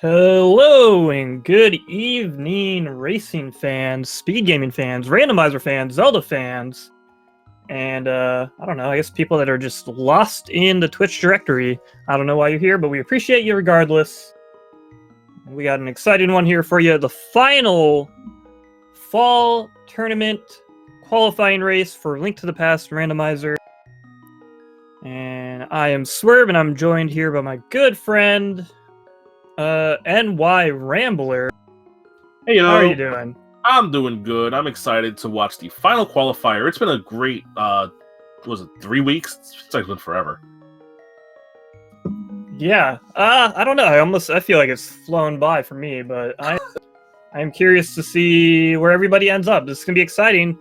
Hello and good evening, racing fans, speed gaming fans, randomizer fans, Zelda fans, and I don't know, I guess people that are just lost in the Twitch directory. I don't know why you're here, but we appreciate you regardless. We got an exciting one here for you. The final fall tournament qualifying race for Link to the Past Randomizer. And I am Swerve, and I'm joined here by my good friend, NY Rambler. Hey, How are you doing? I'm doing good. I'm excited to watch the final qualifier. It's been a great, was it 3 weeks? It's like been forever. Yeah, I don't know. I feel like it's flown by for me, but I'm curious to see where everybody ends up. This is gonna be exciting,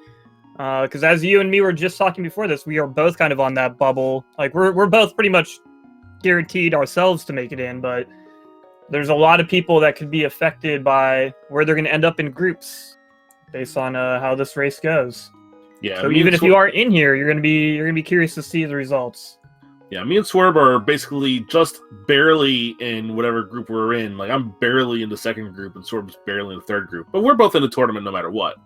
because as you and me were just talking before this, we are both kind of on that bubble. Like we're both pretty much guaranteed ourselves to make it in, but there's a lot of people that could be affected by where they're going to end up in groups based on how this race goes. Yeah. So even if you are in here, you're going to be curious to see the results. Yeah, me and Swerve are basically just barely in whatever group we're in. Like, I'm barely in the second group, and Swerve's barely in the third group. But we're both in the tournament no matter what.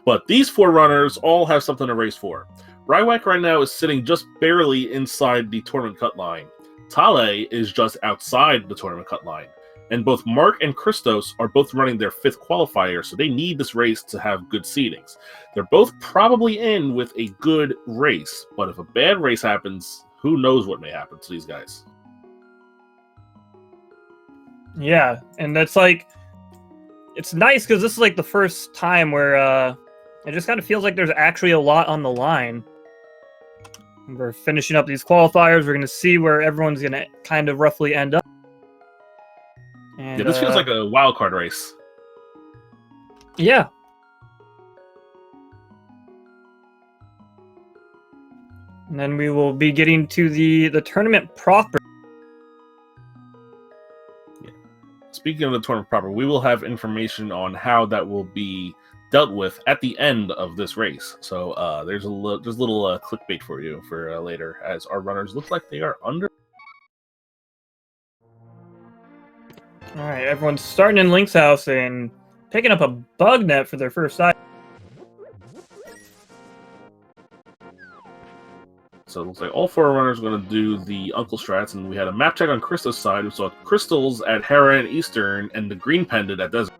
But these four runners all have something to race for. Rywak right now is sitting just barely inside the tournament cut line. Tale is just outside the tournament cut line. And both Mark and Christos are both running their 5th qualifier, so they need this race to have good seedings. They're both probably in with a good race, but if a bad race happens, who knows what may happen to these guys. Yeah, and that's like, it's nice because this is like the first time where it just kind of feels like there's actually a lot on the line. We're finishing up these qualifiers. We're going to see where everyone's going to kind of roughly end up. And, yeah, this feels like a wild card race. Yeah. And then we will be getting to the tournament proper. Yeah. Speaking of the tournament proper, we will have information on how that will be dealt with at the end of this race. So there's a little clickbait for you for later, as our runners look like they are under. All right, everyone's starting in Link's house and picking up a bug net for their first item. So it looks like all four runners are going to do the Uncle Strats, and we had a map check on Crystal's side. We saw Crystals at Hera and Eastern, and the Green Pendant at Desert.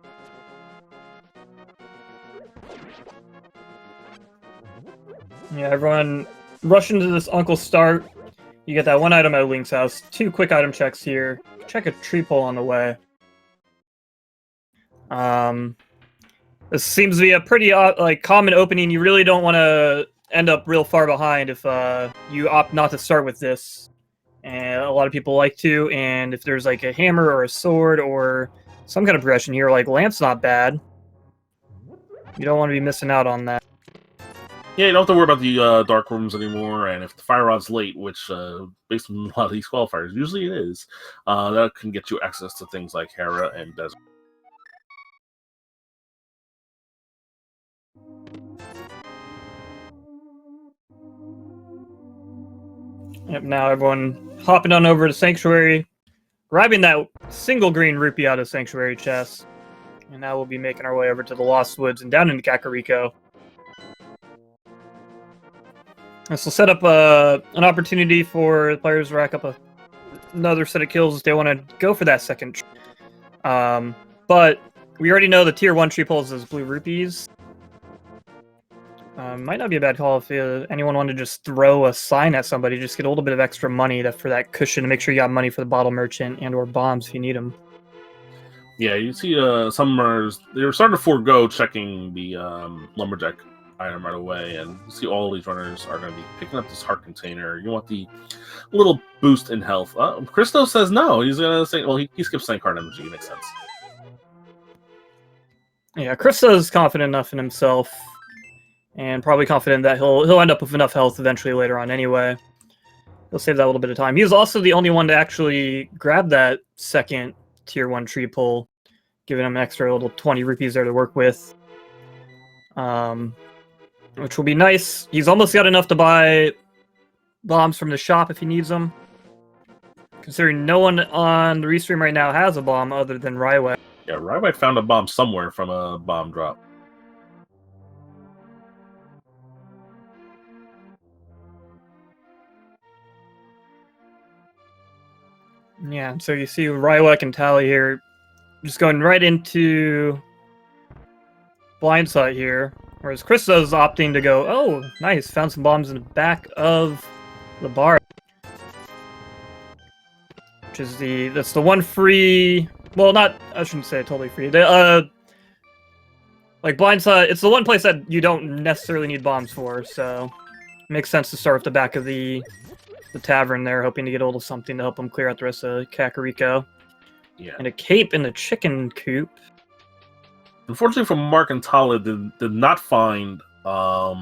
Yeah, everyone rush into this Uncle Start. You get that one item at Link's house. 2 quick item checks here. Check a tree pole on the way. This seems to be a pretty common opening. You really don't want to end up real far behind if you opt not to start with this. And a lot of people like to. And if there's like a hammer or a sword or some kind of progression here, like Lamp's not bad. You don't want to be missing out on that. Yeah, you don't have to worry about the dark rooms anymore, and if the fire rod's late, which based on a lot of these qualifiers, usually it is, that can get you access to things like Hera and Desert. Yep, now everyone hopping on over to Sanctuary, grabbing that single green rupee out of Sanctuary chest, and now we'll be making our way over to the Lost Woods and down into Kakariko. This will set up an opportunity for the players to rack up another set of kills if they want to go for that second. But we already know the tier 1 tree poles is blue rupees. Might not be a bad call if anyone wanted to just throw a sign at somebody, just get a little bit of extra money for that cushion to make sure you got money for the bottle merchant and or bombs if you need them. Yeah, you see some runners, they're starting to forego checking the lumberjack item right away, and you see all these runners are going to be picking up this heart container. You want the little boost in health. Christo says no. He's going to say, well, he skips Saint Card Energy. Makes sense. Yeah, Christo's confident enough in himself, and probably confident that he'll end up with enough health eventually later on anyway. He'll save that little bit of time. He was also the only one to actually grab that second tier 1 tree pull, giving him an extra little 20 rupees there to work with. Which will be nice. He's almost got enough to buy bombs from the shop if he needs them. considering no one on the restream right now has a bomb other than Ryway. Yeah, Ryway found a bomb somewhere from a bomb drop. Yeah, so you see Rywek and Tally here just going right into blind sight here, whereas Christo's opting to go, oh, nice, found some bombs in the back of the bar. Which is that's the one free, well, not, I shouldn't say totally free. Like blind sight, it's the one place that you don't necessarily need bombs for, so it makes sense to start with the back of the tavern there, hoping to get a little something to help them clear out the rest of Kakariko. Yeah. And a cape in the chicken coop. Unfortunately for Mark and Tala, did not find a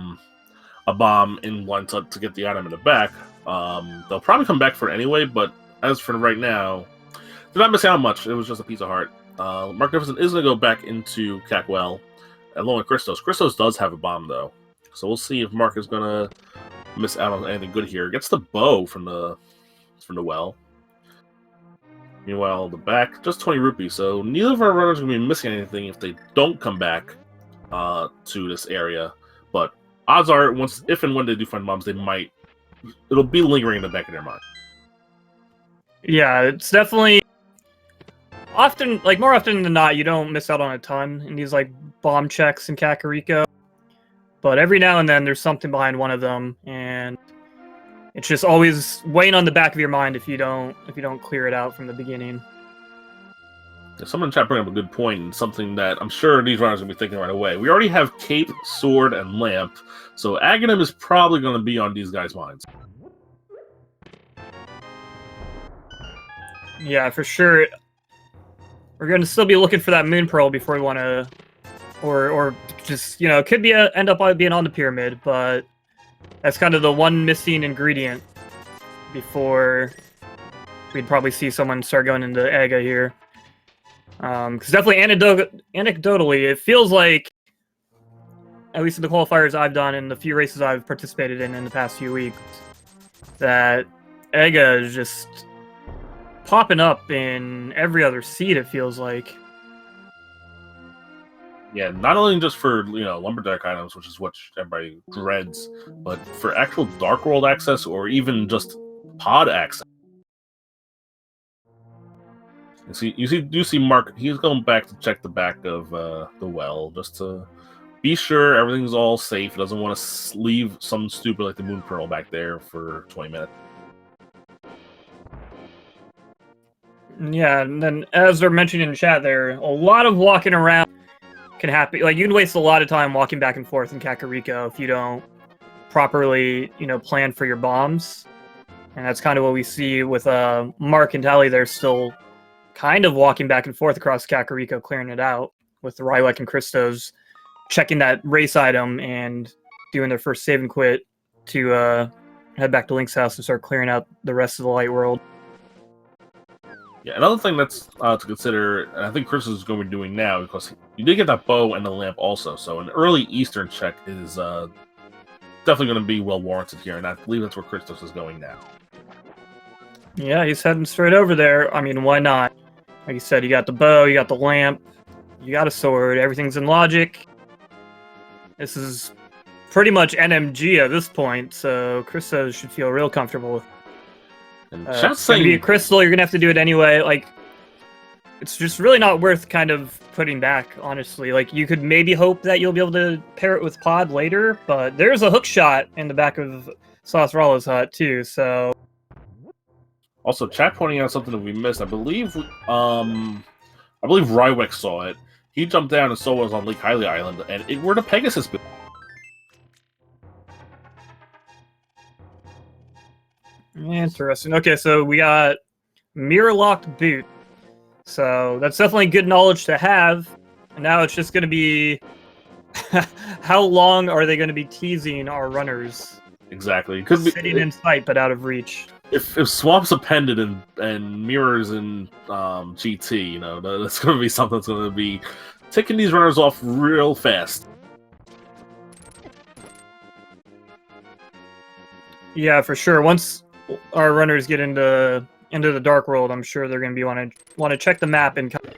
bomb in blind sight to get the item in the back. They'll probably come back for it anyway, but as for right now, they're not missing out much. It was just a piece of heart. Mark Nicholson is going to go back into Cackwell, along with Christos. Christos does have a bomb, though. So we'll see if Mark is going to miss out on anything good here. Gets the bow from the well. Meanwhile, the back, just 20 rupees. So neither of our runners are going to be missing anything if they don't come back to this area. But odds are, if and when they do find bombs, it'll be lingering in the back of their mind. Yeah, it's definitely often, like more often than not, you don't miss out on a ton in these like bomb checks in Kakariko. But every now and then there's something behind one of them, and it's just always weighing on the back of your mind if you don't clear it out from the beginning. Someone in chat bring up a good point, and something that I'm sure these runners are going to be thinking right away. We already have Cape, Sword, and Lamp, so Aghanim is probably going to be on these guys' minds. Yeah, for sure. We're going to still be looking for that Moon Pearl before we want to, or just, it could be end up being on the pyramid, but that's kind of the one missing ingredient before we'd probably see someone start going into Aga here. Because definitely anecdotally, it feels like, at least in the qualifiers I've done and the few races I've participated in the past few weeks, that Aga is just popping up in every other seed, it feels like. Yeah, not only just for, Lumberjack items, which is what everybody dreads, but for actual Dark World access or even just pod access. You see Mark, he's going back to check the back of the well, just to be sure everything's all safe. He doesn't want to leave something stupid like the Moon Pearl back there for 20 minutes. Yeah, and then as they're mentioning in chat there, a lot of walking around can happen. Like, you can waste a lot of time walking back and forth in Kakariko if you don't properly, plan for your bombs. And that's kind of what we see with Mark and Tally. They're still kind of walking back and forth across Kakariko, clearing it out, with the Rywek and Christos checking that race item and doing their first save and quit to head back to Link's house and start clearing out the rest of the light world. Yeah, another thing that's to consider, and I think Chris is going to be doing now, because you did get that bow and the lamp also, so an early Eastern check is definitely going to be well warranted here, and I believe that's where Christos is going now. Yeah, he's heading straight over there. I mean, why not? Like you said, you got the bow, you got the lamp, you got a sword, everything's in logic. This is pretty much NMG at this point, so Christos should feel real comfortable with And it's gonna be a crystal, you're gonna have to do it anyway. Like, it's just really not worth kind of putting back, honestly. Like, you could maybe hope that you'll be able to pair it with Pod later, but there's a hook shot in the back of Sauce Rolla's hut too, so... Also, chat pointing out something that we missed. I believe Rywek saw it. He jumped down and saw what was on Lake Hylia Island, and it were the Pegasus build. Interesting. Okay, so we got mirror-locked boot. So that's definitely good knowledge to have. And now it's just going to be... how long are they going to be teasing our runners? Exactly. Sitting in sight, but out of reach. If Swamp's appended and Mirrors in GT, that's going to be something that's going to be ticking these runners off real fast. Yeah, for sure. Once our runners get into into the Dark World, I'm sure they're going to be want to check the map and kind of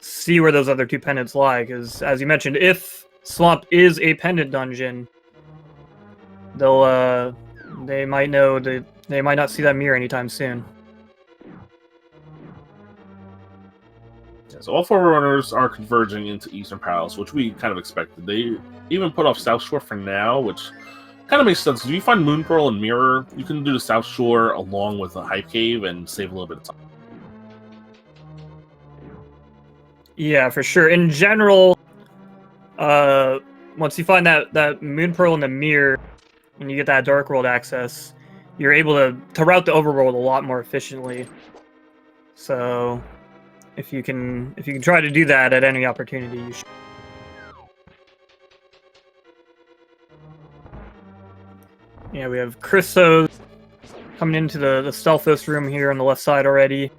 see where those other two pendants lie. Because, as you mentioned, if Swamp is a pendant dungeon, they might know that they might not see that mirror anytime soon. Yeah, so all four runners are converging into Eastern Palace, which we kind of expected. They even put off South Shore for now, which kind of makes sense. Because if you find Moon Pearl and Mirror, you can do the South Shore along with the Hype Cave and save a little bit of time. Yeah, for sure. In general, once you find that Moon Pearl and the mirror, and you get that Dark World access, you're able to route the overworld a lot more efficiently. So, if you can try to do that at any opportunity, you should. Yeah, we have Christos coming into the Stealthos room here on the left side already.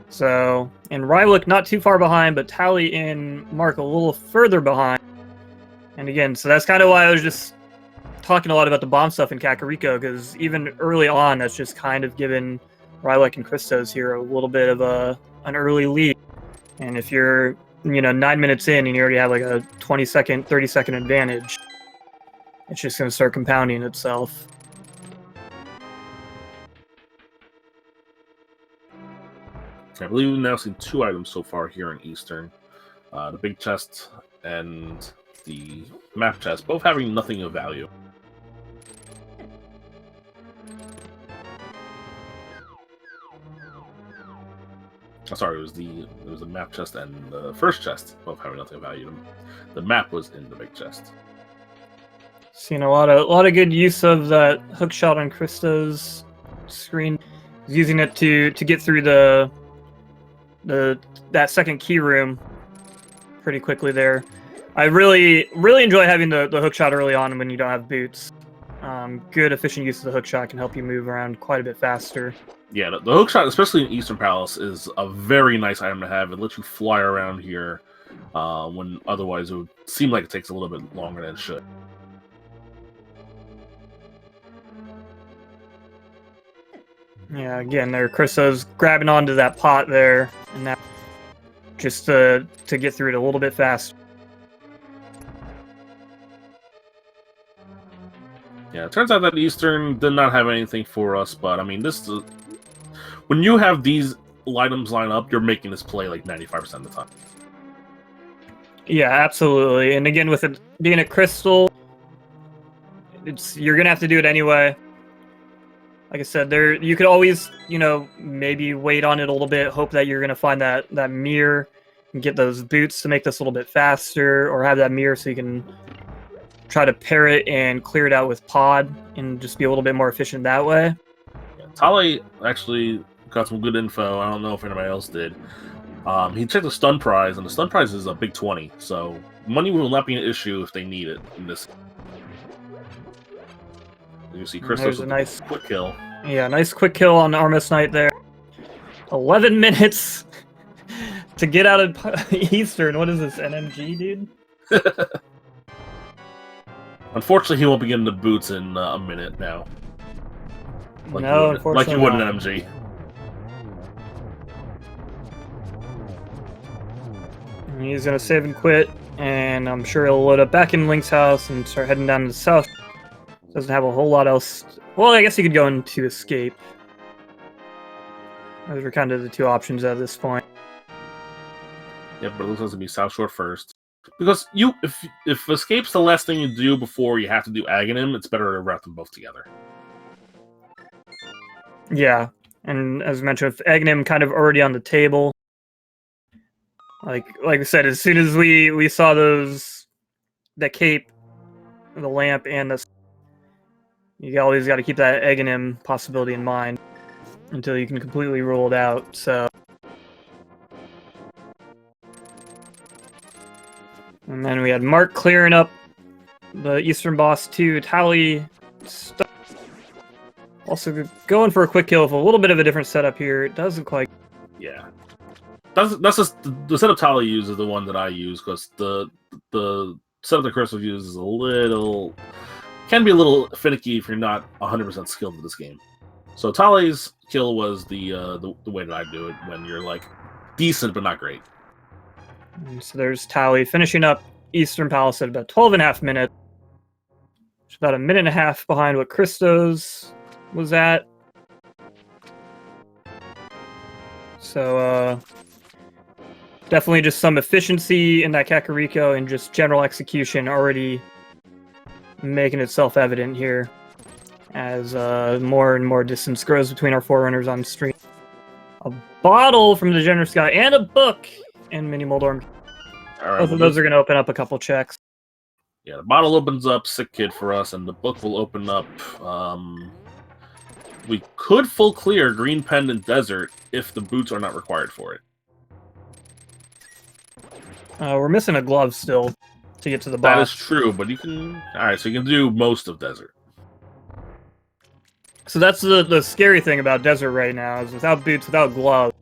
So, and Rylook not too far behind, but Tally and Mark a little further behind. And again, so that's kind of why I was just talking a lot about the bomb stuff in Kakariko, because even early on, that's just kind of given Rylook and Christos here a little bit of an early lead. And if you're, 9 minutes in and you already have like a 20-second, 30-second advantage, it's just going to start compounding itself. I believe we've now seen 2 items so far here in Eastern. The big chest and the map chest, both having nothing of value. Oh, sorry, it was the map chest and the first chest, both having nothing of value. The map was in the big chest. Seen a lot of good use of that hook shot on Christos' screen, using it to get through that second key room pretty quickly there. I really enjoy having the hook shot early on when you don't have boots. Good efficient use of the hook shot can help you move around quite a bit faster. Yeah, the hook shot, especially in Eastern Palace, is a very nice item to have. It lets you fly around here when otherwise it would seem like it takes a little bit longer than it should. Yeah, again, there Christos grabbing onto that pot there, and that just to get through it a little bit faster. Yeah, it turns out that Eastern did not have anything for us, but I mean, when you have these items line up, you're making this play like 95% of the time. Yeah, absolutely. And again, with it being a crystal, you're gonna have to do it anyway. Like I said, you could always, maybe wait on it a little bit, hope that you're gonna find that mirror and get those boots to make this a little bit faster, or have that mirror so you can try to pair it and clear it out with pod and just be a little bit more efficient that way. Yeah, Tali actually got some good info. I don't know if anybody else did. He checked the stun prize, and the stun prize is a big 20, so money will not be an issue if they need it in this. You see Christos with a nice quick kill. Yeah, nice quick kill on Armis Knight there. 11 minutes to get out of Eastern. What is this, NMG, dude? Unfortunately, he won't be getting the boots in a minute now. Unfortunately like you would in MG. He's going to save and quit, and I'm sure he'll load up back in Link's house and start heading down to the south. Doesn't have a whole lot else. Well, I guess he could go into escape. Those are kind of the two options at this point. Yeah, but it looks like to be South Shore first. Because if escape's the last thing you do before you have to do Aghanim, it's better to route them both together. Yeah, and as mentioned, with Aghanim kind of already on the table, like I said, as soon as we saw the cape, the lamp, and you always got to keep that Aghanim possibility in mind until you can completely rule it out. So. And then we had Mark clearing up the Eastern boss too. Tally also going for a quick kill with a little bit of a different setup here. It doesn't quite. Yeah, that's just the setup Tally uses is the one that I use, because the setup that Chris uses is can be a little finicky if you're not 100% skilled with this game. So Tali's kill was the way that I do it when you're like decent but not great. And so there's Tali finishing up Eastern Palace at about 12.5 minutes. It's about 1.5 minutes behind what Christos was at. So definitely just some efficiency in that Kakariko and just general execution already making itself evident here as more and more distance grows between our forerunners on stream. A bottle from the Generous Guy and a book in Mini Moldorm. All right, Both of those are going to open up a couple checks. Yeah, the bottle opens up Sick Kid for us, and the book will open up. We could full clear Green Pendant Desert if the boots are not required for it. We're missing a glove still to get to the box. That is true, but you can. All right, so you can do most of Desert. So that's the scary thing about Desert right now is without boots, without gloves.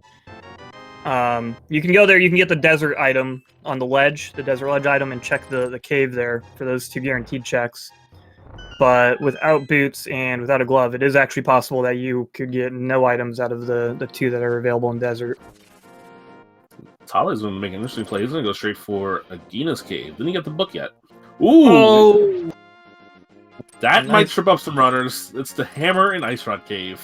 You can go there, you can get the Desert item on the ledge, the Desert Ledge item, and check the cave there for those 2 guaranteed checks. But without boots and without a glove, it is actually possible that you could get no items out of the 2 that are available in Desert. Tali's going to make an interesting play. He's going to go straight for Agina's cave. Didn't he get the book yet? Ooh! Oh. That Nice. might trip up some runners. It's the Hammer and Ice Rod Cave.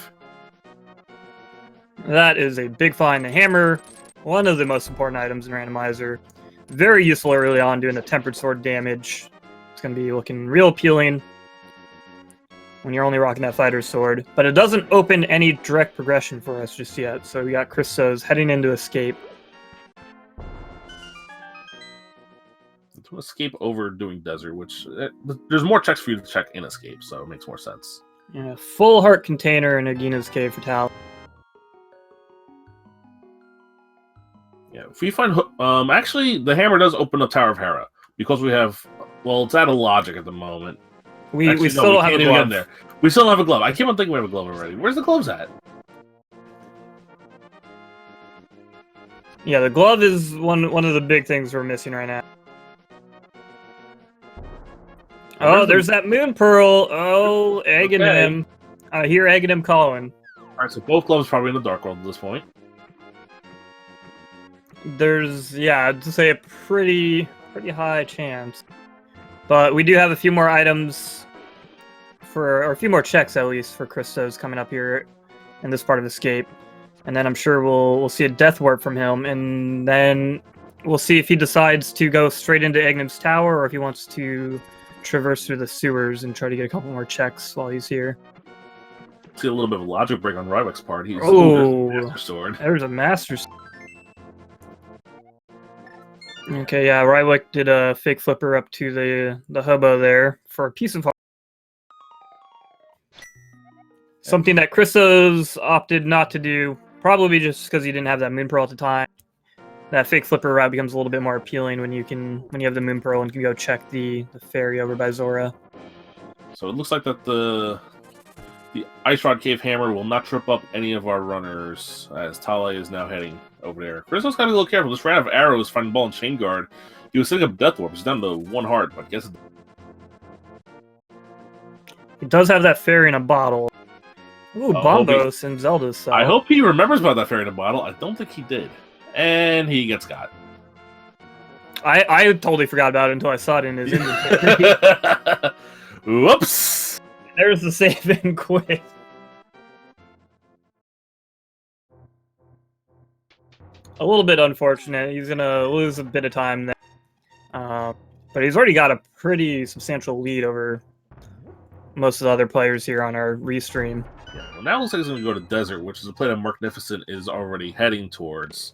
That is a big find. The hammer, one of the most important items in Randomizer. Very useful early on doing the Tempered Sword damage. It's going to be looking real appealing when you're only rocking that Fighter's Sword. But it doesn't open any direct progression for us just yet. So we got Christos heading into Escape. To escape over doing Desert, which there's more checks for you to check in Escape, so it makes more sense. Yeah, full heart container in Agina's cave for Tal. Yeah, if we find actually the hammer does open up Tower of Hera because we have it's out of logic at the moment. We still don't have a glove. There. We still don't have a glove. I keep on thinking we have a glove already. Where's the gloves at? Yeah, the glove is one of the big things we're missing right now. Oh, there's that Moon Pearl. Oh, Aghanim. I hear Aghanim calling. All right, so both gloves probably in the Dark World at this point. There's, I'd say a pretty high chance. But we do have a few more items or a few more checks at least for Christos coming up here in this part of Escape. And then I'm sure we'll see a Death Warp from him, and then we'll see if he decides to go straight into Aghanim's Tower or if he wants to traverse through the sewers and try to get a couple more checks while he's here. See a little bit of a logic break on Rybek's part. He's Master Sword. There's a Master Sword. Okay, yeah, Rybek did a fake flipper up to the hobo there for a piece of heart. Something that Christos opted not to do, probably just because he didn't have that Moon Pearl at the time. That fake flipper route becomes a little bit more appealing when you have the Moon Pearl and can go check the ferry over by Zora. So it looks like that the Ice Rod Cave Hammer will not trip up any of our runners as Tali is now heading over there. Christos got to be a little careful. This ran out of arrows finding ball and chain guard. He was setting up Death Warp. He's down to 1 heart, but I guess He does have that fairy in a bottle. Ooh, Bombos and Zelda's side. I hope he remembers about that fairy in a bottle. I don't think he did. And he gets got. I totally forgot about it until I saw it in his inventory. Whoops! There's the save in quick. A little bit unfortunate. He's going to lose a bit of time there. But he's already got a pretty substantial lead over most of the other players here on our restream. Yeah, well, now it looks like he's going to go to Desert, which is a play that Magnificent is already heading towards.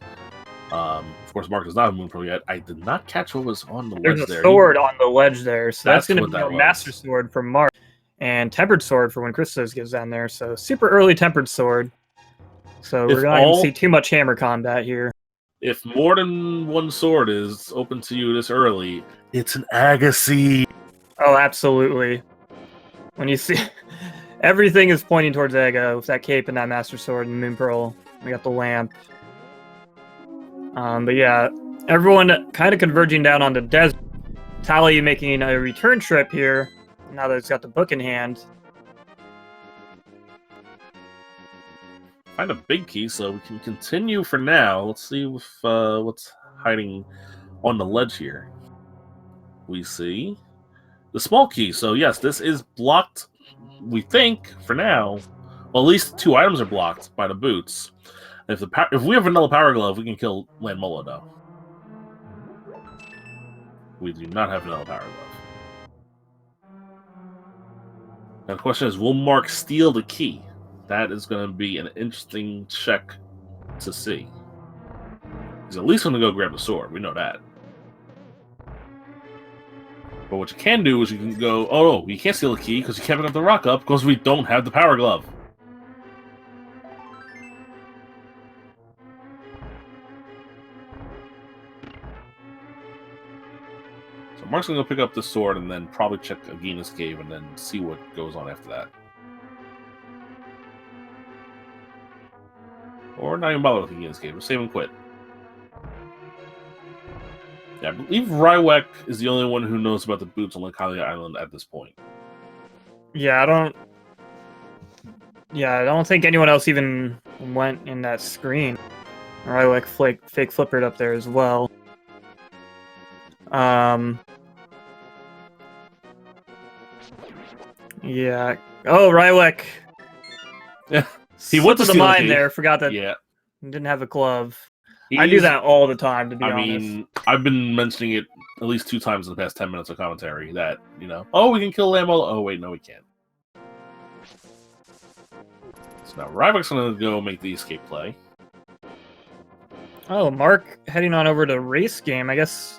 Of course, Mark does not have Moon Pearl yet. I did not catch what was on the ledge there. There's a sword on the ledge there, so that's going to be a was. Master Sword from Mark. And Tempered Sword for when Christos gets down there, so super early Tempered Sword. So we're not going to see too much hammer combat here. If more than one sword is open to you this early, it's an Agassi. Oh, absolutely. When you see... Everything is pointing towards Aga with that cape and that Master Sword and Moon Pearl. We got the lamp. But yeah, everyone kind of converging down on the desert. Tali making a return trip here, now that it's got the book in hand. find a big key, so we can continue for now. Let's see if, what's hiding on the ledge here. We see the small key. So yes, this is blocked, we think, for now. Well, at least 2 items are blocked by the boots. If we have vanilla power glove, we can kill Landmolo, though. We do not have vanilla power glove. Now the question is, will Mark steal the key? That is going to be an interesting check to see. He's at least going to go grab the sword. We know that. But what you can do is you can go, oh no, you can't steal the key because you can't pick up the rock up because we don't have the power glove. So Mark's going to go pick up the sword and then probably check Agina's cave and then see what goes on after that. Or not even bother with Agina's cave. We'll save and quit. Yeah, I believe Rywek is the only one who knows about the boots on Lakalia Island at this point. Yeah, I don't think anyone else even went in that screen. Rywek fake flippered up there as well. Yeah. Oh, Rywek. Yeah. He went to the mine there. Forgot that. Yeah. Didn't have a glove. I do that all the time, to be honest. I mean, I've been mentioning it at least 2 times in the past 10 minutes of commentary that, you know, oh, we can kill Lambo. Oh, wait, no, we can't. So now Rywek's going to go make the escape play. Oh, Mark heading on over to race game. I guess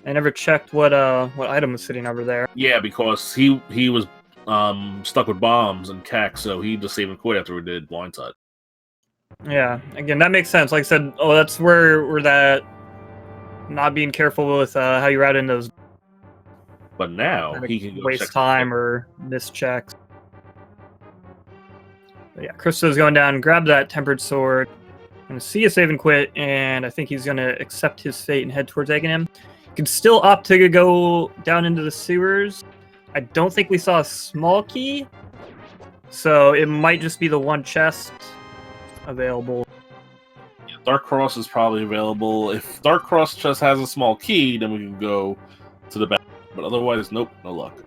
I never checked what item was sitting over there. Yeah, because he was stuck with bombs and cack, so he just saved and quit after we did blind touch. Yeah, again, that makes sense. Like I said, that's where that not being careful with how you route in those. But now he can go waste time or miss checks. But yeah, Kristo's going down, grab that tempered sword. Gonna see a save and quit, and I think he's gonna accept his fate and head towards Aghanim. Can still opt to go down into the sewers. I don't think we saw a small key, so it might just be the one chest available. Yeah, Dark Cross is probably available. If Dark Cross chest has a small key, then we can go to the back. But otherwise, nope, no luck.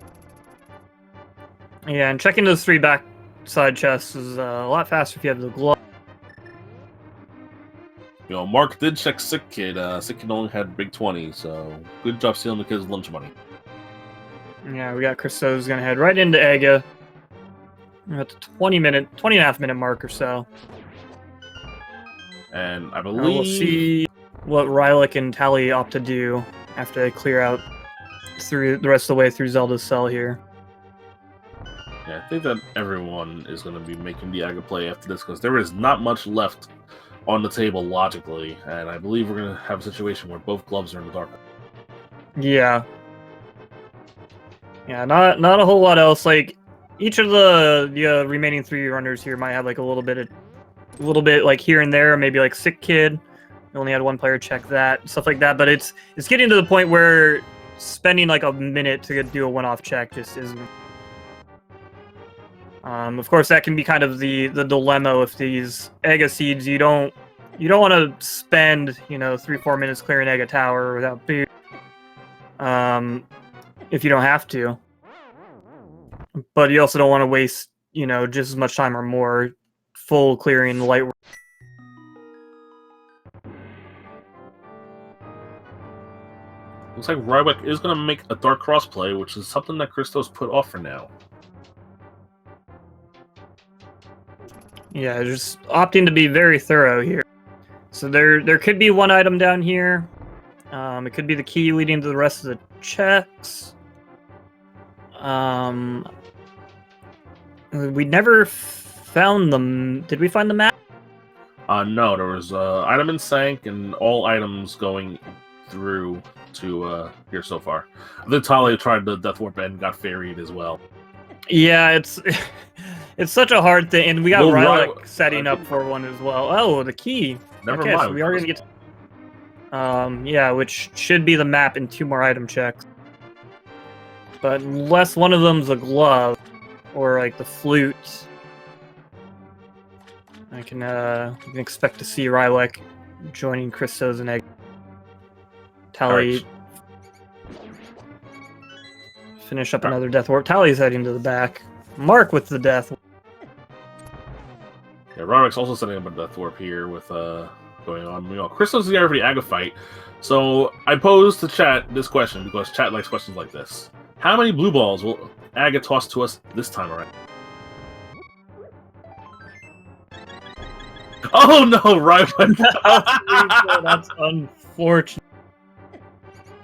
Yeah, and checking those 3 backside chests is a lot faster if you have the glove. You know, Mark did check Sick Kid. Sick Kid only had big 20, so good job stealing the kid's lunch money. Yeah, we got Kristo's gonna head right into Aga. We're at the 20.5 minute mark or so. And I believe we'll see what Rylek and Tally opt to do after they clear out through the rest of the way through Zelda's cell here. Yeah, I think that everyone is going to be making the Aga play after this because there is not much left on the table logically, and I believe we're going to have a situation where both gloves are in the dark. Yeah. Yeah, not a whole lot else. Like, each of the remaining 3 runners here might have like a little bit like here and there, maybe like Sick Kid. We only had 1 player check that, stuff like that. But it's getting to the point where spending like a minute to do a one-off check just isn't. Of course, that can be kind of the dilemma with these Aga seeds. You don't want to spend 3-4 minutes clearing Aga Tower without boot. If you don't have to, but you also don't want to waste just as much time or more full clearing the light. Looks like Rywek is going to make a Dark Cross play, which is something that Kristo's put off for now. Yeah, just opting to be very thorough here. So there could be 1 item down here. It could be the key leading to the rest of the checks. We never found them. Did we find the map? No, there was item in Sank and all items going through to here so far. I think Talia tried the Death Warp and got ferried as well. Yeah, it's such a hard thing, and we got Rylek setting up for one as well. Oh, the key. Never mind. So we are gonna get. Yeah, which should be the map in 2 more item checks. But unless one of them's a glove or like the flute, You can expect to see Rylek joining Christos and Egg. Tally finish up another death warp. Tally's heading to the back. Mark with the death. Yeah, Rylek's also setting up a death warp here with going on. Meanwhile, Christos is here for the Aga fight. So I posed to chat this question because chat likes questions like this. How many blue balls will Aga toss to us this time around? Oh no, Rylek! That's unfortunate.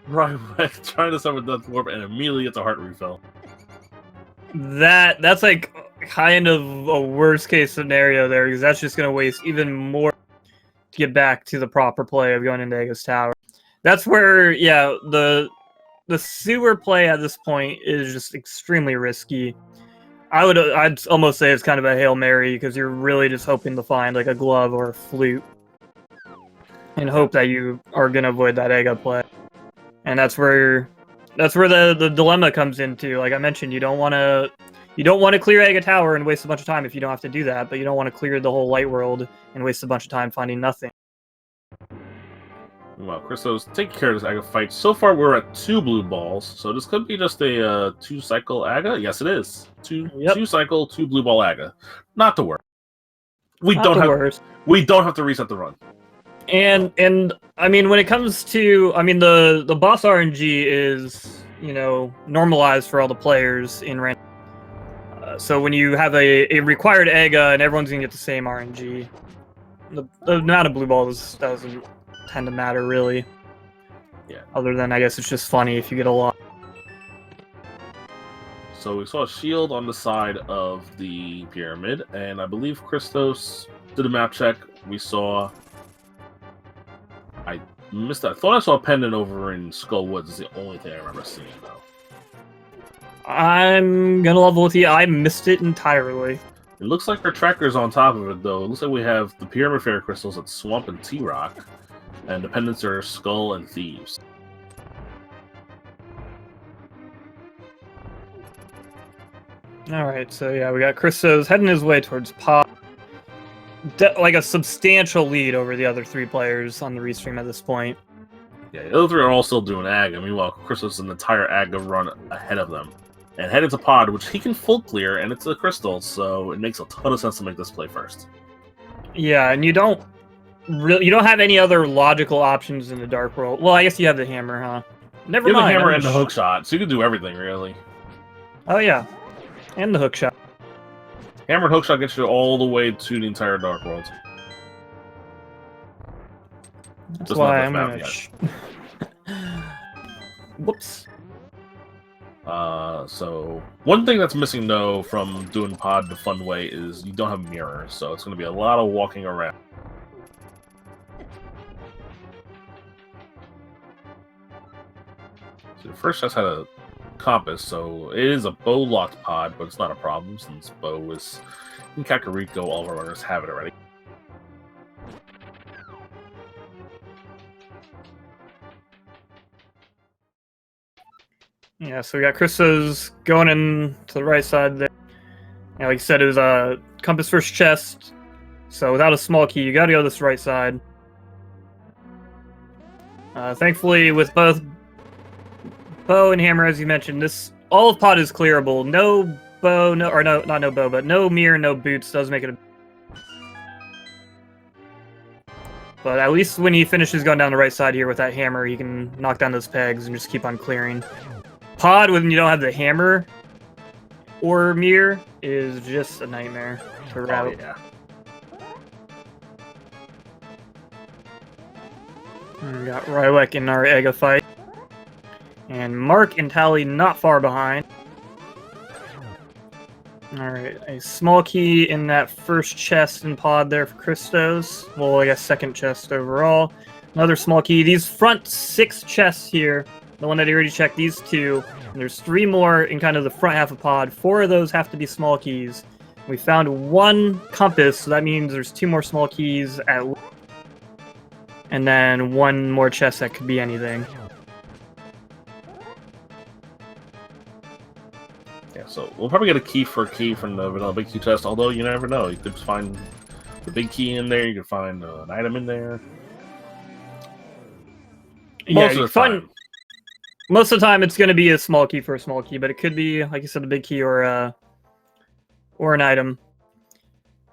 Rylek trying to summon Death Warp and immediately gets a heart refill. That's like kind of a worst case scenario there, because that's just going to waste even more to get back to the proper play of going into Aga's Tower. That's where, yeah, the sewer play at this point is just extremely risky. I'd almost say it's kind of a Hail Mary, because you're really just hoping to find like a glove or a flute and hope that you are going to avoid that Aga play. And that's where the dilemma comes into. Like I mentioned, you don't want to clear Aga Tower and waste a bunch of time if you don't have to do that, but you don't want to clear the whole light world and waste a bunch of time finding nothing. Well, Christos taking care of this Aga fight. So far, we're at 2 blue balls, so this could be just a 2-cycle Aga. Yes, it is. 2-cycle, 2 blue ball Aga. Not to worry. We don't have to reset the run. And I mean, when it comes to, I mean, the boss RNG is, you know, normalized for all the players in random. So when you have a required Aga and everyone's gonna get the same RNG, the amount of blue balls doesn't tend to matter really. Yeah. Other than I guess it's just funny if you get a lot. So we saw a shield on the side of the pyramid, and I believe Christos did a map check. We saw. I missed that. I thought I saw a pendant over in Skull Woods. Is the only thing I remember seeing, though. I'm gonna level with you. I missed it entirely. It looks like our tracker's on top of it, though. It looks like we have the Pyramid Fairy Crystals at Swamp and T-Rock, and the pendants are Skull and Thieves. Alright, so yeah, we got Christos heading his way towards Pop. Like a substantial lead over the other 3 players on the restream at this point. Yeah, the other 3 are all still doing Aga. Meanwhile, Christos is an entire Aga run ahead of them. And headed to Pod, which he can full clear, and it's a crystal, so it makes a ton of sense to make this play first. Yeah, and you don't have any other logical options in the Dark World. Well, I guess you have the hammer, huh? Never mind. You have the hammer and the hook shot, so you can do everything, really. Oh, yeah. And the hook shot. Hammer and hook shot gets you all the way to the entire Dark World. That's why I'm gonna... Whoops. So one thing that's missing, though, from doing Pod the fun way is you don't have mirrors, so it's going to be a lot of walking around. So the first chest had a compass, so it is a bow-locked pod, but it's not a problem since bow is in Kakariko. All of our runners have it already. Yeah, so we got Christos going in to the right side there. Yeah, like you said, it was a compass first chest, so without a small key, you gotta go this right side. Thankfully, with both bow and hammer, as you mentioned, all of Pod is clearable. No bow, not no bow, but no mirror, no boots does make it a... But at least when he finishes going down the right side here with that hammer, he can knock down those pegs and just keep on clearing. Pod, when you don't have the hammer or mirror, is just a nightmare to route. Oh, yeah. We got Rylek in our Aga fight. And Mark and Tally not far behind. Alright, a small key in that first chest in Pod there for Christos. Well, I guess second chest overall. Another small key. These front 6 chests here, the one that I already checked, these 2. And there's 3 more in kind of the front half of Pod. 4 of those have to be small keys. We found 1 compass, so that means there's 2 more small keys at least. And then 1 more chest that could be anything. Yeah, so we'll probably get a key for a key from the vanilla big key chest, although you never know. You could find the big key in there. You can find an item in there. Most of the time, it's going to be a small key for a small key, but it could be, like you said, a big key or an item.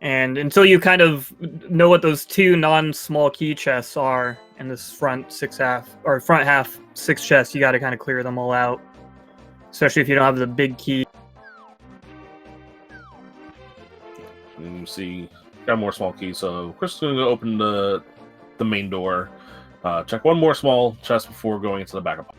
And until you kind of know what those two non-small key chests are in this front half 6 chests, you got to kind of clear them all out, especially if you don't have the big key. And you see, got more small keys. So Chris is going to open the main door. Check one more small chest before going into the backup.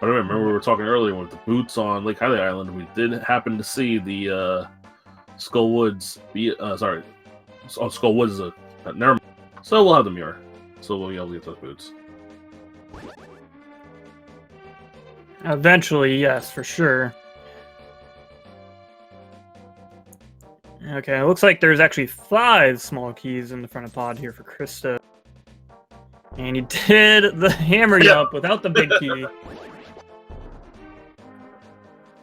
I remember we were talking earlier with the boots on Lake Highlight Island. We did happen to see the Skull Woods. Skull Woods is a never mind. So we'll have the mirror. So we'll be able to get those boots. Eventually, yes, for sure. Okay, it looks like there's actually 5 small keys in the front of pod here for Krista. And he did the hammer jump without the big key.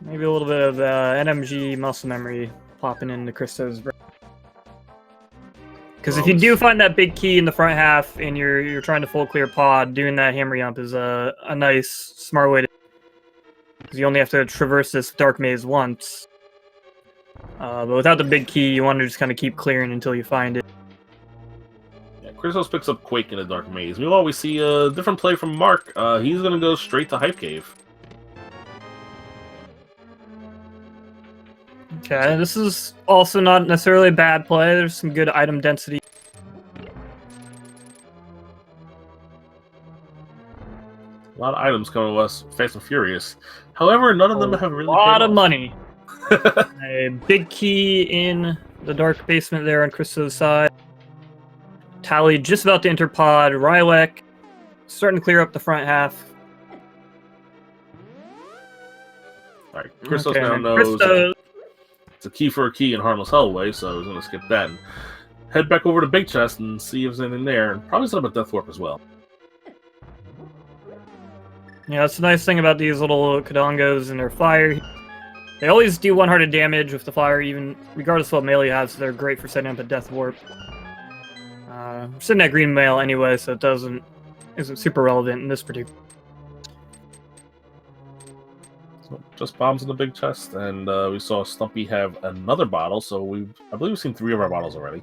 Maybe a little bit of NMG muscle memory popping into Krista's brain. Because if you do find that big key in the front half and you're trying to full clear pod, doing that hammer jump is a nice, smart way to... Because you only have to traverse this dark maze once. But without the big key, you want to just kind of keep clearing until you find it. Yeah, Christos picks up Quake in a dark maze. Meanwhile, we see a different play from Mark. He's going to go straight to Hype Cave. Okay, this is also not necessarily a bad play. There's some good item density. A lot of items coming to us fast and furious. However, none of them have really a lot of off. money. A big key in the dark basement there on Kristo's side. Tally just about to enter pod. Rylek starting to clear up the front half. Alright, Christos now knows it's a key for a key in Harmless Hellway, so he's going to skip that and head back over to Big Chest and see if there's anything there. And probably set up a Death Warp as well. Yeah, that's the nice thing about these little Kadongos and their fire. They always do one-hearted damage with the fire, even regardless of what mail you have, so they're great for setting up a Death Warp. We're sitting at green mail anyway, so it isn't super relevant in this particular. So just bombs in the Big Chest, and we saw Stumpy have another bottle, so I believe we've seen 3 of our bottles already.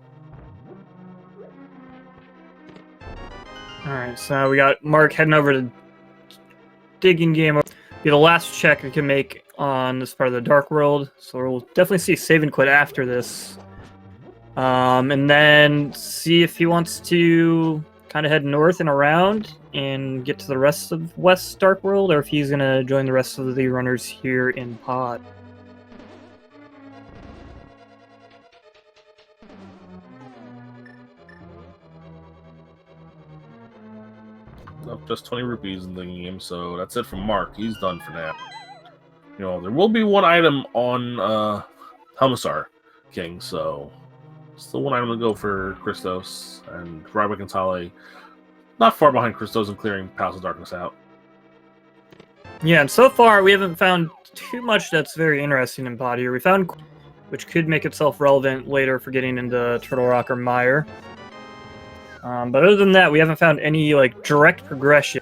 Alright, so we got Mark heading over to digging game. Be the last check we can make on this part of the Dark World, so we'll definitely see save and quit after this. And then see if he wants to kind of head north and around and get to the rest of West Dark World, or if he's going to join the rest of the runners here in pod. Up just 20 rupees in the game, so that's it from Mark. He's done for now. You know, there will be one item on Helmisar King, so still one item to go for Christos, and Rybek and Tale not far behind Christos in clearing Palace of Darkness out. Yeah, and so far we haven't found too much that's very interesting in pod here. We found, which could make itself relevant later for getting into Turtle Rock or Mire. But other than that, we haven't found any like direct progression.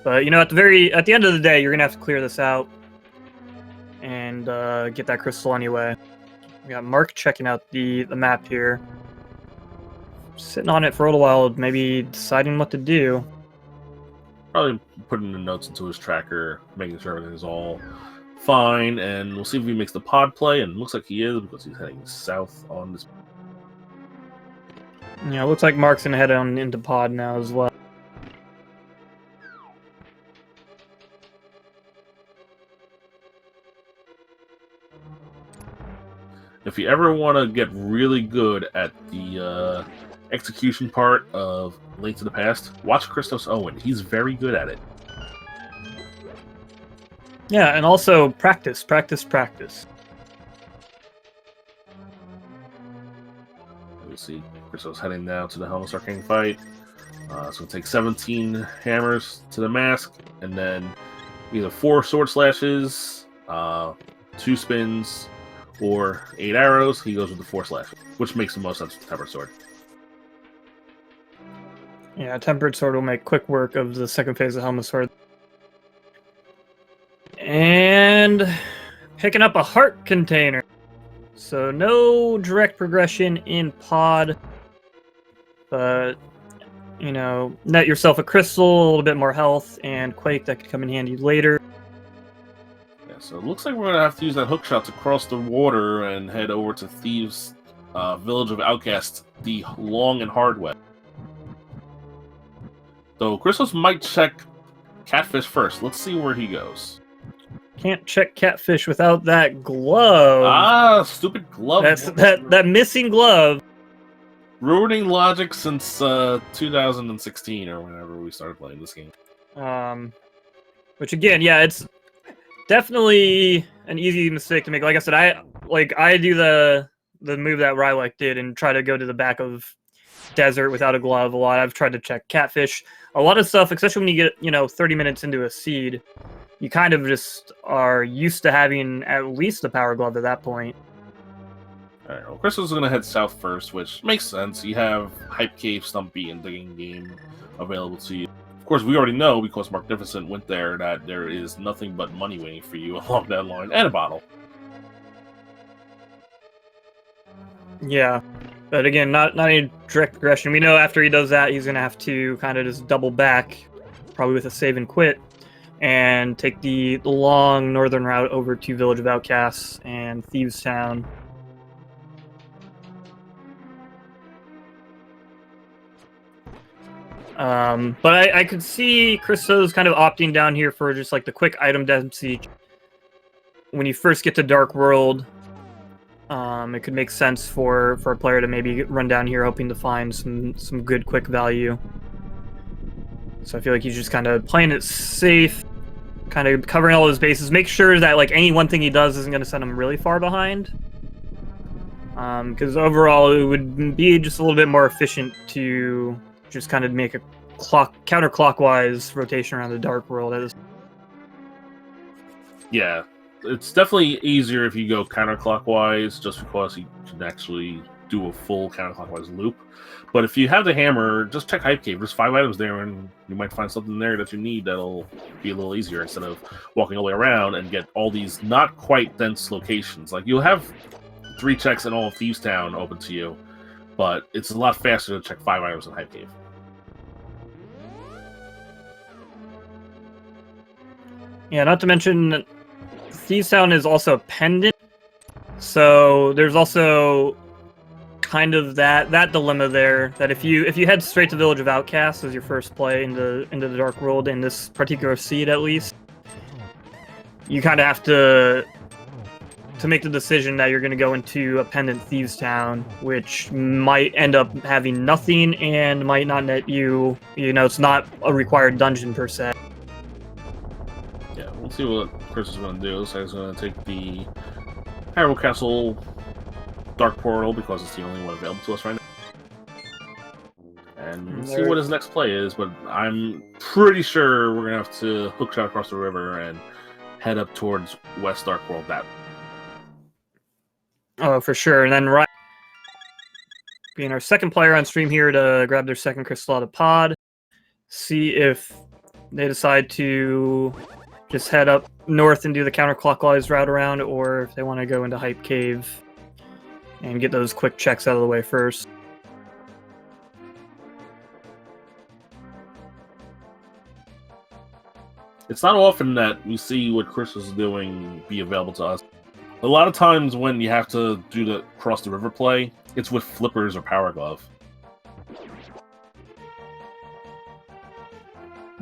But you know, at the end of the day, you're gonna have to clear this out and get that crystal anyway. We got Mark checking out the map here, sitting on it for a little while, maybe deciding what to do. Probably putting the notes into his tracker, making sure everything's all fine, and we'll see if he makes the pod play. And it looks like he is, because he's heading south on this. Yeah, it looks like Mark's gonna head on into pod now as well. If you ever want to get really good at the execution part of Link to the Past, watch Christos Owen. He's very good at it. Yeah, and also practice, practice, practice. We see Christos heading now to the Helmisar King fight. It's going to take 17 hammers to the mask, and then either 4 sword slashes, 2 spins, or 8 arrows. He goes with the 4 slashes, which makes the most sense with the tempered sword. Yeah, tempered sword will make quick work of the second phase of Helmut Sword. And picking up a heart container. So no direct progression in pod, but, you know, net yourself a crystal, a little bit more health, and Quake that could come in handy later. Yeah, so it looks like we're going to have to use that hook shot to cross the water and head over to Thieves' Village of Outcasts, the long and hard way. So Chrysos might check Catfish first. Let's see where he goes. Can't check Catfish without that glove. Ah, stupid glove. That missing glove. Ruining logic since 2016 or whenever we started playing this game. Which again, yeah, it's definitely an easy mistake to make. Like I said, I do the move that Rylak did and try to go to the back of desert without a glove a lot. I've tried to check Catfish. A lot of stuff, especially when you get, you know, 30 minutes into a seed, you kind of just are used to having at least a power glove at that point. Alright, well, Chrysos is going to head south first, which makes sense. You have Hype Cave, Stumpy, and Digging Game available to you. Of course, we already know, because Magnificent went there, that there is nothing but money waiting for you along that line, and a bottle. Yeah, but again, not any direct progression. We know after he does that, he's going to have to kind of just double back, probably with a save and quit, and take the long northern route over to Village of Outcasts and Thieves Town. But I could see Chrysos kind of opting down here for just like the quick item density. When you first get to Dark World, it could make sense for a player to maybe run down here hoping to find some good quick value. So I feel like he's just kind of playing it safe, kind of covering all his bases. Make sure that like any one thing he does isn't going to send him really far behind. Because overall it would be just a little bit more efficient to just kind of make a counterclockwise rotation around the Dark World. Yeah, it's definitely easier if you go counterclockwise, just because you can actually do a full counterclockwise loop. But if you have the hammer, just check Hype Cave. There's 5 items there, and you might find something there that you need that'll be a little easier instead of walking all the way around and get all these not quite dense locations. Like, you'll have 3 checks in all of Thieves Town open to you, but it's a lot faster to check 5 items in Hype Cave. Yeah, not to mention, Thieves Town is also a pendant, so there's also kind of that dilemma there, that if you head straight to Village of Outcasts as your first play into the Dark World, in this particular seed at least, you kind of have to make the decision that you're going to go into a pendant Thieves Town, which might end up having nothing and might not net you, it's not a required dungeon per se. Yeah, we'll see what Chris is going to do. So he's going to take the Hyrule Castle Dark Portal, because it's the only one available to us right now. And we'll see what his next play is, but I'm pretty sure we're going to have to hookshot across the river and head up towards West Dark World that way. Oh, for sure. And then right, being our second player on stream here to grab their second crystal out of pod, see if they decide to just head up north and do the counterclockwise route around, or if they want to go into Hype Cave and get those quick checks out of the way first. It's not often that we see what Chris is doing be available to us. A lot of times when you have to do the cross the river play, it's with flippers or power glove.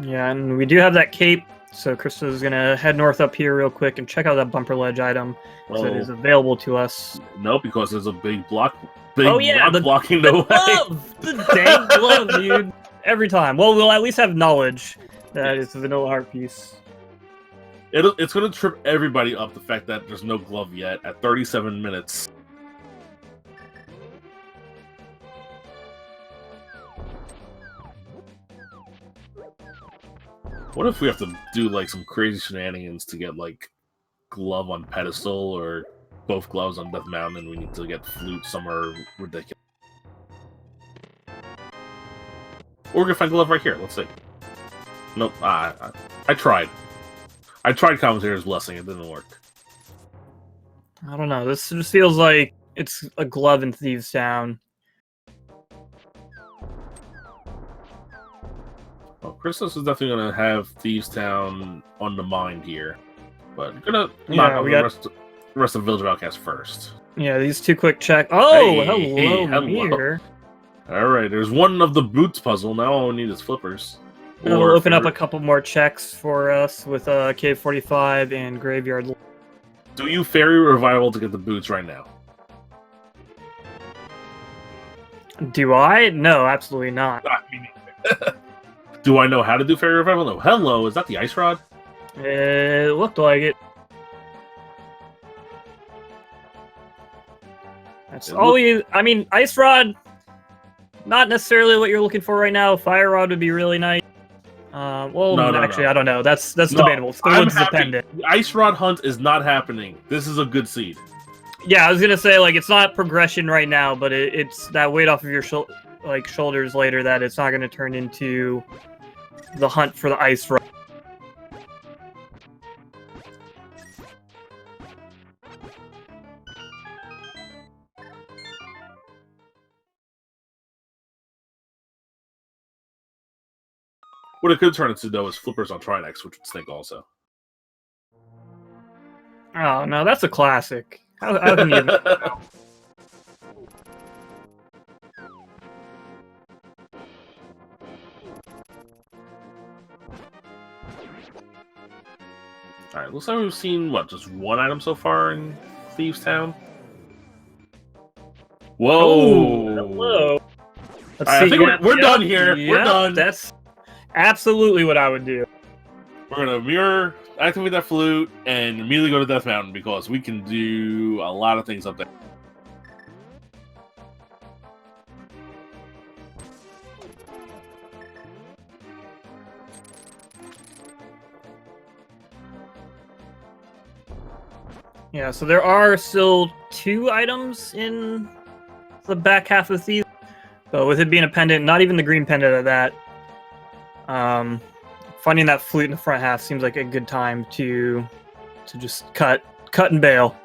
Yeah, and we do have that cape, so Krista is going to head north up here real quick and check out that bumper ledge item that is available to us. No, because there's a big block. the Blocking the way. Glove! The dang glove, dude. Every time. Well, we'll at least have knowledge that it's a vanilla heart piece. It's going to trip everybody up, the fact that there's no glove yet at 37 minutes. What if we have to do like some crazy shenanigans to get like glove on pedestal or both gloves on Death Mountain, and we need to get flute somewhere ridiculous? Or we can find glove right here. Let's see. Nope. I tried. I tried commentator's blessing. It didn't work. I don't know. This just feels like it's a glove in Thieves Town. Well, Christos is definitely gonna have Thieves Town on the mind here, but gonna knock on the rest of Village of Outcasts first. Yeah, these two quick check. Oh, hello. Mir. All right, there's one of the boots puzzle. Now all we need is flippers. We'll open up a couple more checks for us with Cave 45 and Graveyard. Do you Fairy Revival to get the boots right now? Do I? No, absolutely not. Do I know how to do Fairy Revival? No. Hello, is that the Ice Rod? It looked like it. That's always... I mean, Ice Rod, not necessarily what you're looking for right now. Fire Rod would be really nice. Well, actually, I don't know. That's debatable. It's dependent. The Ice Rod hunt is not happening. This is a good seed. Yeah, I was gonna say, like, it's not progression right now, but it's that weight off of your shoulders later that it's not gonna turn into the hunt for the Ice Rod. What it could turn into, though, is flippers on Trinex, which would stink also. Oh, no, that's a classic. How can you even... Alright, looks like we've seen, what, just one item so far in Thieves Town? Whoa! Oh, hello! Let's see. I think we're done here. Yeah, we're done. That's absolutely what I would do. We're gonna mirror, activate that flute, and immediately go to Death Mountain because we can do a lot of things up there. Yeah, so there are still 2 items in the back half of Thieves, but with it being a pendant, not even the green pendant of that, finding that flute in the front half seems like a good time to just cut and bail.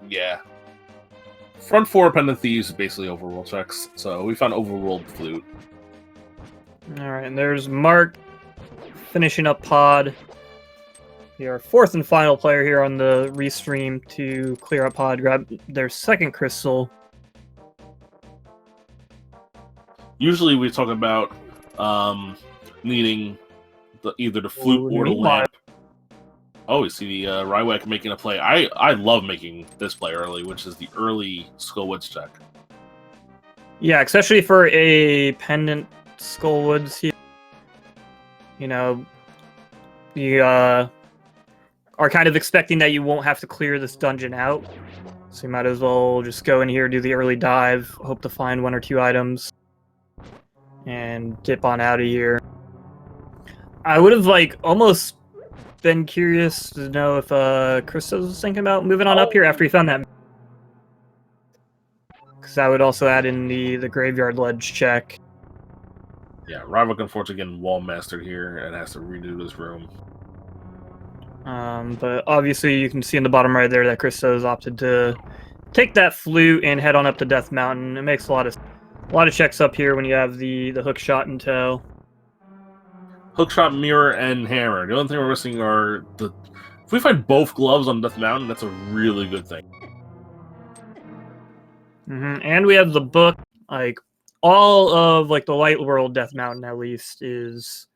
Yeah. Front 4 pendant thieves is basically overworld checks, so we found overworld flute. Alright, and there's Mark finishing up pod. Our 4th and final player here on the restream to clear up pod, grab their second crystal. Usually we talk about needing either the flute or the lamp. Oh, we see the Rywek making a play. I love making this play early, which is the early Skullwoods check. Yeah, especially for a pendant Skullwoods here. You know, you are kind of expecting that you won't have to clear this dungeon out. So you might as well just go in here, do the early dive, hope to find 1 or 2 items, and dip on out of here. I would have, like, almost been curious to know if Christos was thinking about moving on up here after he found that. Because that would also add in the Graveyard Ledge check. Yeah, Rywek unfortunately getting wall mastered here and has to redo this room. But obviously you can see in the bottom right there that Christos opted to take that flute and head on up to Death Mountain. It makes a lot of checks up here when you have the hook shot in tow. Hook shot, mirror, and hammer. The only thing we're missing are the... If we find both gloves on Death Mountain, that's a really good thing. And we have the book. Like, all of, like, the Light World Death Mountain, at least, is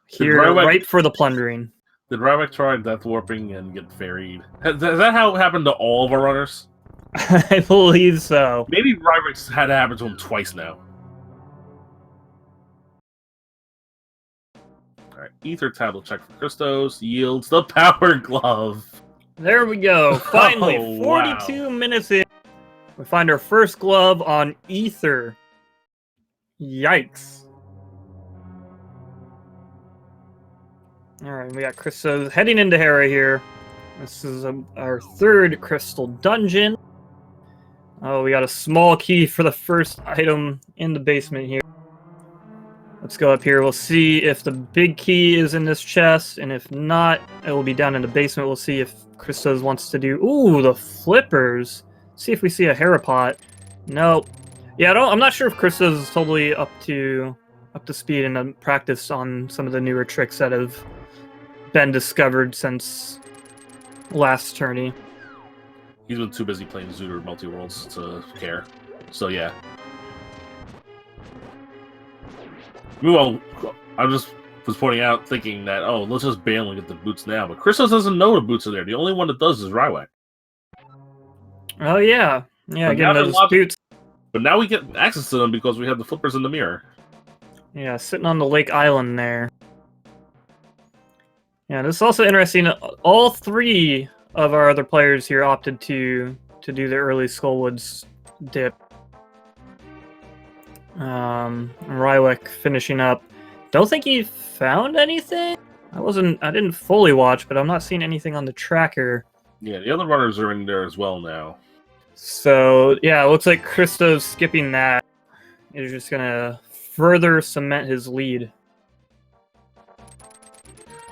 here right for the plundering. Did Rywek try death warping and get ferried? Is that how it happened to all of our runners? I believe so. Maybe Rywek's had to happen to him twice now. Alright, Ether Tablet check for Christos. Yields the Power Glove. There we go. Finally, 42 minutes in. We find our first glove on Ether. Yikes. All right, we got Christos heading into Hera here. This is our third crystal dungeon. Oh, we got a small key for the first item in the basement here. Let's go up here. We'll see if the big key is in this chest, and if not, it will be down in the basement. We'll see if Christos wants to do... Ooh, the flippers. See if we see a Hera pot. Nope. Yeah, I'm not sure if Christos is totally up to speed and practice on some of the newer tricks that have been discovered since last tourney. He's been too busy playing Zooter Multi-Worlds to care. So, yeah. Well, I just was pointing out, thinking that, oh, let's just bail and get the boots now. But Christos doesn't know the boots are there. The only one that does is Rywak. Oh, yeah. Yeah, getting those boots. But now we get access to them because we have the flippers in the mirror. Yeah, sitting on the lake island there. Yeah, this is also interesting. All three of our other players here opted to do the early Skullwoods dip. Rywak finishing up. Don't think he found anything. I didn't fully watch, but I'm not seeing anything on the tracker. Yeah, the other runners are in there as well now. So yeah, it looks like Christos skipping that is just gonna further cement his lead.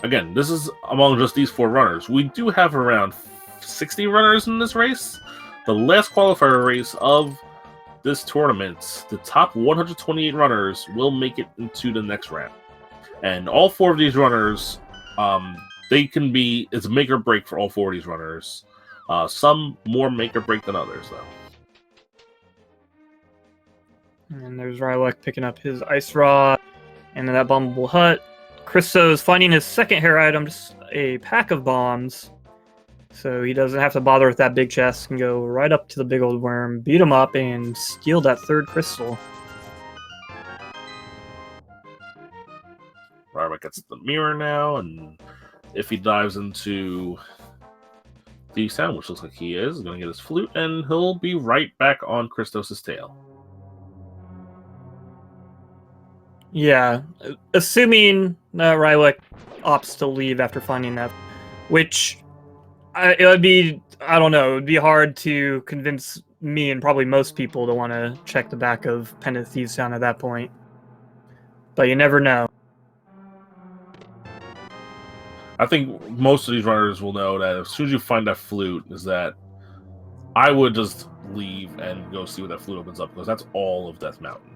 Again, this is among just these 4 runners. We do have around 60 runners in this race. The last qualifier race of this tournament, the top 128 runners will make it into the next round. And all 4 of these runners, it's make or break for all 4 of these runners. Some more make or break than others, though. And there's Rywak picking up his ice rod, and then that bombable hut. Christos finding his second hair item, just a pack of bombs. So he doesn't have to bother with that big chest, can go right up to the big old worm, beat him up, and steal that third crystal. Rywak gets the mirror now, and if he dives into the sound, which looks like he is, going to get his flute, and he'll be right back on Christos' tail. Yeah, assuming that Rywak opts to leave after finding that, which it would be, I don't know, it would be hard to convince me and probably most people to want to check the back of Pendant Thieves Town at that point. But you never know. I think most of these runners will know that as soon as you find that flute, is that I would just leave and go see what that flute opens up, because that's all of Death Mountain.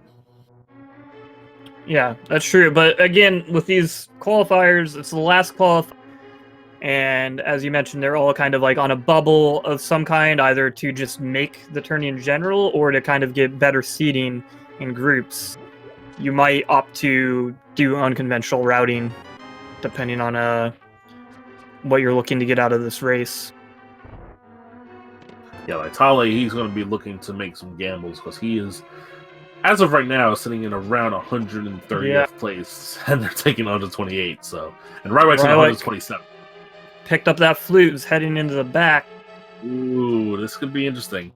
Yeah, that's true. But again, with these qualifiers, it's the last qualifier. And as you mentioned, they're all kind of like on a bubble of some kind, either to just make the tourney in general or to kind of get better seeding in groups. You might opt to do unconventional routing, depending on what you're looking to get out of this race. Yeah, like Tale, he's going to be looking to make some gambles, because he is, as of right now, sitting in around 130th place, and they're taking 128. So, and Rywak's in 127. Picked up that flute, is heading into the back. Ooh, this could be interesting.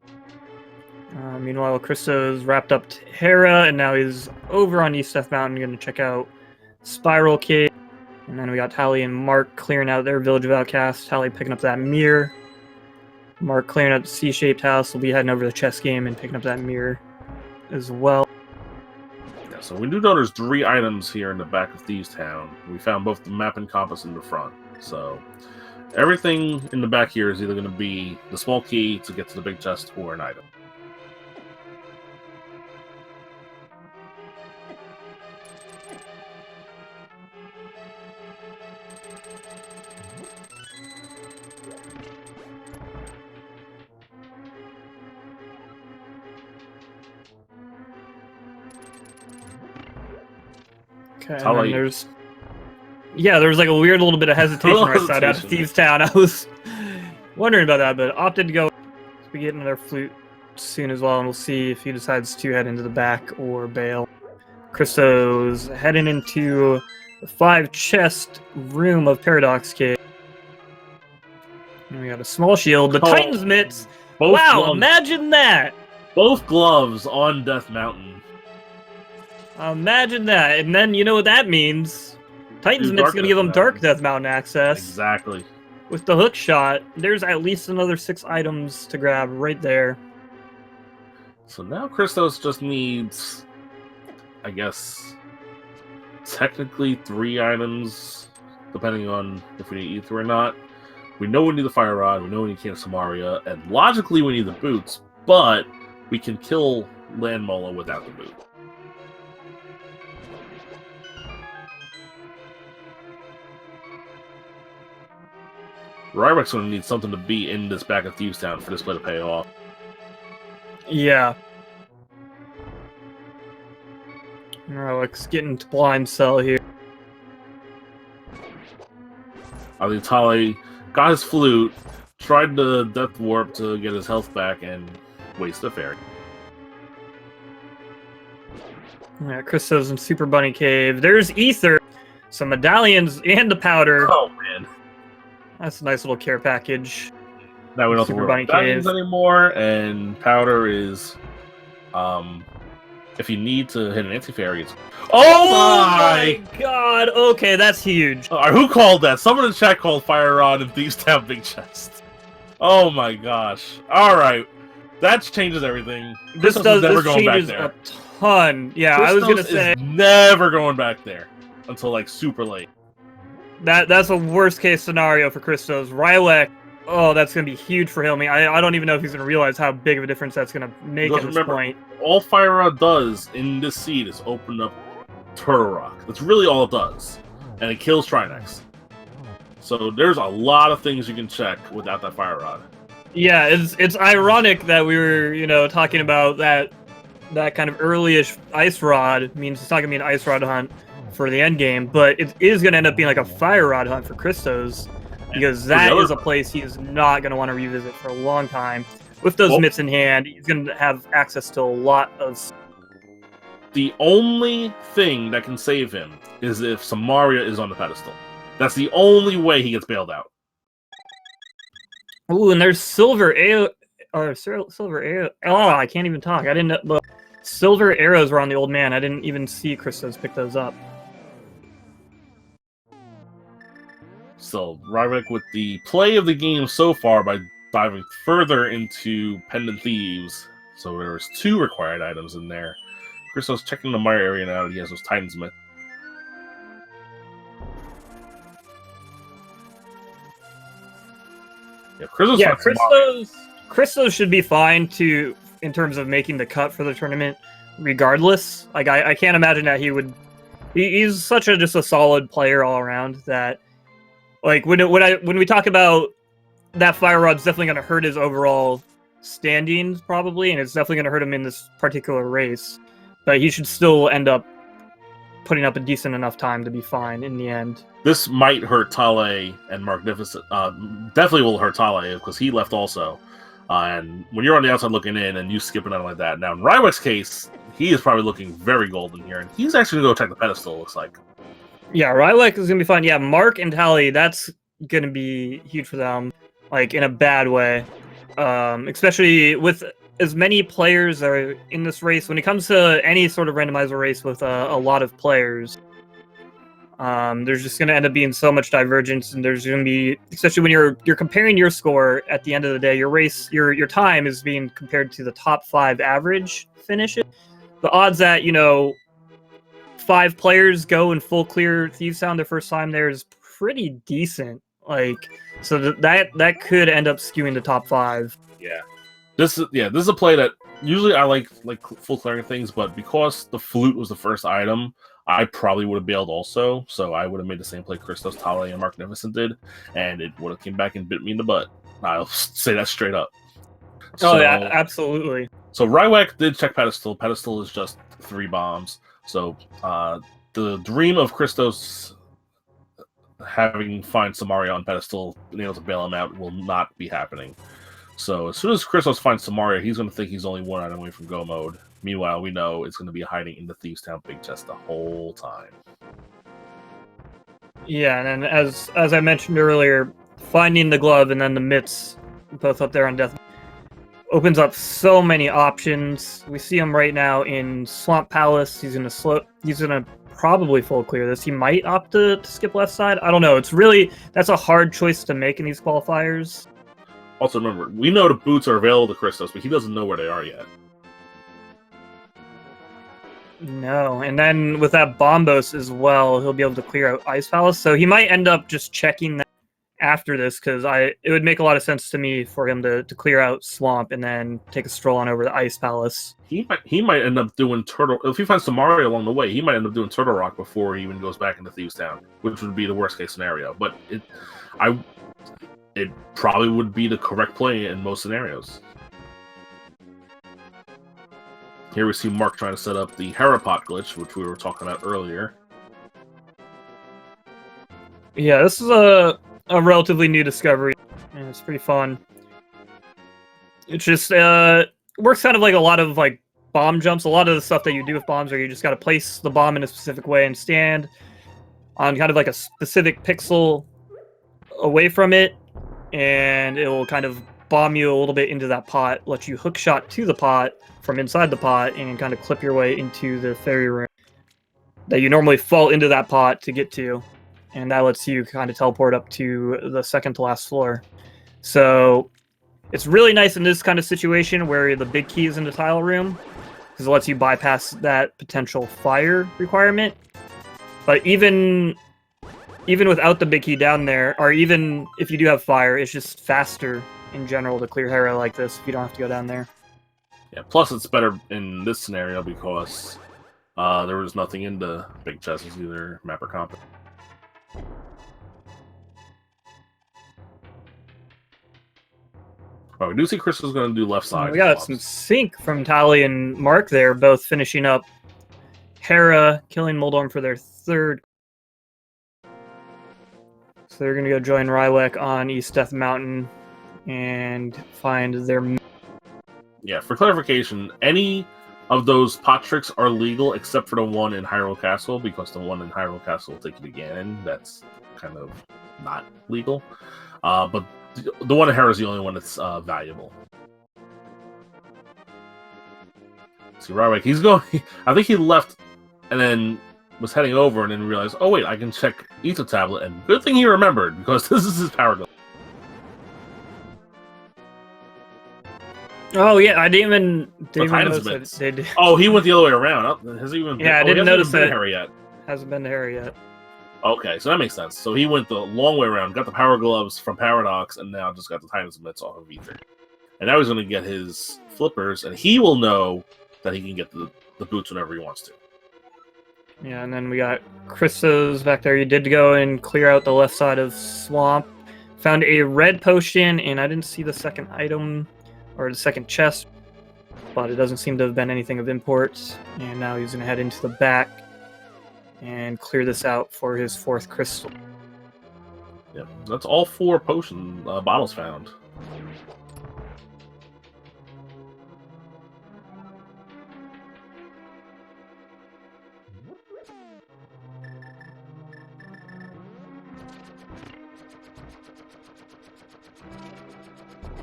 Meanwhile, Christos wrapped up Hera, and now he's over on East Death Mountain, going to check out Spiral Cave. And then we got Tally and Mark clearing out their Village of Outcasts. Tally picking up that mirror. Mark clearing up the C-shaped house. Will be heading over to the chess game and picking up that mirror as well. Yeah, so we do know there's 3 items here in the back of Thieves Town. We found both the map and compass in the front. So everything in the back here is either going to be the small key to get to the big chest or an item. Okay, and then there's like a weird little bit of hesitation right side out of Thieves Town. I was wondering about that, but opted to go. We get another flute soon as well, and we'll see if he decides to head into the back or bail. Christos heading into the 5-chest room of Paradox Cave. And we got a small shield, the Titan's mitts. Wow, gloves. Imagine that! Both gloves on Death Mountain. Imagine that, and then you know what that means. Titan's Mit's going to give him Dark Death Mountain access. Exactly. With the hook shot, there's at least another 6 items to grab right there. So now Christos just needs, I guess, technically 3 items, depending on if we need Ether or not. We know we need the Fire Rod, we know we need Can of Samaria, and logically we need the boots, but we can kill Land Mola without the boot. Ryrek's going to need something to be in this back of Thieves Town for this play to pay off. Yeah. Ryrek's getting to blind cell here. I think Tale got his flute, tried the Death Warp to get his health back, and wasted a fairy. Yeah, Christos in Super Bunny Cave. There's Ether, some medallions, and the powder. Oh, man. That's a nice little care package. Now we don't have to worry about medallions anymore, and powder is, if you need to hit an anti-fairy, it's... Oh my god! Okay, that's huge. Who called that? Someone in chat called Fire Rod and Thieves Town Big Chest. Oh my gosh. Alright. That changes everything. This changes a ton. Yeah, Christos I was gonna say... never going back there until, like, super late. That's a worst case scenario for Christos. Rylek, oh, that's going to be huge for him. I don't even know if he's going to realize how big of a difference that's going to make at this point. All Fire Rod does in this seed is open up Turtle Rock. That's really all it does. And it kills Trinex. So there's a lot of things you can check without that Fire Rod. Yeah, it's ironic that we were, talking about that kind of early-ish Ice Rod. Means it's not going to be an Ice Rod hunt for the end game, but it is going to end up being like a Fire Rod hunt for Christos, because that is a place he's not going to want to revisit for a long time. With those mitts in hand, he's going to have access to a lot of... The only thing that can save him is if Samaria is on the pedestal. That's the only way he gets bailed out. Ooh, and there's Silver Arrow... Silver Arrow... Oh, I can't even talk. I didn't know... Silver arrows were on the old man. I didn't even see Christos pick those up. So, Ryrek with the play of the game so far by diving further into Pendant Thieves. So there was 2 required items in there. Christos checking the Mire area now. He has those Titans Myth. Yeah, Christos should be fine in terms of making the cut for the tournament, regardless. Like I can't imagine that he would. He's such just a solid player all around that. Like when we talk about that Fire Rod's definitely going to hurt his overall standings probably, and it's definitely going to hurt him in this particular race. But he should still end up putting up a decent enough time to be fine in the end. This might hurt Tale and Magnificent. Definitely will hurt Tale because he left also. And when you're on the outside looking in and you skipping out like that, now in Ryrek's case, he is probably looking very golden here, and he's actually going to go check the pedestal. It looks like. Yeah, Rylek is going to be fine. Yeah, Mark and Tally, that's going to be huge for them, like in a bad way. Especially with as many players that are in this race. When it comes to any sort of randomizer race with a lot of players, there's just going to end up being so much divergence, and there's going to be, especially when you're comparing your score at the end of the day, your race, your time is being compared to the top 5 average finishes. The odds that 5 players go and full clear Thieves Town their first time there is pretty decent. Like, so that could end up skewing the top 5. Yeah, this is a play that usually I like full clearing things, but because the flute was the first item, I probably would have bailed also. So I would have made the same play Christos, Tale, and Magnificent did, and it would have came back and bit me in the butt. I'll say that straight up. Oh yeah, absolutely. So Rywek did check pedestal. Pedestal is just 3 bombs. So the dream of Christos having find Samaria on pedestal, being able to bail him out, will not be happening. So as soon as Christos finds Samaria, he's going to think he's only 1 item away from go mode. Meanwhile, we know it's going to be hiding in the Thieves Town Big Chest the whole time. Yeah, and then as I mentioned earlier, finding the glove and then the mitts, both up there on death, opens up so many options. We see him right now in Swamp Palace. He's gonna probably full clear this. He might opt to skip left side. I don't know. That's a hard choice to make in these qualifiers. Also, remember, we know the boots are available to Christos, but he doesn't know where they are yet. No, and then with that Bombos as well, he'll be able to clear out Ice Palace. So he might end up just checking that after this, because it would make a lot of sense to me for him to clear out Swamp and then take a stroll on over to Ice Palace. He might end up doing Turtle... If he finds Samaria along the way, he might end up doing Turtle Rock before he even goes back into Thieves Town, which would be the worst-case scenario. But it probably would be the correct play in most scenarios. Here we see Mark trying to set up the Harapot glitch, which we were talking about earlier. Yeah, this is a relatively new discovery, and it's pretty fun. It just works kind of like a lot of like bomb jumps. A lot of the stuff that you do with bombs, where you just got to place the bomb in a specific way and stand on kind of like a specific pixel away from it, and it will kind of bomb you a little bit into that pot, let you hook shot to the pot from inside the pot, and kind of clip your way into the fairy room that you normally fall into that pot to get to, and that lets you kind of teleport up to the second to last floor. So it's really nice in this kind of situation where the big key is in the tile room, because it lets you bypass that potential fire requirement. But even without the big key down there, or even if you do have fire, it's just faster in general to clear Hera like this if you don't have to go down there. Yeah, plus it's better in this scenario because there was nothing in the big chest, it's either map or comp. Oh, we do see Crystal's going to do left side. We got some sync from Tali and Mark there, both finishing up Hera, killing Moldorm for their third. So they're going to go join Rywek on East Death Mountain and find their... Yeah, for clarification, any of those pot tricks are legal except for the one in Hyrule Castle, because the one in Hyrule Castle will take you to Ganon. That's kind of not legal. But the one in Hera is the only one that's valuable. See, Rywek, he's going... I think he left and then was heading over and then realized, oh wait, I can check Ether Tablet, and good thing he remembered, because this is his power glove. Oh yeah, I didn't even notice that. Oh, he went the other way around. Has he even? Yeah, I didn't notice that. Hera yet. Hasn't been to Hera yet. Okay, so that makes sense. So he went the long way around, got the power gloves from Paradox, and now just got the Titan's Mitts off of Ether. And now he's going to get his flippers, and he will know that he can get the boots whenever he wants to. Yeah, and then we got Christos back there. He did go and clear out the left side of Swamp. Found a red potion, and I didn't see the second item or the second chest, but it doesn't seem to have been anything of import. And now he's going to head into the back and clear this out for his fourth crystal. Yep, that's all 4 potion bottles found.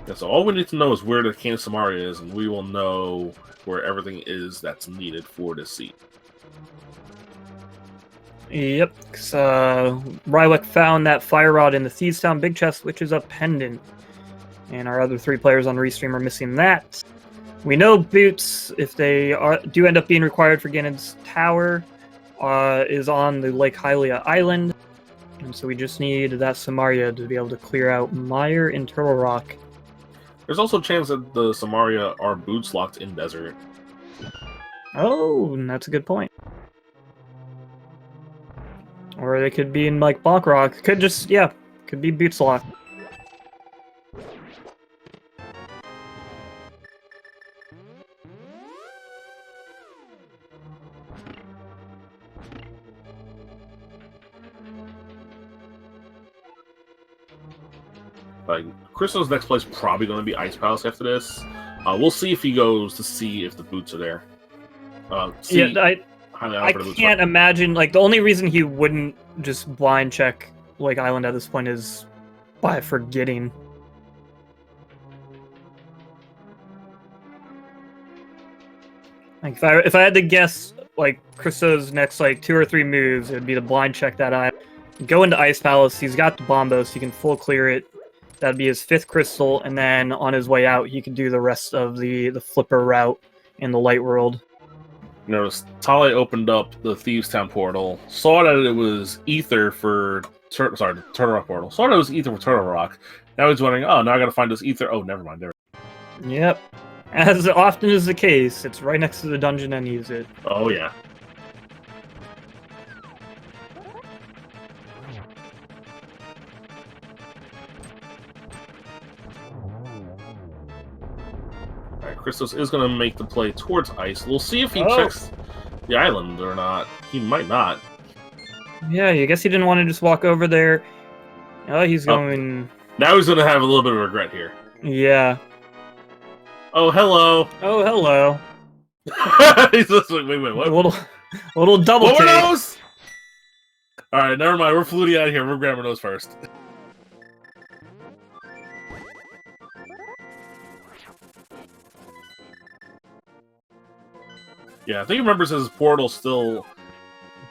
Yeah, so all we need to know is where the Can Samaria is, and we will know where everything is that's needed for this seat. Yep, because Rywek found that fire rod in the Thieves Town big chest, which is a pendant. And our other 3 players on Restream are missing that. We know boots, if they do end up being required for Ganon's tower, is on the Lake Hylia Island. And so we just need that Samaria to be able to clear out Mire and Turtle Rock. There's also a chance that the Samaria are boots locked in desert. Oh, that's a good point. Or they could be in, like, Bonk Rock. Could just, yeah, could be boots locked. Like, Crystal's next place is probably going to be Ice Palace after this. We'll see if he goes to see if the boots are there. I can't imagine, like, the only reason he wouldn't just blind check Lake Island at this point is by forgetting. Like, if I had to guess like Christo's next like 2 or 3 moves, it would be to blind check that eye. Go into Ice Palace. He's got the Bombo, so he can full clear it. That'd be his 5th crystal, and then on his way out, he can do the rest of the flipper route in the Light World. Notice Tali opened up the Thieves Town portal, saw that it was Ether for Turtle Rock portal. Saw that it was Ether for Turtle Rock. Now he's wondering, oh, now I gotta find this Ether. Oh, never mind. Yep. As often is the case, it's right next to the dungeon and use it. Oh, yeah. Alright, Christos is going to make the play towards ice. We'll see if he checks the island or not. He might not. Yeah, I guess he didn't want to just walk over there. Oh, he's going... Now he's going to have a little bit of regret here. Yeah. Oh, hello. Oh, hello. He's just like, wait, what? A little double take. Nose! Alright, never mind. We're fluting out of here. We're grabbing nose first. Yeah, I think he remembers his portal's still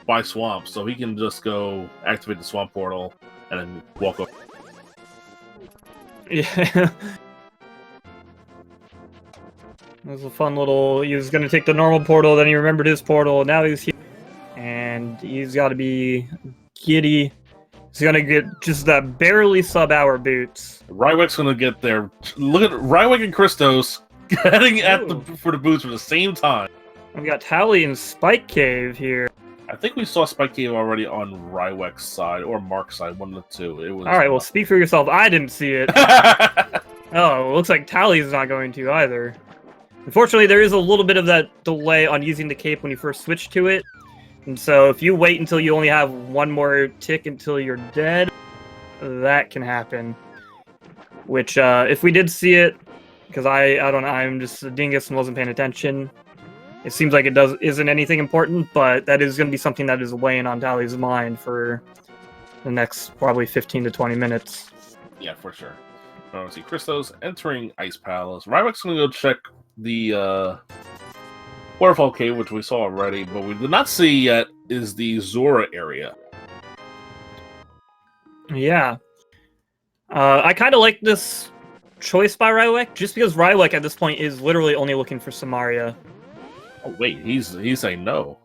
by swamp, so he can just go activate the swamp portal and then walk up. Yeah. It was a fun little... He was going to take the normal portal, then he remembered his portal, now he's here. And he's got to be giddy. He's going to get just that barely sub-hour boots. Rywick's going to get there. Look at Rywick and Christos heading for the boots at the same time. We got Tali and Spike Cave here. I think we saw Spike Cave already on Rywick's side, or Mark's side, one of the two. It was Alright, well, speak for yourself. I didn't see it. Oh, it looks like Tali's not going to either. Unfortunately, there is a little bit of that delay on using the cape when you first switch to it. And so if you wait until you only have one more tick until you're dead, that can happen. Which, if we did see it, because I don't know, I'm just a dingus and wasn't paying attention, it seems like it isn't anything important, but that is going to be something that is weighing on Tali's mind for the next probably 15 to 20 minutes. Yeah, for sure. I want to see Christos entering Ice Palace. Rywick's going to go check the Waterfall Cave, which we saw already, but we did not see yet is the Zora area. Yeah. I kind of like this choice by Rywick, just because Rywick at this point is literally only looking for Samaria. Oh, wait, he's saying no.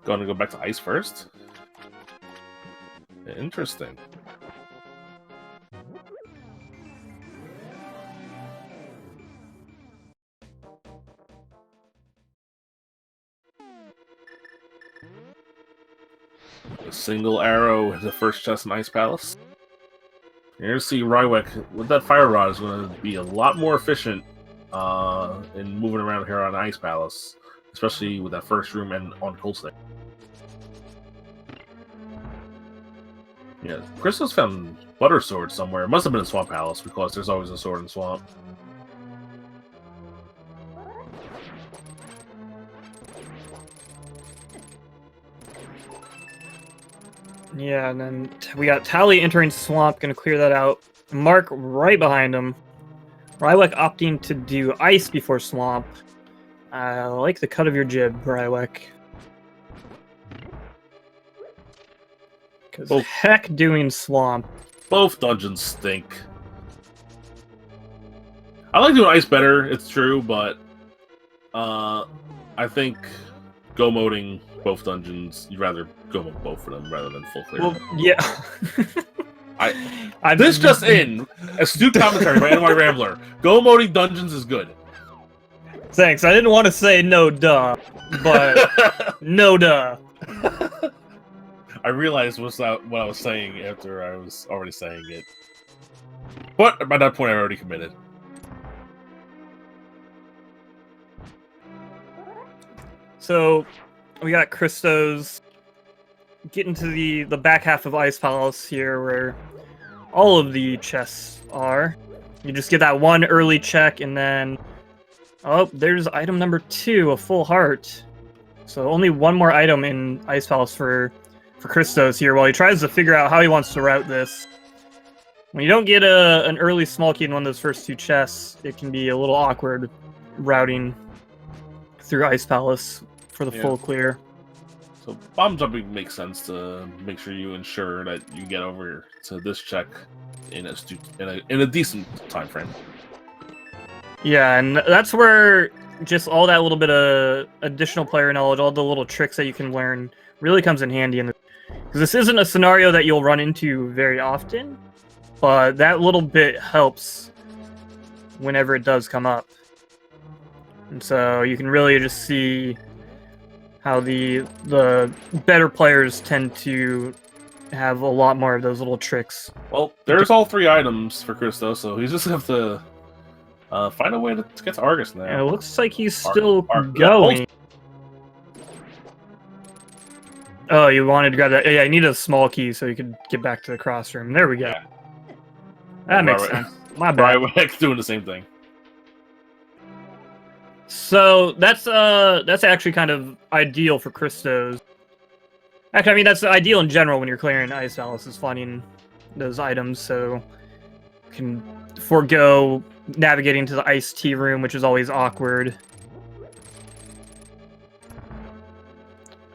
Going to go back to ice first? Interesting. A single arrow in the first chest in Ice Palace. Here to see Rywick with that fire rod is going to be a lot more efficient in moving around here on Ice Palace, especially with that first room and on Cold Snake. Yeah, Christos found Butter Sword somewhere. It must have been in Swamp Palace because there's always a sword in Swamp. Yeah, and then we got Tali entering Swamp, gonna clear that out. Mark right behind him. Rywick opting to do Ice before Swamp. I like the cut of your jib, Rywick. Because heck doing Swamp. Both dungeons stink. I like doing Ice better, it's true, but I think go moding both dungeons, you'd rather go mode both of them rather than full clear. Well, yeah. This just in, astute commentary by NY Rambler. Go moding dungeons is good. Thanks. I didn't want to say no duh, but no duh. I realized what I was saying after I was already saying it. But by that point, I already committed. So, we got Christos getting to the back half of Ice Palace here, where all of the chests are. You just get that one early check, and then... Oh, there's item number 2, a full heart. So only one more item in Ice Palace for Christos here, while he tries to figure out how he wants to route this. When you don't get an early small key in one of those first 2 chests, it can be a little awkward routing through Ice Palace for the Yeah. full clear. So bomb jumping makes sense to make sure you ensure that you get over to this check in a decent time frame. Yeah, and that's where just all that little bit of additional player knowledge, all the little tricks that you can learn, really comes in handy. Because this isn't a scenario that you'll run into very often, but that little bit helps whenever it does come up. And so you can really just see how the better players tend to have a lot more of those little tricks. Well, there's all 3 items for Christo, so he's just have to find a way to get to Argus now. Yeah, it looks like he's still Argus. going. Oh, you wanted to grab that? Yeah, you need a small key so you could get back to the cross room. There we go. Yeah. That makes sense. My bad. Rywick's doing the same thing. So that's actually kind of ideal for Christos. Actually, I mean that's ideal in general when you're clearing Ice Palace, is finding those items so you can forego navigating to the Ice Tea room, which is always awkward.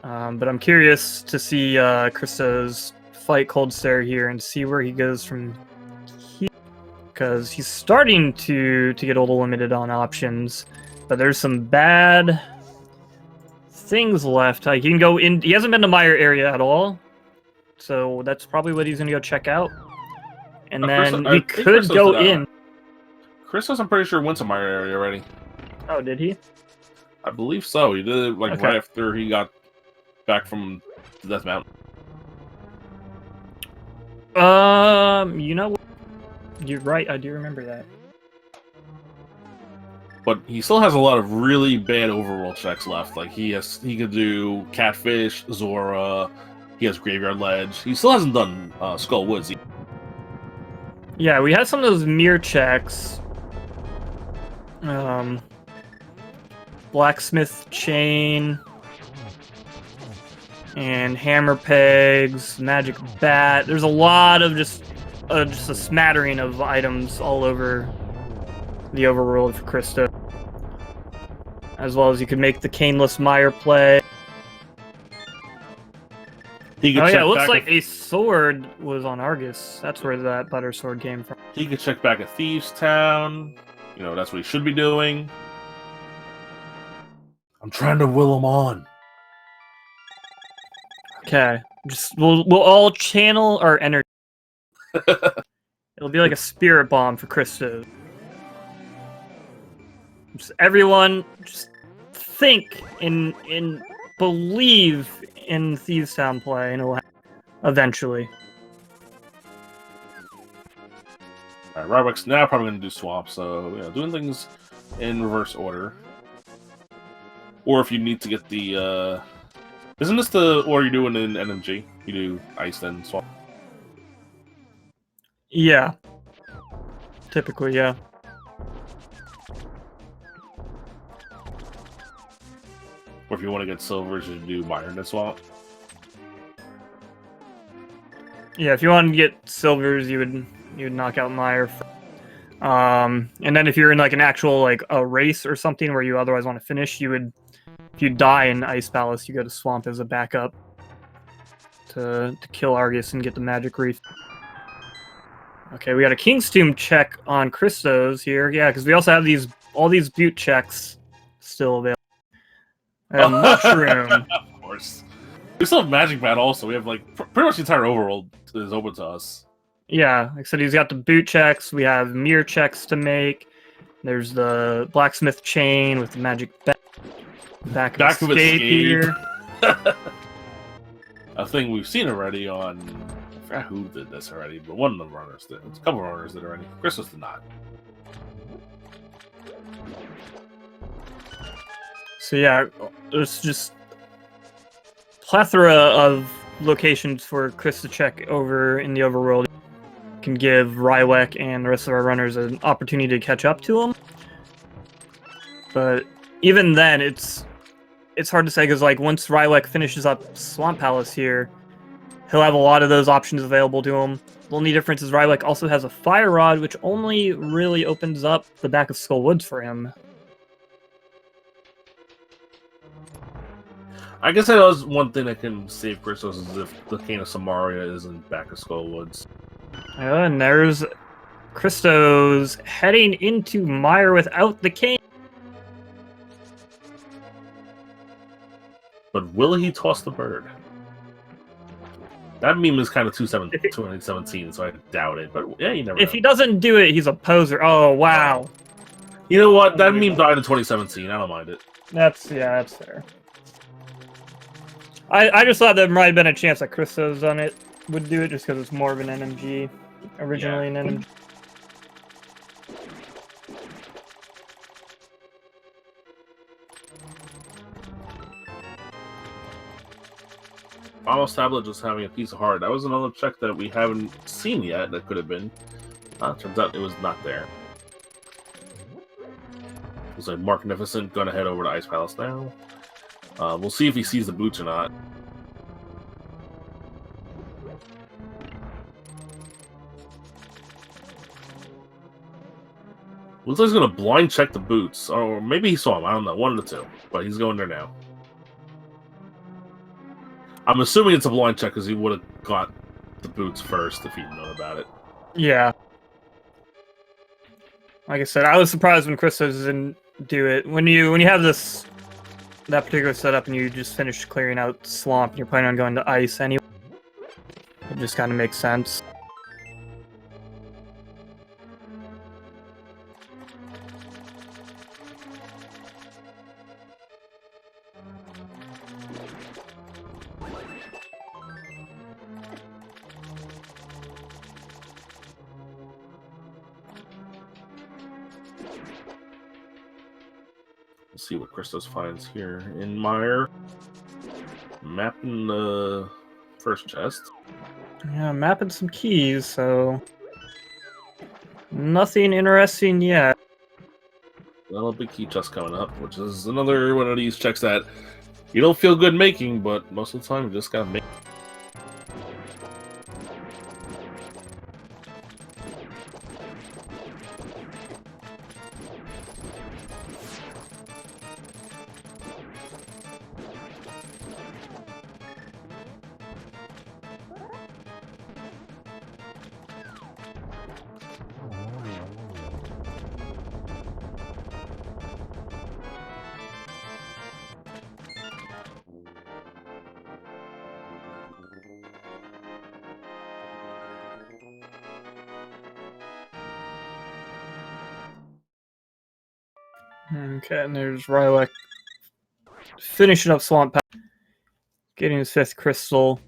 But I'm curious to see Christos fight Cold Stare here and see where he goes from here, because he's starting to get a little limited on options. But there's some bad things left. Like he can go in. He hasn't been to Meyer area at all, so that's probably what he's gonna go check out. And then he could go in. Christos, I'm pretty sure, went to Meyer area already. Oh, did he? I believe so. He did it like right after he got back from the Death Mountain. You know what? You're right. I do remember that. But he still has a lot of really bad overworld checks left. Like he could do Catfish, Zora. He has Graveyard Ledge. He still hasn't done Skull Woods. Yeah, we had some of those mirror checks. Blacksmith Chain and Hammer Pegs, Magic Bat. There's a lot of just a smattering of items all over the overworld for Christo. As well as you could make the Caneless Mire play. He could oh yeah, it looks like a sword was on Argus. That's where that butter sword came from. He could check back at Thieves Town. You know, that's what he should be doing. I'm trying to will him on. Okay, just we'll all channel our energy. It'll be like a spirit bomb for Christo. Just everyone, just think and believe in Thieves Town play, and it'll happen eventually. Alright, Rywick's now probably going to do swap, so doing things in reverse order. Or if you need to get the isn't this the order you're doing in NMG? You do ice then swap. Yeah. Typically, yeah. Or if you want to get silvers, you do Byron and swap. Yeah, if you want to get silvers, you would knock out Meyer. And then if you're in like an actual like a race or something where you otherwise want to finish, you would, if you die in Ice Palace, you go to Swamp as a backup to kill Argus and get the Magic Reef. Okay, we got a King's Tomb check on Christos here. Yeah, because we also have all these butte checks still available. Mushroom. Of course. We still have Magic Bat also. We have like pretty much the entire overworld is open to us. Yeah, like I said, he's got the boot checks. We have mirror checks to make. There's the Blacksmith Chain with the Magic back of escape here. A thing we've seen already on... I forgot who did this already, but one of the runners did. A couple of runners did already. Christos did not. So yeah, there's just plethora of locations for Chris to check over in the overworld. Can give Rywick and the rest of our runners an opportunity to catch up to him. But even then, it's hard to say because like once Rywick finishes up Swamp Palace here, he'll have a lot of those options available to him. The only difference is Rywick also has a Fire Rod, which only really opens up the back of Skull Woods for him. I guess that was one thing that can save Christos is if the Cane of Samaria isn't back of Skullwoods. And there's Christos heading into Mire without the cane. But will he toss the bird? That meme is kind of 2017, so I doubt it. But yeah, you never know. If he doesn't do it, he's a poser. Oh, wow. You know what? That meme died in 2017. I don't mind it. That's fair. I just thought there might have been a chance that Christos on it would do it just because it's more of an NMG. Originally an NMG. Almost Tablet just having a piece of heart. That was another check that we haven't seen yet that could have been. Turns out it was not there. Looks like Magnificent gonna head over to Ice Palace now. We'll see if he sees the boots or not. Looks like he's gonna blind check the boots. Or maybe he saw him, I don't know, one of the two. But he's going there now. I'm assuming it's a blind check because he would have got the boots first if he'd known about it. Yeah. Like I said, I was surprised when Christos didn't do it. When you have that particular setup and you just finished clearing out swamp and you're planning on going to ice anyway, it just kind of makes sense. Let's see what Christos finds here in Mire. Mapping the first chest. Yeah, mapping some keys, so nothing interesting yet. Well, a big key chest coming up, which is another one of these checks that you don't feel good making, but most of the time you just gotta make. Okay, and there's Rylek finishing up Swamp Pass, getting his 5th crystal.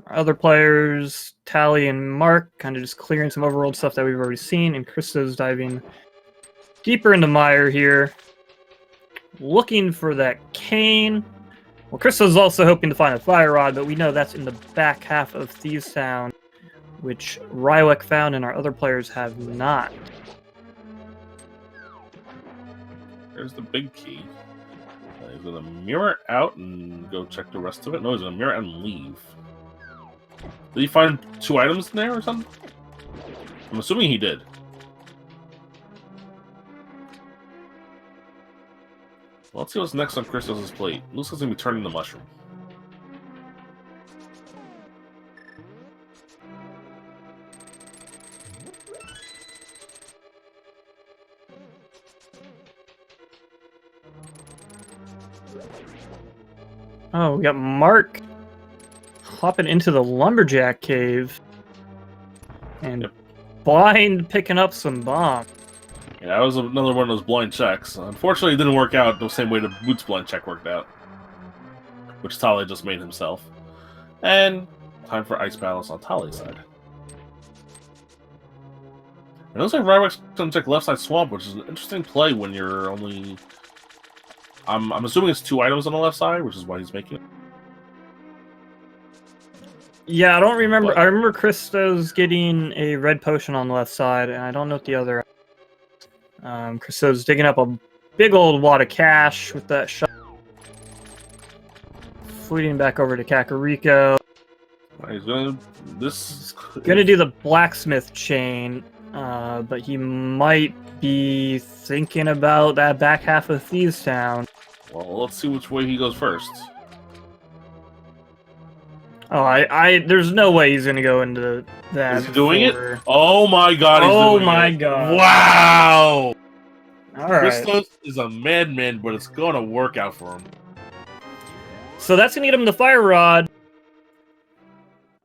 Our other players, Tally and Mark, kind of just clearing some overworld stuff that we've already seen, and Christos diving deeper into Mire here, looking for that cane. Well, Christos is also hoping to find a fire rod, but we know that's in the back half of Thieves Town, which Rylek found and our other players have not. There's the big key. He's gonna mirror out and go check the rest of it. No, he's gonna mirror out and leave. Did he find 2 items in there or something? I'm assuming he did. Well, let's see what's next on Christos' plate. Looks like he's gonna be turning the mushroom. Oh, we got Mark hopping into the Lumberjack Cave and blind picking up some bombs. Yeah, that was another one of those blind checks. Unfortunately, it didn't work out the same way the Boots blind check worked out, which Tali just made himself. And time for Ice Palace on Tali's side. It looks like Rylek's going to check left side swamp, which is an interesting play when you're only... I'm assuming it's 2 items on the left side, which is why he's making it. Yeah, I don't remember. What? I remember Christos getting a red potion on the left side, and I don't know what the other... Christos digging up a big old wad of cash with that shot. Fleeting back over to Kakariko. He's gonna... Gonna do the blacksmith chain, but he might be thinking about that back half of Thieves Town. Well, let's see which way he goes first. Oh, there's no way he's gonna go into that. Is he doing it? before- Oh my god, he's Oh doing my it. god. Wow! All right. Christos is a madman, but it's gonna work out for him. So that's gonna get him the fire rod.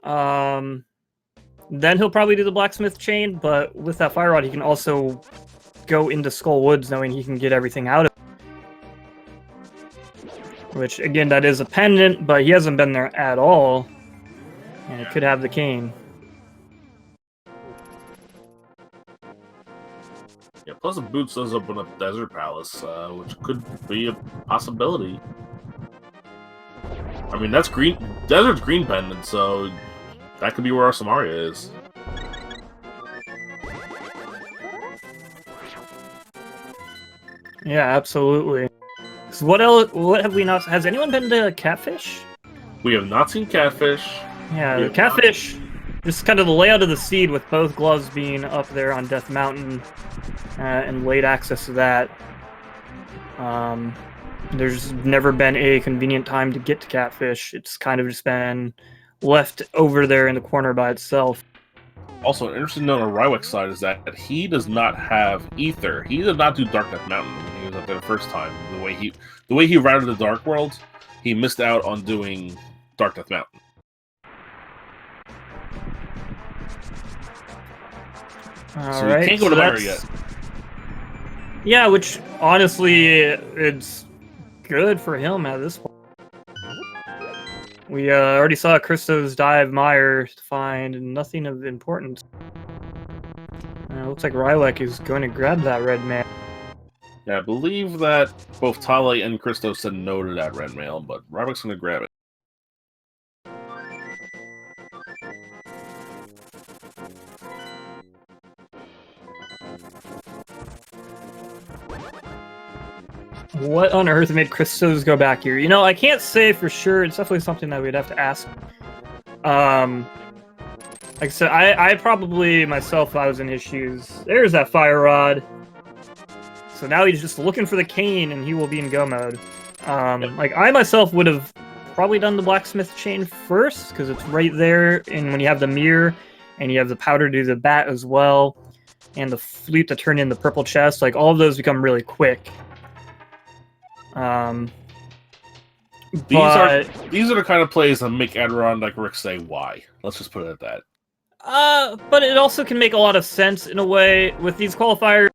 Then he'll probably do the blacksmith chain, but with that fire rod, he can also go into Skull Woods, knowing he can get everything out of it. Which, again, that is a pendant, but he hasn't been there at all. And it could have the cane. Yeah, plus the boots does open up Desert Palace, which could be a possibility. I mean, that's green. Desert's green pendant, so that could be where our Samaria is. Yeah, absolutely. So what else? What have we not? Has anyone been to Catfish? We have not seen Catfish. Yeah, the Catfish. Just kind of the layout of the seed with both gloves being up there on Death Mountain, and late access to that. There's never been a convenient time to get to Catfish. It's kind of just been left over there in the corner by itself. Also, an interesting note on Rywek's side is that he does not have Ether. He did not do Dark Death Mountain when he was up there the first time. The way he routed the Dark World, he missed out on doing Dark Death Mountain. So he can't go to Lyra yet. Yeah, which honestly, it's good for him at this point. We already saw Christos dive Mire to find nothing of importance. Looks like Rywek is going to grab that red mail. Yeah, I believe that both Tale and Christos said no to that red mail, but Rywek's going to grab it. What on earth made Christos go back here? You know, I can't say for sure. It's definitely something that we'd have to ask. Like I said, I probably myself, if I was in his shoes. There's that fire rod. So now he's just looking for the cane, and he will be in go mode. Like I myself would have probably done the blacksmith chain first, because it's right there. And when you have the mirror, and you have the powder to do the bat as well, and the flute to turn in the purple chest, like all of those become really quick. These are the kind of plays that make Adirondack Rick say why. Let's just put it at that. But it also can make a lot of sense in a way with these qualifiers.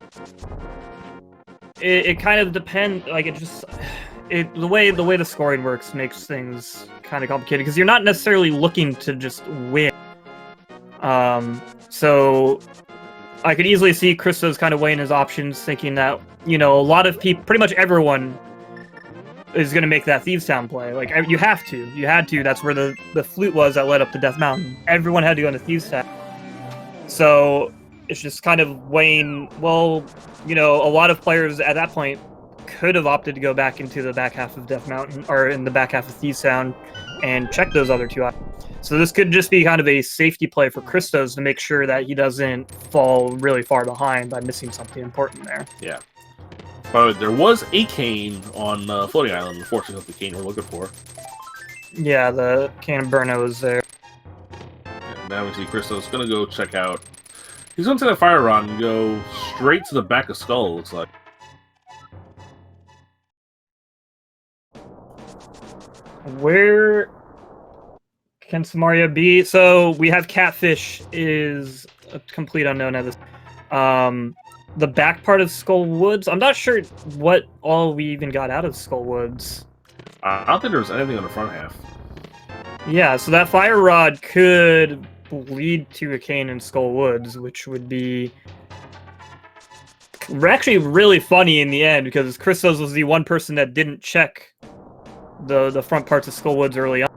It kind of depends. Like the way the scoring works makes things kind of complicated because you're not necessarily looking to just win. So I could easily see Christos kind of weighing his options, thinking that a lot of people, pretty much everyone, is going to make that Thieves Town play. Like, you have to. You had to. That's where the flute was that led up to Death Mountain. Everyone had to go into Thieves Town. So, it's just kind of weighing, well, a lot of players at that point could have opted to go back into the back half of Death Mountain, or in the back half of Thieves Town, and check those other two out. So this could just be kind of a safety play for Christos to make sure that he doesn't fall really far behind by missing something important there. Yeah. But there was a cane on Floating Island. Unfortunately, not the cane we're looking for. Yeah, the cane of Burno is there. And now we see Christos going to go check out. He's going to take that fire rod and go straight to the back of Skull, it looks like. Where can Samaria be? So we have Catfish is a complete unknown at this. The back part of Skull Woods, I'm not sure what all we even got out of Skull Woods. I don't think there was anything on the front half. Yeah, so that fire rod could lead to a cane in Skull Woods, which would be actually really funny in the end, because Christos was the one person that didn't check the front parts of Skull Woods early on.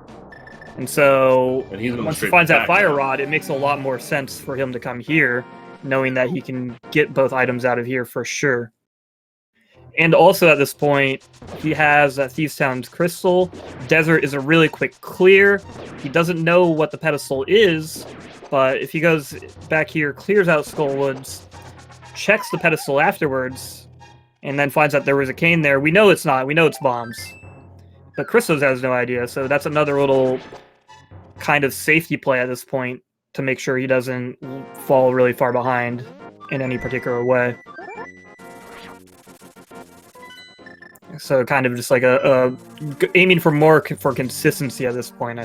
And so once he finds that fire rod, it makes a lot more sense for him to come here, knowing that he can get both items out of here for sure. And also at this point, he has that Thieves Town's crystal. Desert is a really quick clear. He doesn't know what the pedestal is, but if he goes back here, clears out Skull Woods, checks the pedestal afterwards, and then finds out there was a cane there, we know it's not. We know it's bombs. But Christos has no idea, so that's another little kind of safety play at this point to make sure he doesn't fall really far behind in any particular way. So kind of just like aiming for more for consistency at this point.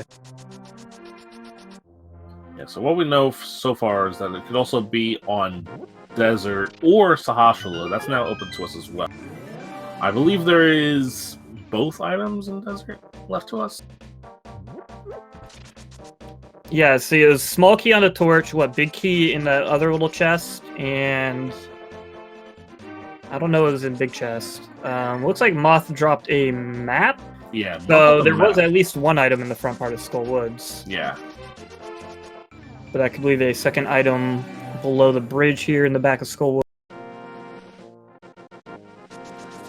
Yeah, so what we know so far is that it could also be on Desert or Sahashala. That's now open to us as well. I believe there is both items in Desert left to us. Yeah, see, it was small key on the torch, big key in that other little chest, and I don't know what was in big chest. Looks like Moth dropped a map. Yeah, so there was at least one item in the front part of Skull Woods. Yeah. But I could believe a second item below the bridge here in the back of Skull Woods.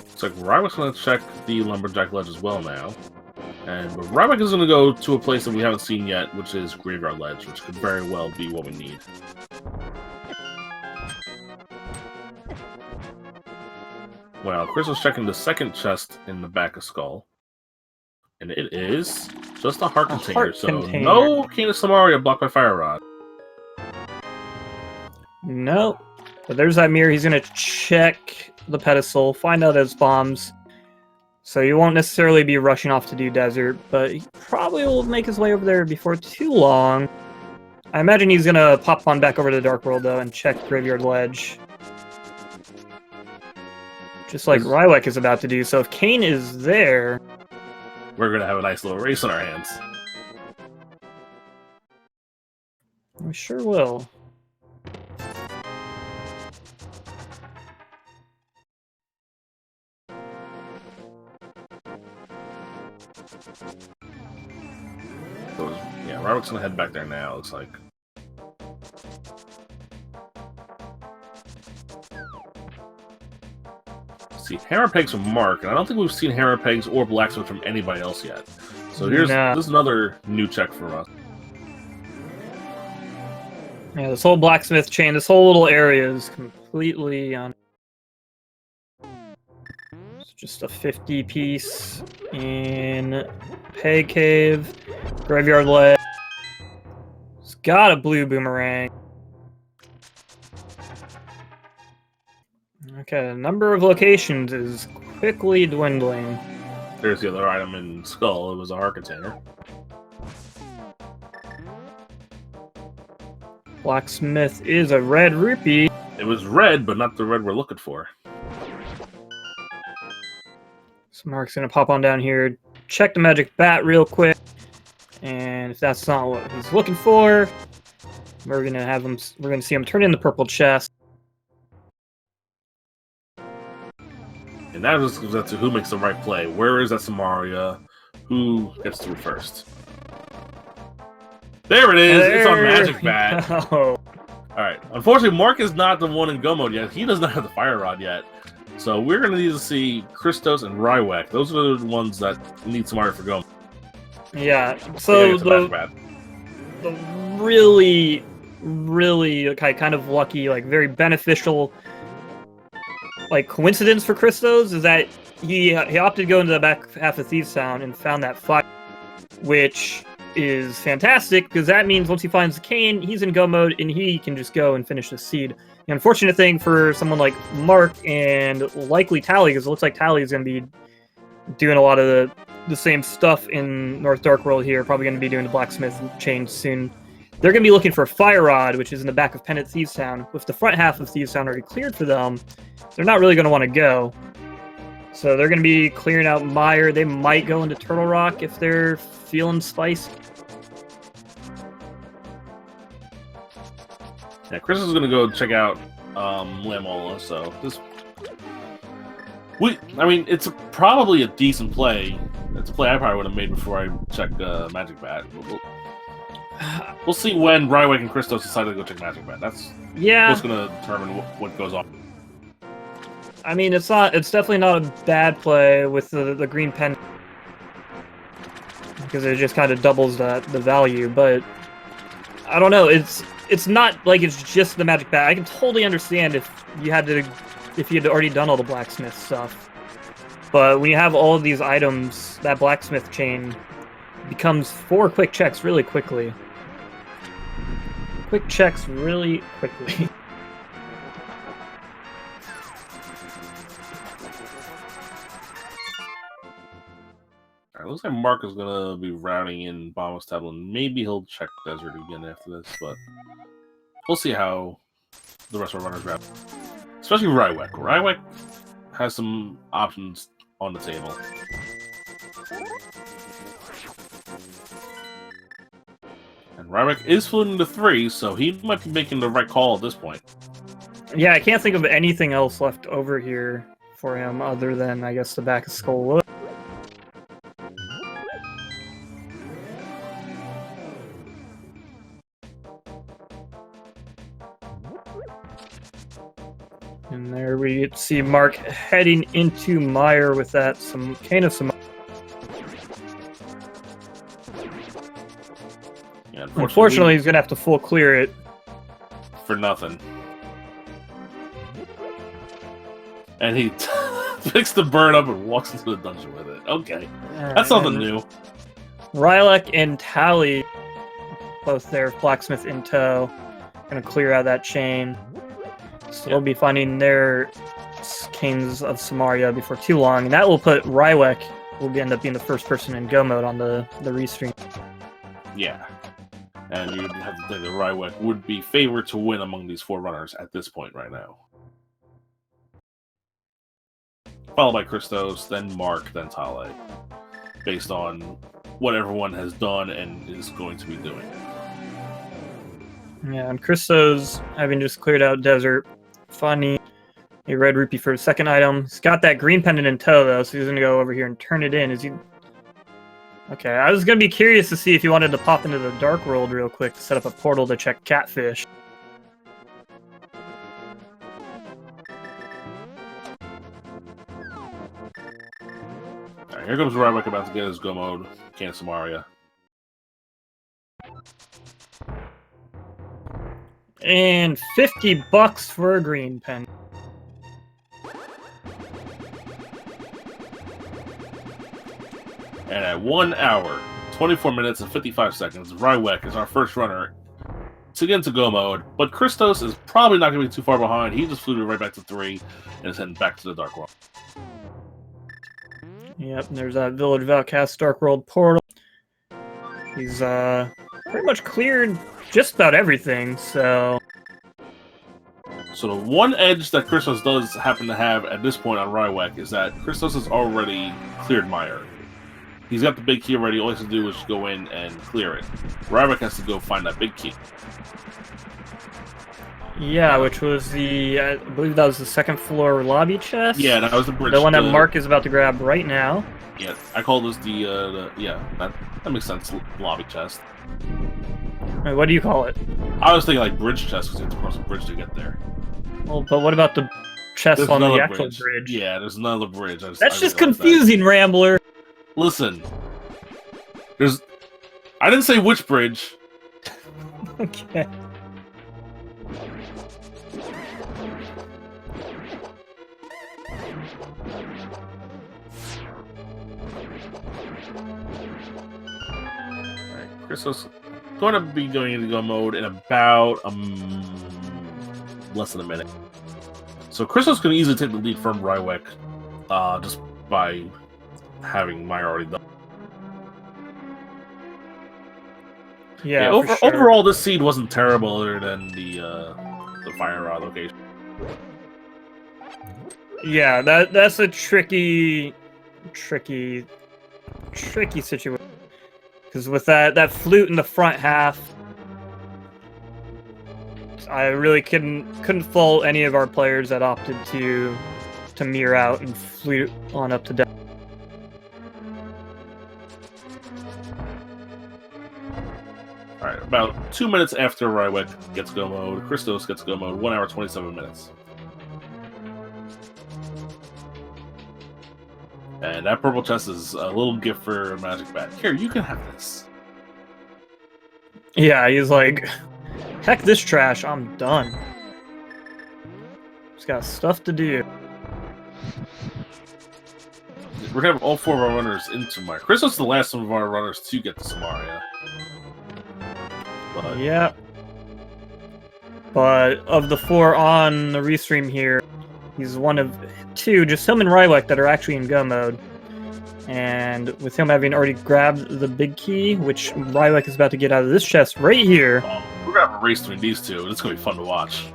Looks like Rywick's going to check the Lumberjack Ledge as well now. And Rywick is going to go to a place that we haven't seen yet, which is Graveyard Ledge, which could very well be what we need. Well, Chris was checking the second chest in the back of Skull. And it is just a heart container, no Canis Samaria blocked by Fire Rod. Nope. But there's that mirror. He's going to check the pedestal, find out it's bombs. So he won't necessarily be rushing off to do Desert, but he probably will make his way over there before too long. I imagine he's going to pop on back over to the Dark World, though, and check Graveyard Ledge. Just like Rywick is about to do. So if Kane is there, we're going to have a nice little race on our hands. We sure will. Yeah, Rywick's going to head back there now, looks like. See, Hammer Pegs from Mark, and I don't think we've seen Hammer Pegs or Blacksmith from anybody else yet. So this is another new check for us. Yeah, this whole Blacksmith chain, this whole little area is completely on. It's just a 50 piece in Peg Cave, Graveyard Ledge. It's got a blue boomerang. Okay, the number of locations is quickly dwindling. There's the other item in Skull. It was a heart container. Blacksmith is a red rupee. It was red, but not the red we're looking for. So Mark's gonna pop on down here, check the magic bat real quick, and if that's not what he's looking for, we're gonna have him. We're gonna see him turn in the purple chest. And that just goes out to who makes the right play. Where is that Samaria? Who gets through first? There it is! It's on Magic Bat. Alright. Unfortunately, Mark is not the one in Go mode yet. He does not have the Fire Rod yet. So we're going to need to see Christos and Rywick. Those are the ones that need Samaria for Go. Yeah. So the really, really kind of lucky, like very beneficial coincidence for Christos is that he opted to go into the back half of Thieves Town and found that fire, which is fantastic because that means once he finds the cane, he's in go mode and he can just go and finish the seed. The unfortunate thing for someone like Mark and likely Tally, because it looks like Tally is going to be doing a lot of the same stuff in North Dark World here, probably going to be doing the Blacksmith chain soon. They're going to be looking for Fire Rod, which is in the back of Pendant Thieves Town. With the front half of Thieves Town already cleared for them, they're not really going to want to go. So they're going to be clearing out Mire. They might go into Turtle Rock if they're feeling spicy. Yeah, Chris is going to go check out Lamola, so this... I mean, it's probably a decent play. It's a play I probably would have made before I checked Magic Bat. We'll see when Rywick and Christos decide to go check Magic Bat. That's what's going to determine what goes on. I mean, it's definitely not a bad play with the green pen, because it just kind of doubles the value. But I don't know. It's not like it's just the Magic Bat. I can totally understand if you had already done all the Blacksmith stuff. But when you have all of these items, that Blacksmith chain becomes 4 quick checks really quickly. Quick checks really quickly. Alright, looks like Mark is gonna be routing in Bombos Table, and maybe he'll check Desert again after this, but we'll see how the rest of our runners route. Especially Rywek. Rywek has some options on the table. And Rywek is floating to 3, so he might be making the right call at this point. Yeah, I can't think of anything else left over here for him other than, I guess, the back of Skull. And there we see Mark heading into Meyer with that cane of some. Yeah, unfortunately, he's gonna have to full clear it for nothing. And he picks the bird up and walks into the dungeon with it. Okay, that's something new. Rylek and Tally, both there, Blacksmith in tow, gonna clear out that chain. So they'll be finding their canes of Samaria before too long, and that will put Rywek will end up being the first person in go mode on the restream. Yeah, and you'd have to think that Rywek would be favored to win among these 4 runners at this point right now. Followed by Christos, then Mark, then Tale, based on what everyone has done and is going to be doing. Yeah, and Christos, having just cleared out Desert, finding a red rupee for the second item. He's got that green pendant in tow, though, so he's going to go over here and turn it in. Is he... Okay, I was going to be curious to see if he wanted to pop into the Dark World real quick to set up a portal to check Catfish. Alright, here comes Rywek about to get his go mode. Can Samaria. And $50 for a green pen. And at 1 hour, 24 minutes, and 55 seconds, Rywek is our first runner to get into go mode. But Christos is probably not going to be too far behind. He just flew right back to 3 and is heading back to the Dark World. Yep, and there's that Village of Outcasts Dark World portal. He's pretty much cleared just about everything, so... So the one edge that Christos does happen to have at this point on Rywek is that Christos has already cleared Meyer. He's got the big key already. All he has to do is go in and clear it. Rywek has to go find that big key. Yeah, which was the... I believe that was the second floor lobby chest? Yeah, that was the bridge. The one that Mark is about to grab right now. Yeah, I call this the yeah, that makes sense, lobby chest. Wait, what do you call it? I was thinking like bridge chest because you have to cross a bridge to get there. Well, but what about the chest There's on the another actual bridge? Yeah, there's another bridge. That's just confusing, Rambler. Listen, I didn't say which bridge. Okay. Alright, Christos going to be going into go mode in about less than a minute. So Christos can easily take the lead from Rywek just by having Meyer already done. Yeah, overall, this seed wasn't terrible other than the fire rod location. Yeah, that's a tricky situation. Because with that flute in the front half, I really couldn't fault any of our players that opted to mirror out and flute on up to death. Alright, about 2 minutes after Rywek gets go mode, Christos gets go mode, 1 hour 27 minutes. And that purple chest is a little gift for Magic Bat. Here, you can have this. Yeah, he's like, heck this trash, I'm done. Just got stuff to do. we're gonna have all 4 of our runners in Samaria. Christos is the last of our runners to get to Samaria. But yeah. But of the 4 on the restream here, he's one of 2, just him and Rywek, that are actually in go mode. And with him having already grabbed the big key, which Rywek is about to get out of this chest right here. we're gonna have a race between these 2. It's gonna be fun to watch.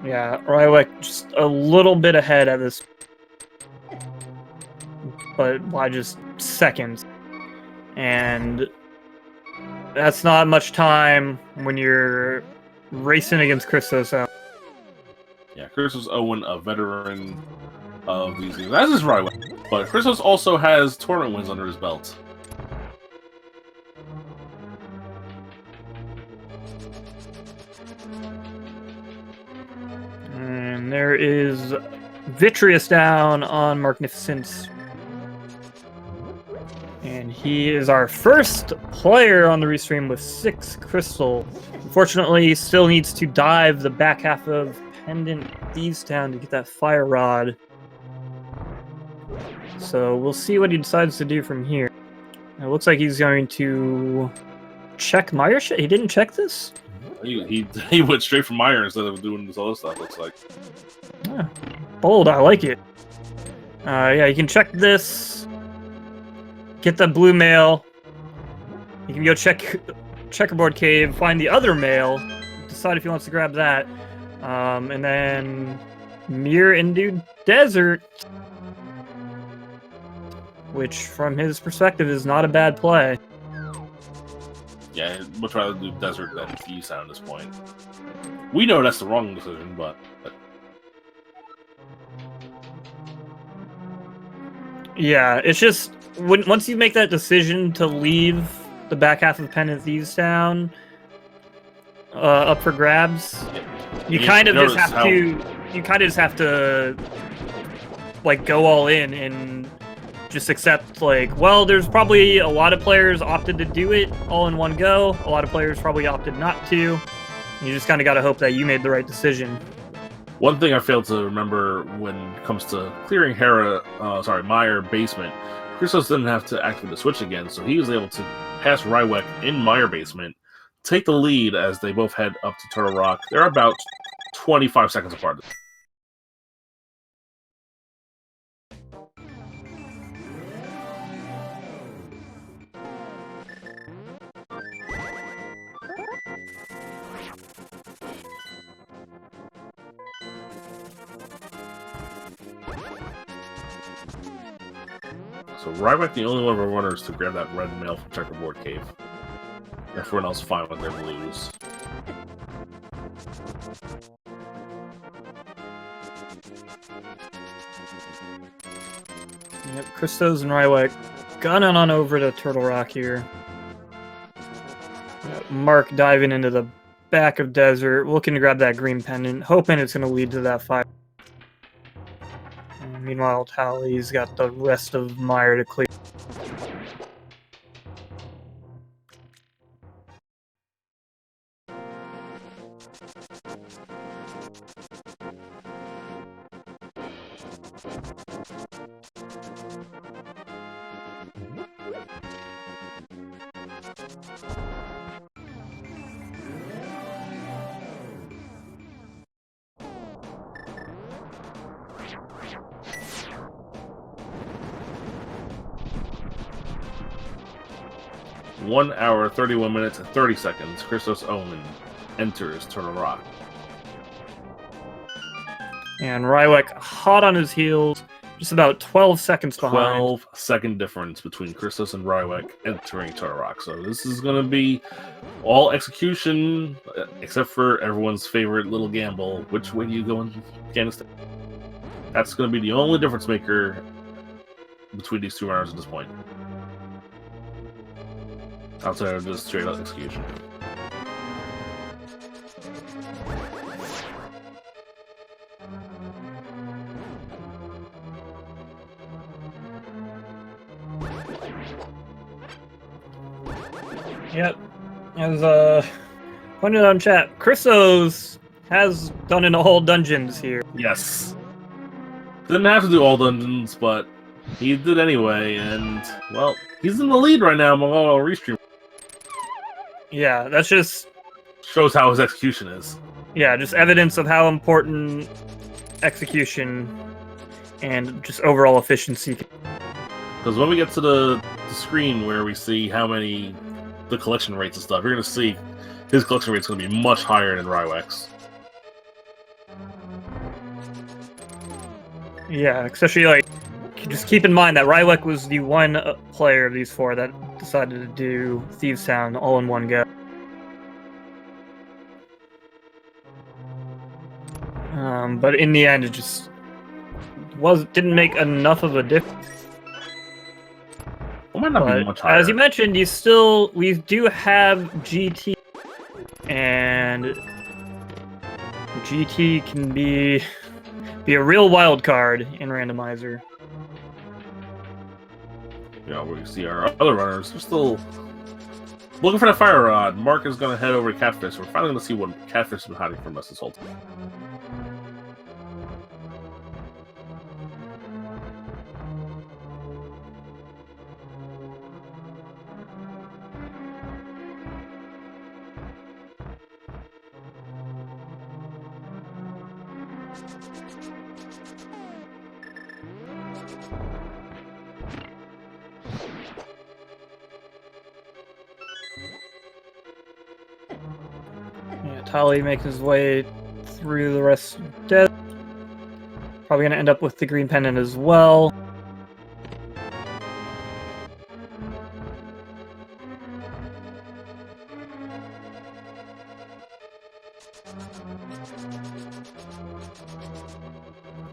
Yeah, Rywek just a little bit ahead at this, but by just seconds. And that's not much time when you're racing against Christos. Yeah, Christos Owen, a veteran of these games, as is Rywek. But Christos also has tournament wins under his belt. And there is Vitreous down on Magnificence. And he is our first player on the restream with 6 crystal. Unfortunately, he still needs to dive the back half of Pendant Thieves Town to get that fire rod. So we'll see what he decides to do from here. It looks like he's going to check Meyer shit. He didn't check this? He went straight from Meyer instead of doing this other stuff, looks like. Yeah. Bold, I like it. Yeah, you can check this. Get the blue mail. You can go check Checkerboard Cave, find the other mail, decide if he wants to grab that. And then Mirror into Desert, which from his perspective is not a bad play. Yeah, I'd much rather do Desert than Thieves Town at this point. We know that's the wrong decision, but... Yeah, it's just once you make that decision to leave the back half of Pendant Thieves Town up for grabs, you kind of just have to like go all in and just accept, like, well, there's probably a lot of players opted to do it all in one go. A lot of players probably opted not to. You just kind of got to hope that you made the right decision. One thing I failed to remember when it comes to clearing Meyer basement, Christos didn't have to activate the switch again, so he was able to pass Rywek in Meyer basement, take the lead as they both head up to Turtle Rock. They're about 25 seconds apart. So Rywek, the only one of our runners to grab that red mail from Checkerboard Cave. Everyone else fine with their blues. Yep, Christos and Rywek gunning on over to Turtle Rock here. Mark diving into the back of Desert, looking to grab that green pendant, hoping it's going to lead to that fire. And meanwhile, Tally's got the rest of Meyer to clear. One hour, 31 minutes, and 30 seconds. Christos Omen enters Turtle Rock. And Rywek hot on his heels, just about 12 seconds behind. 12-second difference between Christos and Rywek entering Turtle Rock. So this is going to be all execution, except for everyone's favorite little gamble. Which way do you go in Afghanistan? That's going to be the only difference maker between these two runners at this point. Outside of just straight up execution. Yep. As pointed out in chat, Christos has done in all dungeons here. Yes. Didn't have to do all dungeons, but he did anyway, and, well, he's in the lead right now among all our restream. Yeah, that's just... Shows how his execution is. Yeah, just evidence of how important execution and just overall efficiency. Because when we get to the screen where we see how many... the collection rates and stuff, you're going to see his collection rate's going to be much higher than Rywek's. Yeah, especially, like, just keep in mind that Rywek was the one player of these four that decided to do Thieves Town all in one go. But in the end, it just didn't make enough of a difference. It might not be much higher. As you mentioned, we do have GT, and GT can be a real wild card in Randomizer. Yeah, we see our other runners. They're still looking for that fire rod. Mark is going to head over to Catfish. We're finally going to see what Catfish has been hiding from us this whole time. Yeah, Tali making his way through the rest of Death. Probably going to end up with the green pendant as well.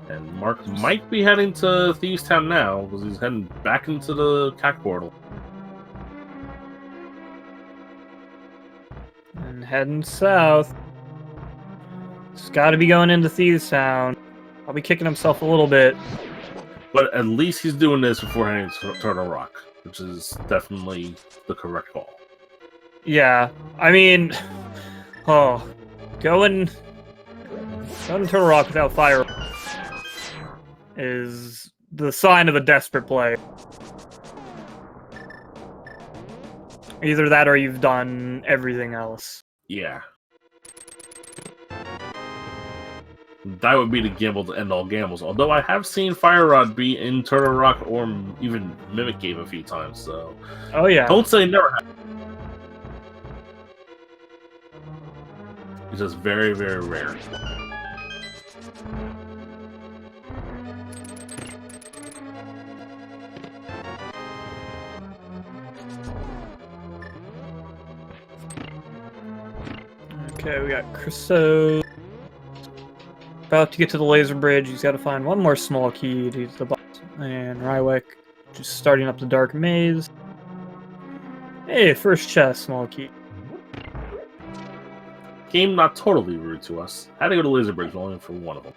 And Mark might be heading to Thieves Town now, because he's heading back into the CAC portal. And heading south. He's got to be going into Thieves Town. I'll be kicking himself a little bit. But at least he's doing this before heading to Turtle Rock, which is definitely the correct call. Yeah, I mean, going to Turtle Rock without fire is the sign of a desperate play. Either that or you've done everything else. Yeah. That would be the gamble to end all gambles. Although I have seen Fire Rod be in Turtle Rock or even Mimic Cave a few times, so... Oh yeah. Don't say never happened. It's just very, very rare. Okay, we got Christo. About to get to the laser bridge. He's got to find one more small key to the boss. And Rywek just starting up the dark maze. Hey, first chest, small key. Game not totally rude to us. Had to go to laser bridge only for one of them.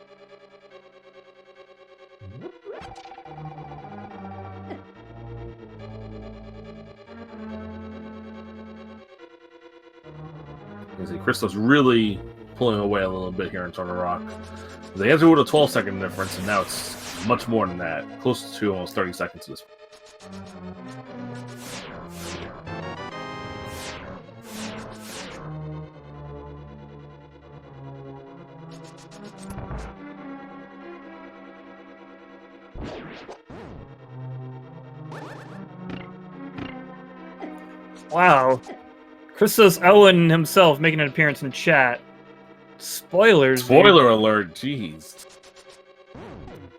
You see, Crystal's really pulling away a little bit here in Turtle Rock. They have to go with a 12-second difference, and now it's much more than that. Close to almost 30 seconds to this. Wow. Christos Owen himself making an appearance in chat. Spoilers. Spoiler alert, jeez.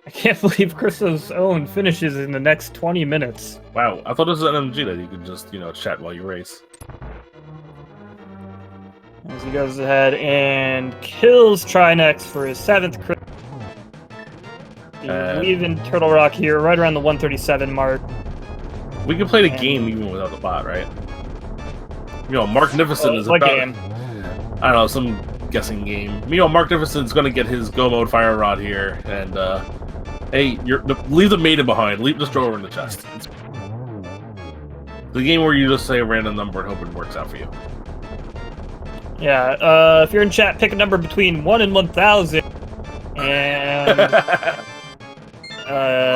I can't believe Christos Owen finishes in the next 20 minutes. Wow, I thought it was an MG that you could just, chat while you race. As he goes ahead and kills Trinex for his 7th crit. Leaving Turtle Rock here, right around the 137 mark. We can play the game even without the bot, right? Mark Nificent is about... game? I don't know, some guessing game. Mark Nificent's gonna get his Go Mode Fire Rod here, and, hey, leave the maiden behind. Just throw her in the chest. It's the game where you just say a random number and hope it works out for you. Yeah, if you're in chat, pick a number between 1 and 1,000. And...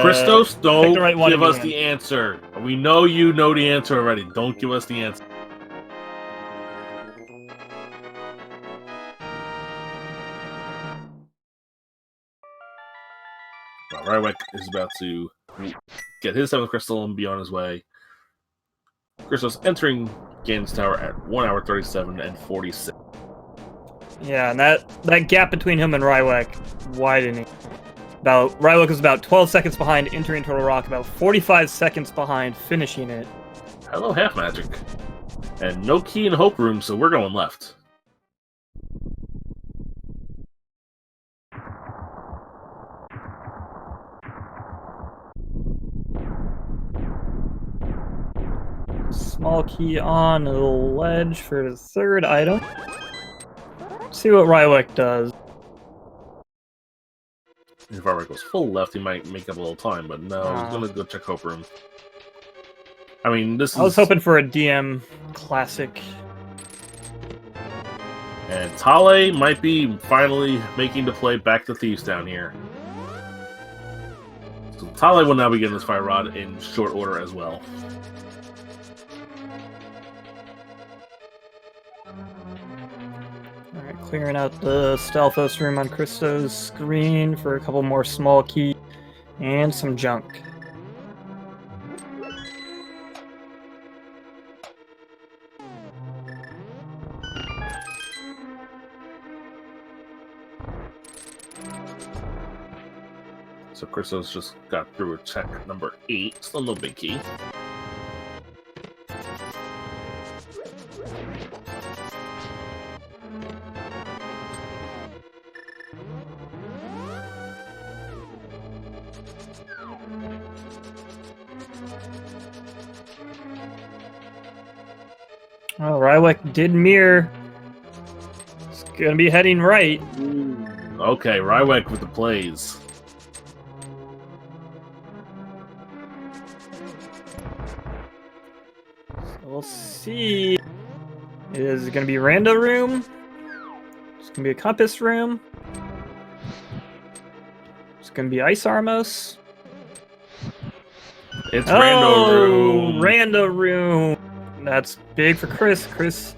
Christos, don't the right one give in us the the answer. We know you know the answer already. Don't give us the answer. Well, Rywick is about to get his 7th crystal and be on his way. Christos entering Ganon's Tower at 1 hour 37 and 46. Yeah, and that gap between him and Rywick widening. Rywick was about 12 seconds behind entering Turtle Rock, about 45 seconds behind finishing it. Hello, Half Magic. And no key in Hope Room, so we're going left. Small key on the ledge for the 3rd item. Let's see what Rywick does. If Rywick goes full left, he might make up a little time, but no, he's going to go check Hope Room. I mean, I was hoping for a DM classic. And Tale might be finally making the play back to Thieves down here. So Tale will now be getting this Fire Rod in short order as well. Alright, clearing out the Stalfos room on Christo's screen for a couple more small key and some junk. So Christos just got through a check number 8. Still no big key. Oh, Rywick did mirror. It's gonna be heading right. Okay, Rywick with the plays. We'll see. Is it going to be Rando Room? It's going to be a Compass Room. It's going to be Ice Armos. It's Rando Room. Rando Room. That's big for Chris. Chris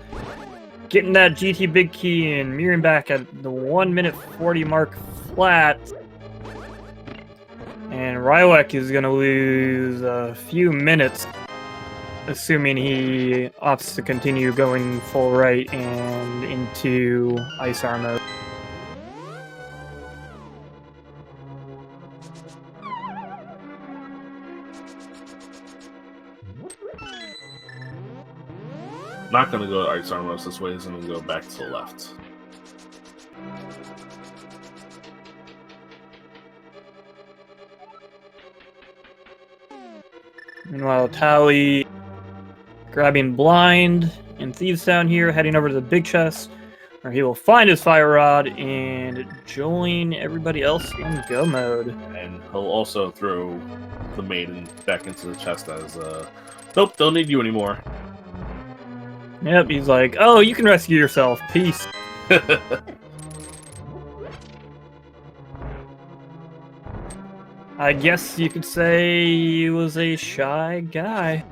getting that GT big key and mirroring back at the 1 minute 40 mark flat. And Rywick is going to lose a few minutes, assuming he opts to continue going full right and into Ice Armor. Not going to go to Ice Armos this way. He's going to go back to the left. Meanwhile, Tally grabbing Blind and Thieves down here, heading over to the big chest, where he will find his Fire Rod and join everybody else in go mode. And he'll also throw the Maiden back into the chest as, nope, don't need you anymore. Yep, he's like, oh, you can rescue yourself. Peace. I guess you could say he was a shy guy.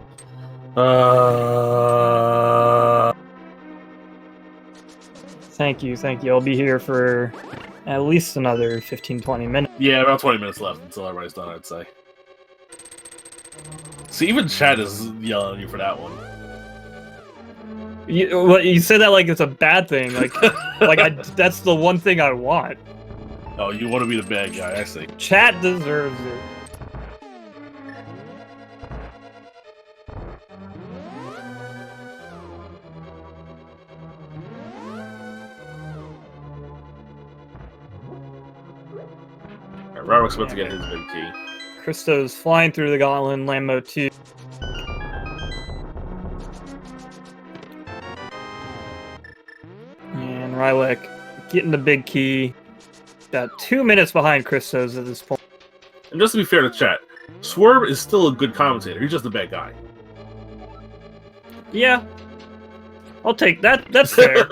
Thank you. I'll be here for at least another 15-20 minutes. Yeah, about 20 minutes left until everybody's done, I'd say. See, even chat is yelling at you for that one. You say that like it's a bad thing. That's the one thing I want. Oh, you want to be the bad guy, I see. Chat deserves it. Rywick's about to get his big key. Christo's flying through the gauntlet in Lambo 2. And Rywick getting the big key. Got 2 minutes behind Christo's at this point. And just to be fair to chat, Swerve is still a good commentator. He's just a bad guy. Yeah. I'll take that. That's fair.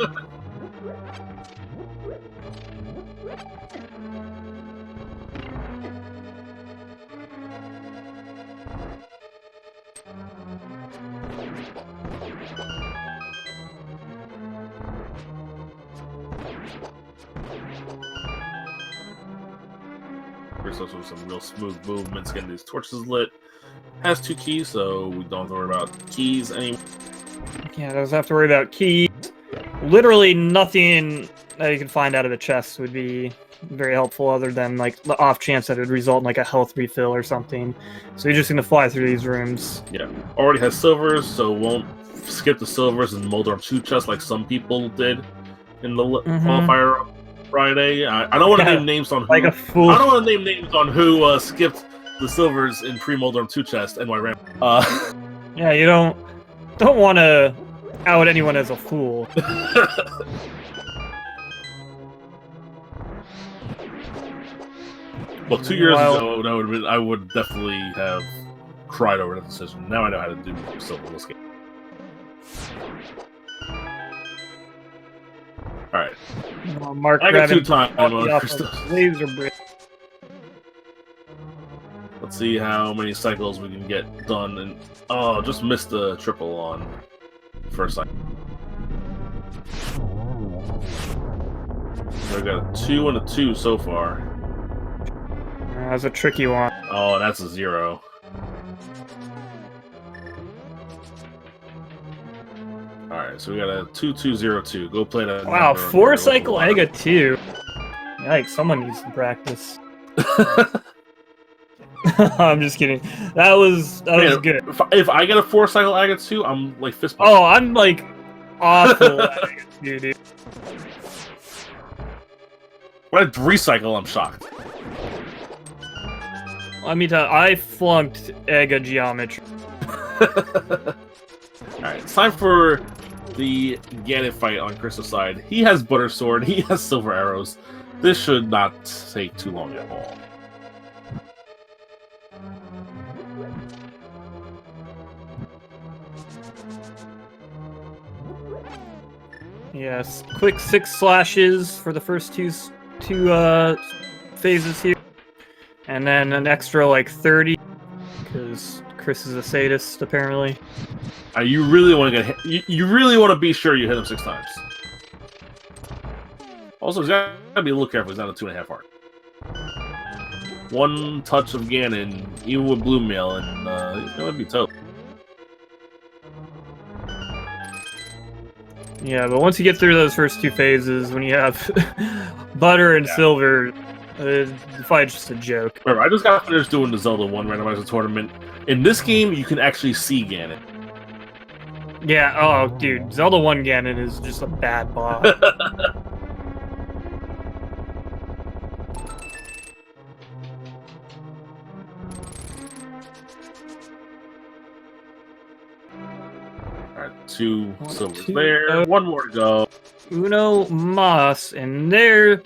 Christos with some real smooth movements, getting these torches lit. Has 2 keys, so we don't have to worry about keys anymore. Yeah, doesn't have to worry about keys. Literally nothing that you can find out of the chest would be very helpful, other than like the off chance that it would result in like a health refill or something. So you're just gonna fly through these rooms. Yeah, already has silvers, so won't skip the silvers and Moldorm 2 chests like some people did in the qualifier on Friday. I don't want to name names on who. Like a fool. I don't want to name names on who skipped the silvers in pre-Moldorm 2 chest and why ran. Yeah, you don't want to out anyone as a fool. Look, 2 years ago, I would definitely have cried over that decision. Now I know how to do silver this game. Alright. Mark, I got 2 time on laser bridge. Let's see how many cycles we can get done. And oh, just missed the triple on first cycle. So I got a 2 and a 2 so far. That's a tricky one. Oh, that's a 0. Alright, so we got a 2-2-0-2. Go play that. Wow, 4 cycle Ega 2. Yikes, someone needs to practice. I'm just kidding. That was good. If I get a 4 cycle Ega 2, I'm like fist bump. Oh, I'm like awful at Ega 2, dude. When I 3 cycle, I'm shocked. Let me tell you, I flunked Ega geometry. Alright, it's time for the Ganon fight on Chris's side. He has Butter Sword, he has Silver Arrows. This should not take too long at all. Yes, quick 6 slashes for the first two phases here. And then an extra, like, 30, because Chris is a sadist, apparently. You really want to get hit. You really want to be sure you hit him 6 times. Also, he's got to be a little careful. He's not a 2.5 heart. 1 touch of Ganon, even with Blue Mail, and he's going to be toast. Yeah, but once you get through those first 2 phases, when you have Butter and Silver, the fight's just a joke. Remember, I just got finished doing the Zelda 1 randomizer tournament. In this game, you can actually see Ganon. Yeah, oh, dude, Zelda 1 Ganon is just a bad boss. Alright, 2 silvers there. 1 more to go. Uno Mas, and there,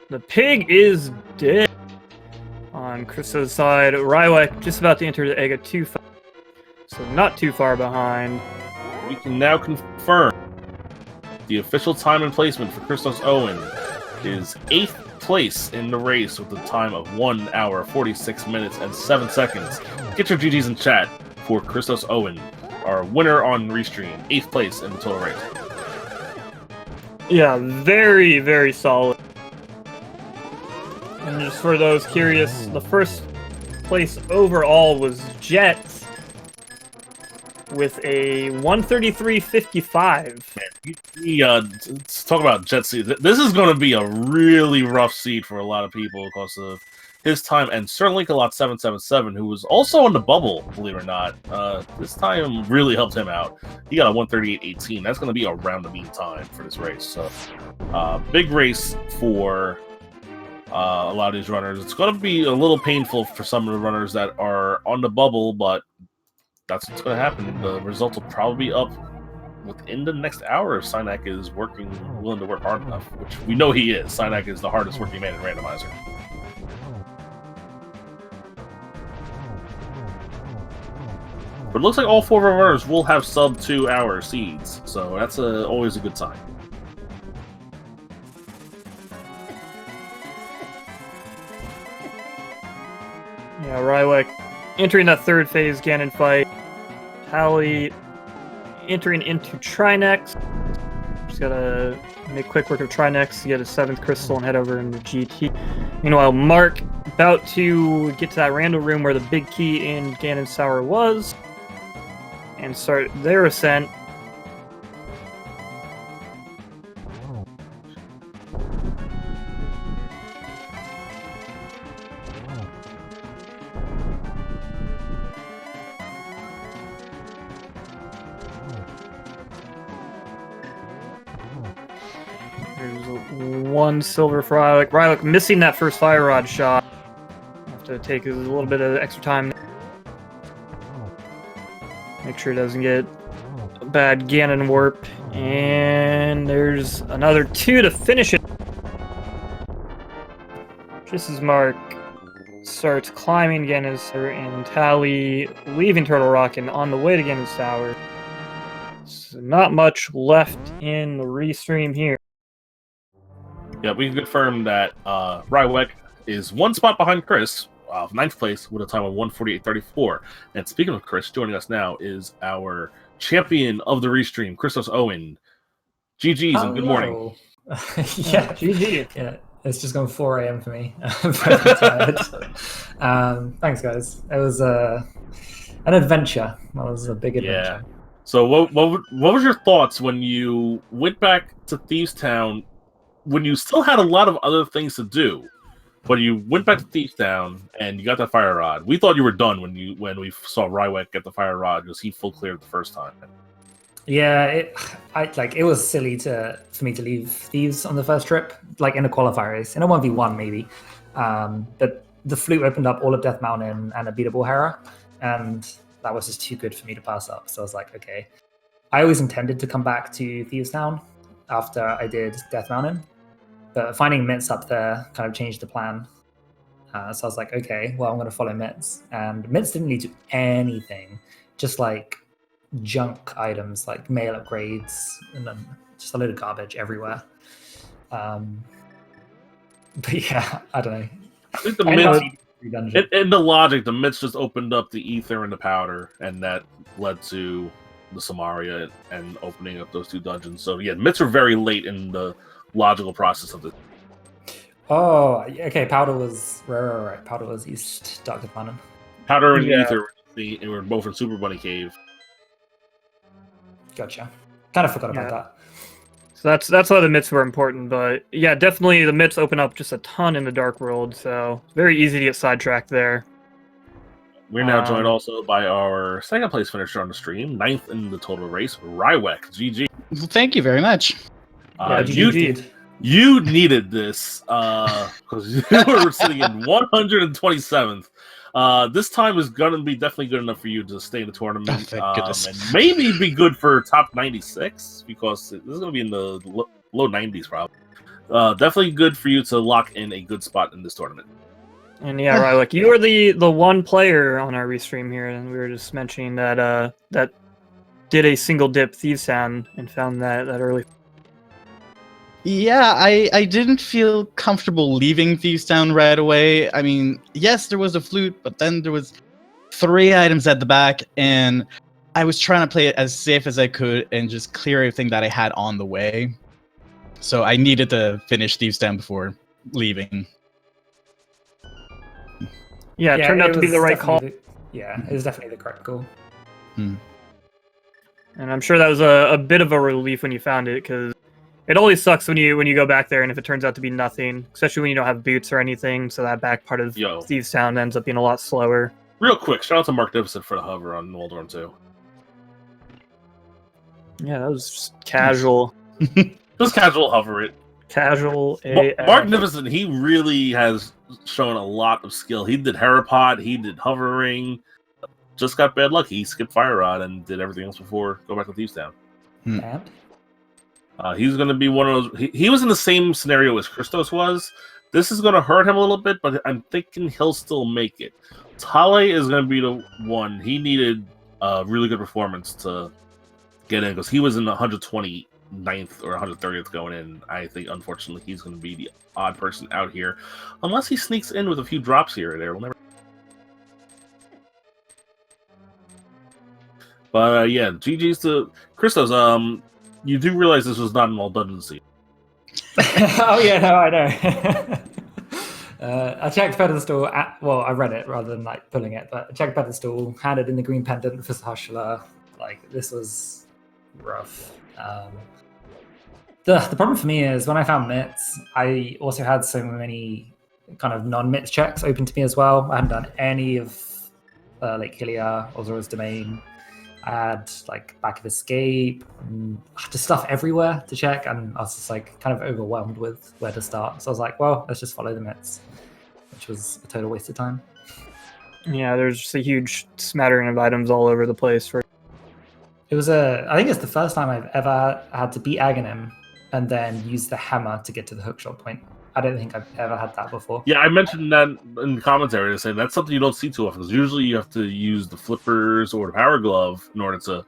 the pig is dead. On Chris's side, Rywek just about to enter the Ega 2 fight, so not too far behind. We can now confirm the official time and placement for Christos Owen is 8th place in the race with a time of 1 hour, 46 minutes, and 7 seconds. Get your GGs in chat for Christos Owen, our winner on Restream, 8th place in the total race. Yeah, very, very solid. And just for those curious, the first place overall was Jet with a 133.55. Let's talk about Jet seed. This is going to be a really rough seed for a lot of people because of his time, and certainly a lot 777, who was also on the bubble, believe it or not. This time really helped him out. He got a 138.18. That's going to be around the mean time for this race. So, big race for a lot of these runners. It's going to be a little painful for some of the runners that are on the bubble, but that's what's going to happen. The result will probably be up within the next hour if Synak is willing to work hard enough, which we know he is. Synak is the hardest working man in Randomizer. But it looks like all 4 of our runners will have sub 2 hour seeds, so that's always a good sign. Yeah, Rywek entering that 3rd phase Ganon fight. Hallie entering into Trinex. Just gotta make quick work of Trinex to get a 7th crystal and head over into GT. Meanwhile, Mark about to get to that random room where the big key in Ganon's Tower was, and start their ascent. There's one silver for Rylock. Rylock missing that first fire rod shot. Have to take a little bit of extra time. Make sure it doesn't get a bad Ganon warp. And there's another 2 to finish it. Just as Mark starts climbing Ganon's Tower and Tally leaving Turtle Rock and on the way to Ganon's Tower. So not much left in the restream here. Yeah, we can confirm that Rywek is 1 spot behind Chris, 9th place, with a time of 1:48.34. And speaking of Chris, joining us now is our champion of the restream, Christos Owen. GG's and good morning. Yeah, GG. Yeah, it's just gone 4 a.m. for me. I'm very tired. Thanks, guys. It was an adventure. That was a big adventure. Yeah. So what was your thoughts when you went back to Thieves Town, when you still had a lot of other things to do, but you went back to Thieves Town and you got that fire rod? We thought you were done when we saw Rywek get the fire rod because he full cleared the first time. Yeah, it was silly for me to leave Thieves on the first trip, like in a qualifier race, in a 1v1 maybe. But the flute opened up all of Death Mountain and a beatable Hera, and that was just too good for me to pass up. So I was like, okay. I always intended to come back to Thieves Town after I did Death Mountain, but finding Mitz up there kind of changed the plan. So I was like, okay, well, I'm going to follow Mitz. And Mitz didn't lead to anything, just like junk items, like mail upgrades, and then just a load of garbage everywhere. But yeah, I don't know. I think the Mitz, in the logic, the Mitz just opened up the ether and the powder, and that led to the Samaria and opening up those 2 dungeons. So yeah, Mitz are very late in the logical process of this. Oh, okay. Powder was right. Powder was East Dark Mountain. Powder and ether were both in Super Bunny Cave. Gotcha. Kind of forgot about that. So that's why the myths were important, but yeah, definitely the myths open up just a ton in the Dark World, so very easy to get sidetracked there. We're now joined also by our 2nd place finisher on the stream, 9th in the total race, Rywek. GG. Well, thank you very much. You needed this because you were sitting in 127th. This time is going to be definitely good enough for you to stay in the tournament, and maybe be good for top 96, because this is going to be in the low 90s probably. Definitely good for you to lock in a good spot in this tournament. And yeah, right, like you were the one player on our restream here, and we were just mentioning that that did a single dip Thieves Town and found that early. Yeah, I didn't feel comfortable leaving Thieves Town right away. I mean, yes, there was a flute, but then there was 3 items at the back, and I was trying to play it as safe as I could and just clear everything that I had on the way. So I needed to finish Thieves Town before leaving. Yeah, it turned out to be the right call. It was definitely the correct call. And I'm sure that was a bit of a relief when you found it, because it always sucks when you go back there and if it turns out to be nothing, especially when you don't have boots or anything, so that back part of Thieves Town ends up being a lot slower. Real quick, shout out to Mark Divison for the hover on Waldorn 2. Yeah, that was just casual. Just casual hover it. Casual. Mark Divison, he really has shown a lot of skill. He did Herapod, he did hovering. Just got bad luck. He skipped Fire Rod and did everything else before go back to Thieves Town. He's going to be one of those. He was in the same scenario as Christos was. This is going to hurt him a little bit, but I'm thinking he'll still make it. Tale is going to be the one. He needed a really good performance to get in, because he was in the 129th or 130th going in. I think, unfortunately, he's going to be the odd person out here, unless he sneaks in with a few drops here or there. We'll never. But yeah, GG's to Christos. You do realize this was not an all dungeon scene. Oh yeah, no, I I checked pedestal. Well, I read it rather than like pulling it, but I checked pedestal. Handed in the green pendant for Hustler. Like this was rough. The problem for me is when I found mitts, I also had so many kind of non-mitts checks open to me as well. I hadn't done any of Lake Hylia or Zora's Domain. I had like Back of Escape, and just stuff everywhere to check, and I was just like kind of overwhelmed with where to start. So I was like, well, let's just follow the mitts, which was a total waste of time. Yeah, there's just a huge smattering of items all over the place. It was I think it's the first time I've ever had to beat Aghanim and then use the hammer to get to the hookshot point. I don't think I've ever had that before. Yeah, I mentioned that in the commentary to say that's something you don't see too often, because usually you have to use the flippers or the power glove in order to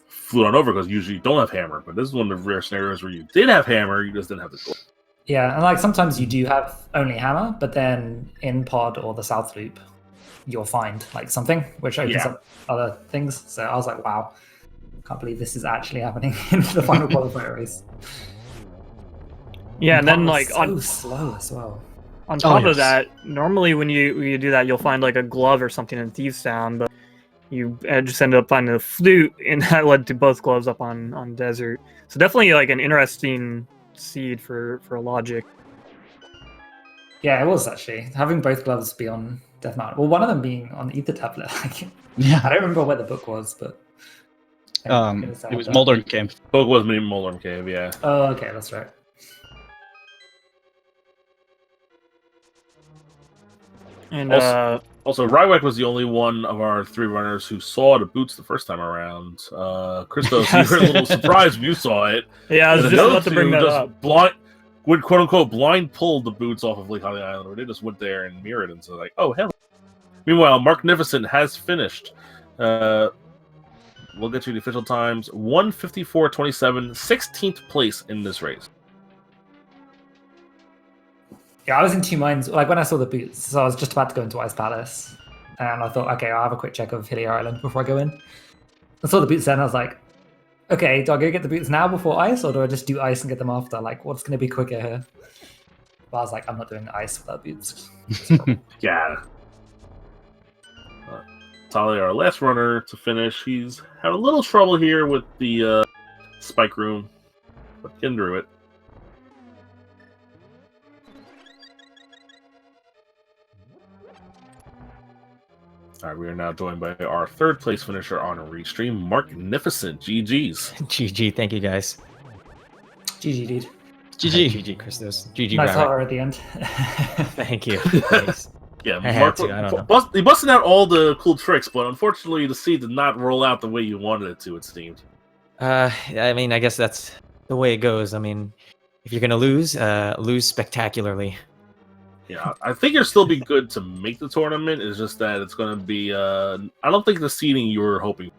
flute on over, because usually you don't have hammer. But this is one of the rare scenarios where you did have hammer, you just didn't have the glove. Yeah, and like sometimes you do have only hammer, but then in pod or the south loop, you'll find like something which opens up other things. So I was like, wow, can't believe this is actually happening in the final qualifier race. Yeah, and then like so slow as well. On top of that, normally when you do that, you'll find like a glove or something in Thieves Town, but you just ended up finding a flute, and that led to both gloves up on desert. So definitely like an interesting seed for logic. Yeah, it was actually having both gloves be on Death Mountain. Well, one of them being on Ether Tablet. Yeah. I don't remember where the book was, but It was Moldorm Cave. Book was named Moldorm Cave, yeah. Oh, okay, that's right. And also, Rywek was the only one of our three runners who saw the boots the first time around. Christos, you were a little surprised when you saw it. Yeah, I was just about to bring that up. Would quote unquote blind pulled the boots off of Lake Holly Island, where they just went there and mirrored it, and so like, oh hell. Meanwhile, Magnificent has finished. We'll get you the official times: 1:54.27, 16th place in this race. Yeah, I was in two minds. Like when I saw the boots, so I was just about to go into Ice Palace, and I thought, okay, I'll have a quick check of Hylia Island before I go in. I saw the boots then, I was like, okay, do I go get the boots now before Ice, or do I just do Ice and get them after? Like, what's going to be quicker here? But I was like, I'm not doing Ice without boots. Yeah. Talia, our last runner to finish, he's had a little trouble here with the spike room, but getting through it. All right, we are now joined by our third place finisher on a restream, Magnificent. GG's. GG, thank you guys. GG, dude. GG. GG, Christos. GG, Nice Rabbit. horror at the end. Thank you. Thanks. Yeah, I had Mark, to, I don't know. he busted out all the cool tricks, but unfortunately the seed did not roll out the way you wanted it to, it seemed. I mean, I guess that's the way it goes. I mean, if you're gonna lose, lose spectacularly. Yeah, I think you'll still be good to make the tournament. It's just that it's going to be. I don't think the seeding you were hoping.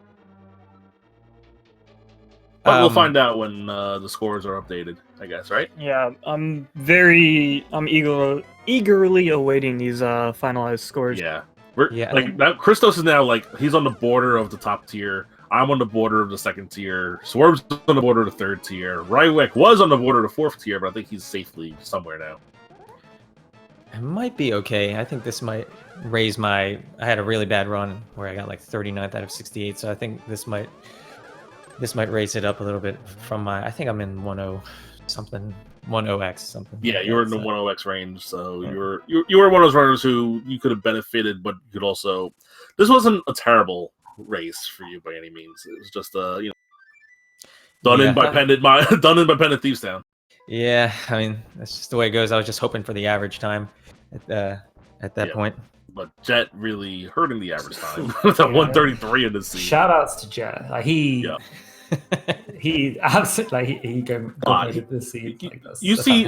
But we'll find out when the scores are updated, I guess, right? Yeah, I'm eagerly awaiting these finalized scores. Yeah, Yeah. Now, Christos is now like he's on the border of the top tier. I'm on the border of the second tier. Swerve's on the border of the third tier. Rywek was on the border of the fourth tier, but I think he's safely somewhere now. It might be okay. I think this might raise my. I had a really bad run where I got like 39th out of 68, so I think this might raise it up a little bit from my. I think I'm in 10 something, 10x something. Yeah, like you were that, in the so. 10x range, so Yeah. you were one of those runners who you could have benefited, but you could also. This wasn't a terrible race for you by any means. It was just done in by Pendant Thieves Town. Yeah, I mean that's just the way it goes. I was just hoping for the average time at that point. But Jet really hurting the average time with a 133 in this season. Shout outs to Jet. Like he absolutely like he dominated this seed. Like, you see,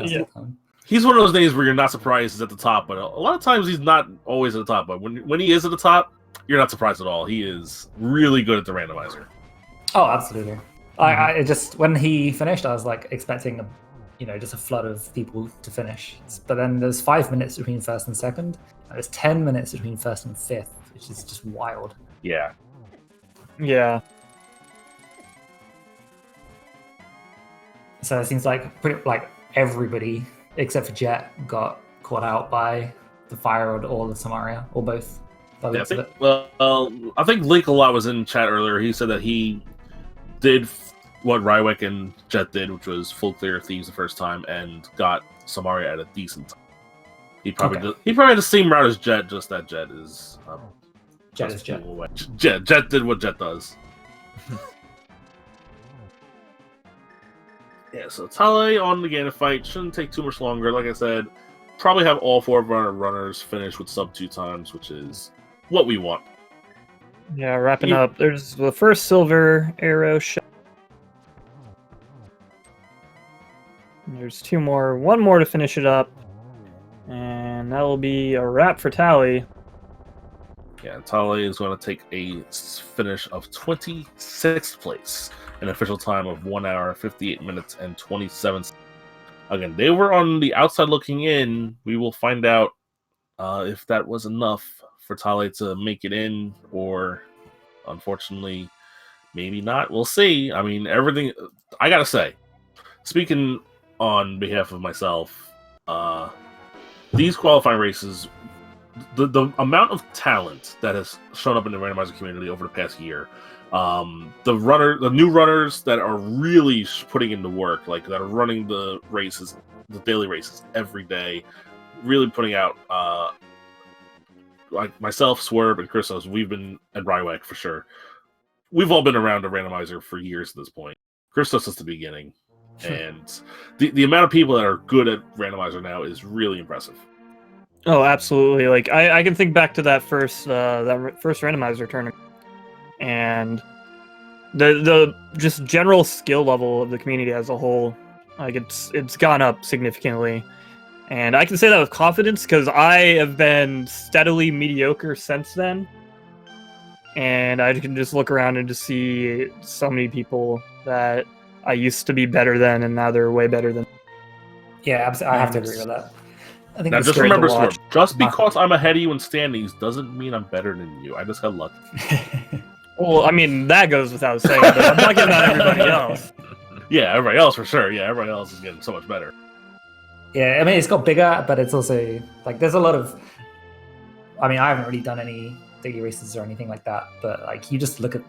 he's one of those names where you're not surprised he's at the top, but a lot of times he's not always at the top. But when he is at the top, you're not surprised at all. He is really good at the randomizer. Oh, absolutely. I just when he finished, I was like expecting just a flood of people to finish. But then there's 5 minutes between first and second, and there's 10 minutes between first and fifth, which is just wild. Yeah. Yeah. So it seems like pretty like everybody except for Jet got caught out by the Fire or the Samaria, or both. By the Yeah, looks of it. I think Link a lot was in chat earlier. He said that he did what Rywek and Jet did, which was full clear of Thieves the first time, and got Samaria at a decent time. He probably had the same route as Jet, just that Jet is Jet is Jet. Jet did what Jet does. Yeah, so Tale on the Ganon fight shouldn't take too much longer. Like I said, probably have all 4 of our runners finish with sub 2 times, which is what we want. Yeah, wrapping up. There's the first silver arrow shot. There's 2 more, 1 more to finish it up, and that will be a wrap for Tally. Yeah, Tale is going to take a finish of 26th place, an official time of 1 hour, 58 minutes, and 27 seconds. Again, they were on the outside looking in. We will find out if that was enough for Tale to make it in, or unfortunately, maybe not. We'll see. I mean, everything. I gotta say, speaking on behalf of myself, these qualifying races, the amount of talent that has shown up in the randomizer community over the past year, the new runners that are really putting in the work, like that are running the races, the daily races every day, really putting out, like myself, Swerve, and Christos, and Rywek for sure. We've all been around a randomizer for years at this point. Christos is the beginning, and the amount of people that are good at randomizer now is really impressive. Oh, absolutely! Like I can think back to that first randomizer tournament, and the just general skill level of the community as a whole, like it's gone up significantly, and I can say that with confidence because I have been steadily mediocre since then, and I can just look around and just see so many people that I used to be better than, and now they're way better than. Yeah, I have to agree with that. I think Now, it's just great to remember, watch. Swerve, just because I'm ahead of you in standings doesn't mean I'm better than you. I just got lucky. Well, I mean that goes without saying, but I'm talking about everybody else. Yeah, everybody else for sure. Yeah, everybody else is getting so much better. Yeah, I mean, it's got bigger, but it's also, like, there's a lot of... I mean, I haven't really done any daily races or anything like that, but, like, you just look at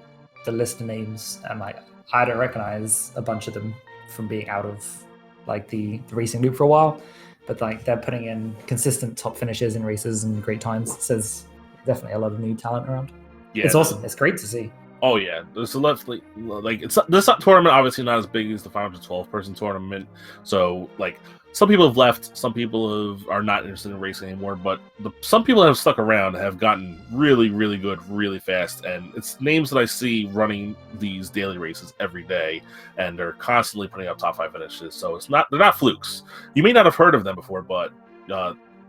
the list of names, and, like, I don't recognize a bunch of them from being out of, like, the racing loop for a while, but, like, they're putting in consistent top finishes in races and great times. It says definitely a lot of new talent around. Yeah, it's awesome. It's great to see. Oh yeah, this tournament obviously not as big as the 512 person tournament. So like some people have left, some people are not interested in racing anymore. But some people that have stuck around have gotten really, really good, really fast, and it's names that I see running these daily races every day, and they're constantly putting out top 5 finishes. So they're not flukes. You may not have heard of them before, but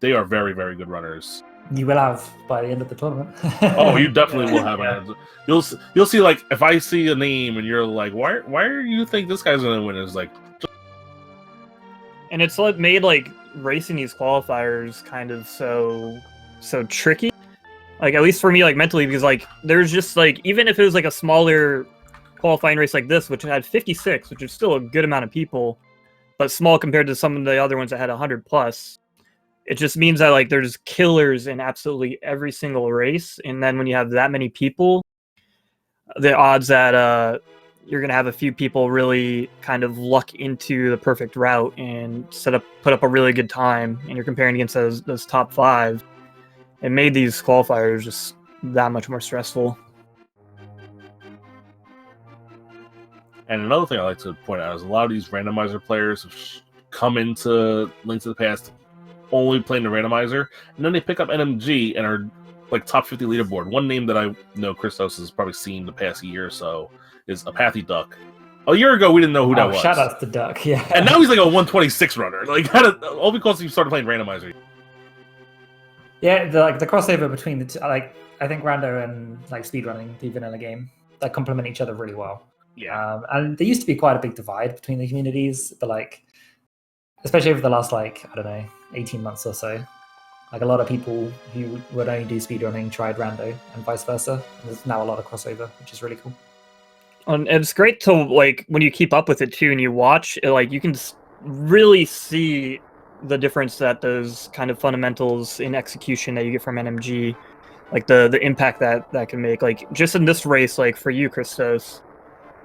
they are very, very good runners. You will have by the end of the tournament. Oh, you definitely will have. Yeah. You'll see, like, if I see a name and you're like, why do you think this guy's gonna win? It's like, and it's like made like racing these qualifiers kind of so tricky. Like at least for me, like mentally, because like there's just like even if it was like a smaller qualifying race like this, which had 56, which is still a good amount of people, but small compared to some of the other ones that had 100 plus. It just means that like there's killers in absolutely every single race, and then when you have that many people, the odds that you're gonna have a few people really kind of luck into the perfect route and put up a really good time, and you're comparing against those top 5, it made these qualifiers just that much more stressful. and another thing I like to point out is a lot of these randomizer players have come into Link to the Past only playing the randomizer, and then they pick up NMG and are like top 50 leaderboard. One name that I know Christos has probably seen the past year or so is Apathy Duck. A year ago, we didn't know who that was. Shout out to Duck, yeah. And now he's like a 126 runner, like all because he started playing randomizer. Yeah, the crossover between the two, like I think Rando and like speedrunning the vanilla game, that complement each other really well. Yeah, and there used to be quite a big divide between the communities, but like especially over the last like I don't know 18 months or so, like a lot of people who would only do speedrunning tried Rando and vice versa. And there's now a lot of crossover, which is really cool. And it's great to like when you keep up with it too, and you watch it, like you can really see the difference that those kind of fundamentals in execution that you get from NMG, like the impact that can make. Like just in this race, like for you, Christos,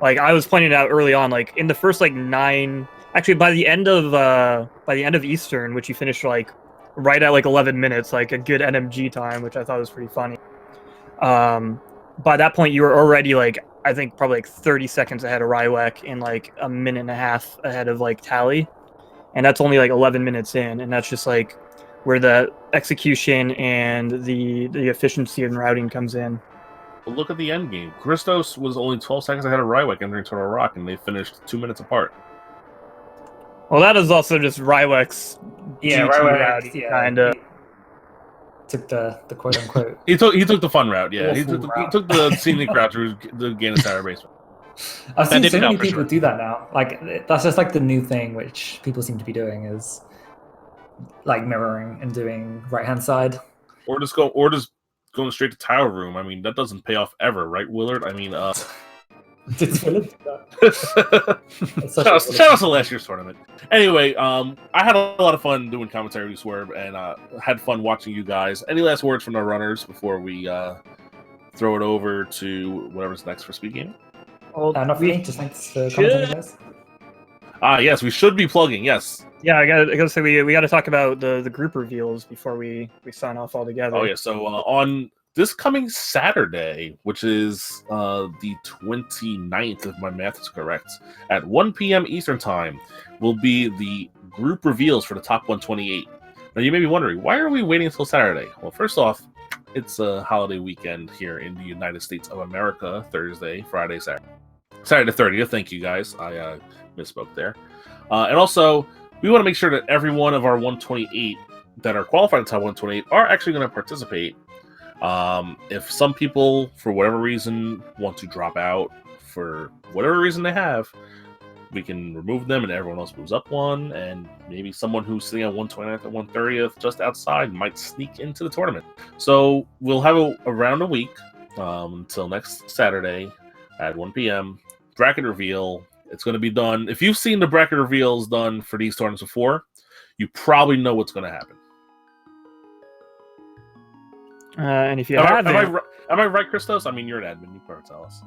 like I was pointing out early on, like in the first like 9, actually by the end of Eastern, which you finished like right at like 11 minutes, like a good NMG time, which I thought was pretty funny. By that point, you were already like, I think probably like 30 seconds ahead of Rywek and like a minute and a half ahead of like Tally. And that's only like 11 minutes in. And that's just like where the execution and the efficiency and routing comes in. But look at the end game. Christos was only 12 seconds ahead of Rywek entering Turtle Rock, and they finished 2 minutes apart. Well, that is also just Rywek's Rywek, kind of. Took the quote unquote. He took the fun route, yeah. He Awful took the scenic route through the Gaines Tower basement. I've seen so many for people sure. do that now. Like that's just like the new thing which people seem to be doing is like mirroring and doing right hand side. Or just going straight to tower room. I mean, that doesn't pay off ever, right, Willard? I mean, Did Philip do that? That's such a shout out to last year's tournament. Anyway, I had a lot of fun doing commentary with Swerve, and had fun watching you guys. Any last words from our runners before we throw it over to whatever's next for Speed Gaming? Well, not for me. Just thanks for commenting, guys. Yes, we should be plugging. Yes. Yeah, I gotta say we gotta talk about the group reveals before we sign off altogether. Oh yeah. So on this coming Saturday, which is the 29th, if my math is correct, at 1 p.m. Eastern Time, will be the group reveals for the top 128. Now you may be wondering, why are we waiting until Saturday? Well, first off, it's a holiday weekend here in the United States of America. Thursday, Friday, Saturday. Saturday the 30th. Thank you guys. I misspoke there. And also, we want to make sure that every one of our 128 that are qualified in top 128 are actually going to participate. If some people, for whatever reason, want to drop out for whatever reason they have, we can remove them and everyone else moves up one, and maybe someone who's sitting at 129th at 130th just outside might sneak into the tournament. So we'll have around a week until next Saturday at 1 p.m. Bracket reveal. It's going to be done. If you've seen the bracket reveals done for these tournaments before, you probably know what's going to happen. And if you haven't, am I right, Christos? I mean, you're an admin. You probably tell us.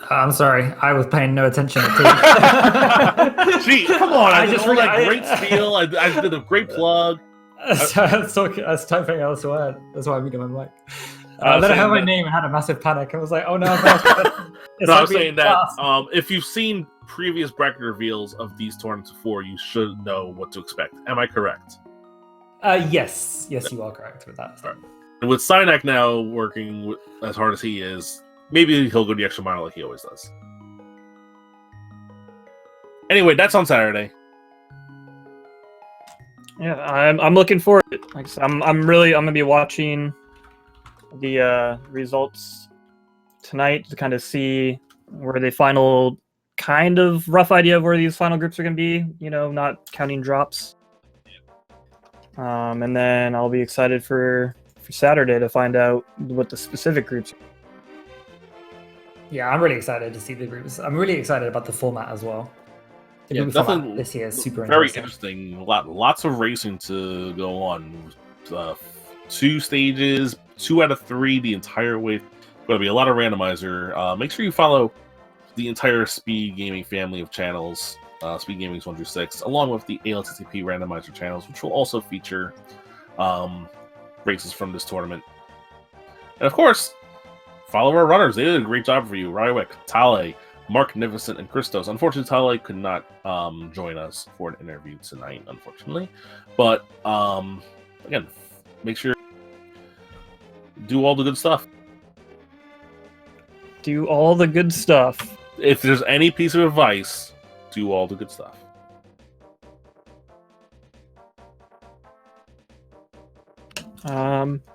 I'm sorry, I was paying no attention at all. Gee, come on! I just really- that great spiel. I did a great plug. I was typing elsewhere. That's why I'm muting my mic. Then I heard my name and had a massive panic. I was like, "Oh no!" I was saying that if you've seen previous bracket reveals of these tournaments before, you should know what to expect. Am I correct? Yes, you are correct with that. Right. And with Synac now working as hard as he is, maybe he'll go the extra mile like he always does. Anyway, that's on Saturday. yeah, I'm looking forward to it. Like I said, I'm gonna be watching the results tonight to kind of see where the final kind of rough idea of where these final groups are gonna be. You know, not counting drops. And then I'll be excited for Saturday to find out what the specific groups are. Yeah, I'm really excited to see the groups. I'm really excited about the format as well. The Yeah, group format definitely this year is super very interesting. Lots of racing to go on. 2 stages, 2 out of 3 the entire way. Going to be a lot of randomizer. Make sure you follow the entire Speed Gaming family of channels. Speed Gaming's 1 through 6, along with the ALTTP randomizer channels, which will also feature races from this tournament. And of course, follow our runners. They did a great job for you. Rywek, Tale, Marknificent, and Christos. Unfortunately, Tale could not join us for an interview tonight, unfortunately. But again, make sure do all the good stuff. Do all the good stuff. If there's any piece of advice, do all the good stuff.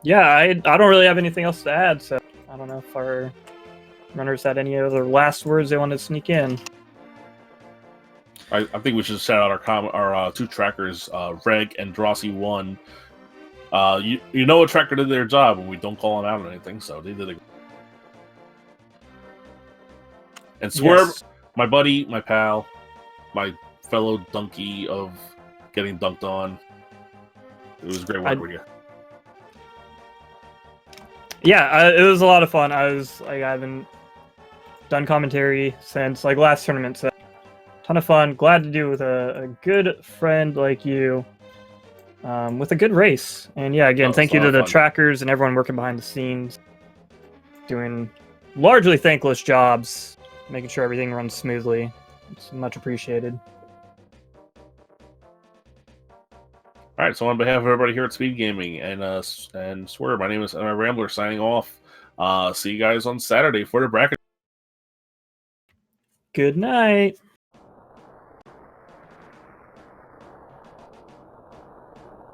Yeah, I don't really have anything else to add, so I don't know if our runners had any other last words they wanted to sneak in. I think we should shout out our 2 trackers, Reg and Drossi1. You know a tracker did their job, and we don't call them out on anything, so they did it. And Swerve, Yes. my buddy, my pal, my fellow donkey of getting dunked on. It was great work with you. Yeah, it was a lot of fun. I haven't done commentary since like last tournament, so ton of fun. Glad to do with a good friend like you, with a good race. And yeah, again, thank you to the trackers and everyone working behind the scenes, doing largely thankless jobs, making sure everything runs smoothly. It's much appreciated. All right, so on behalf of everybody here at Speed Gaming and Swerve, my name is Rambler signing off. See you guys on Saturday for the bracket. Good night.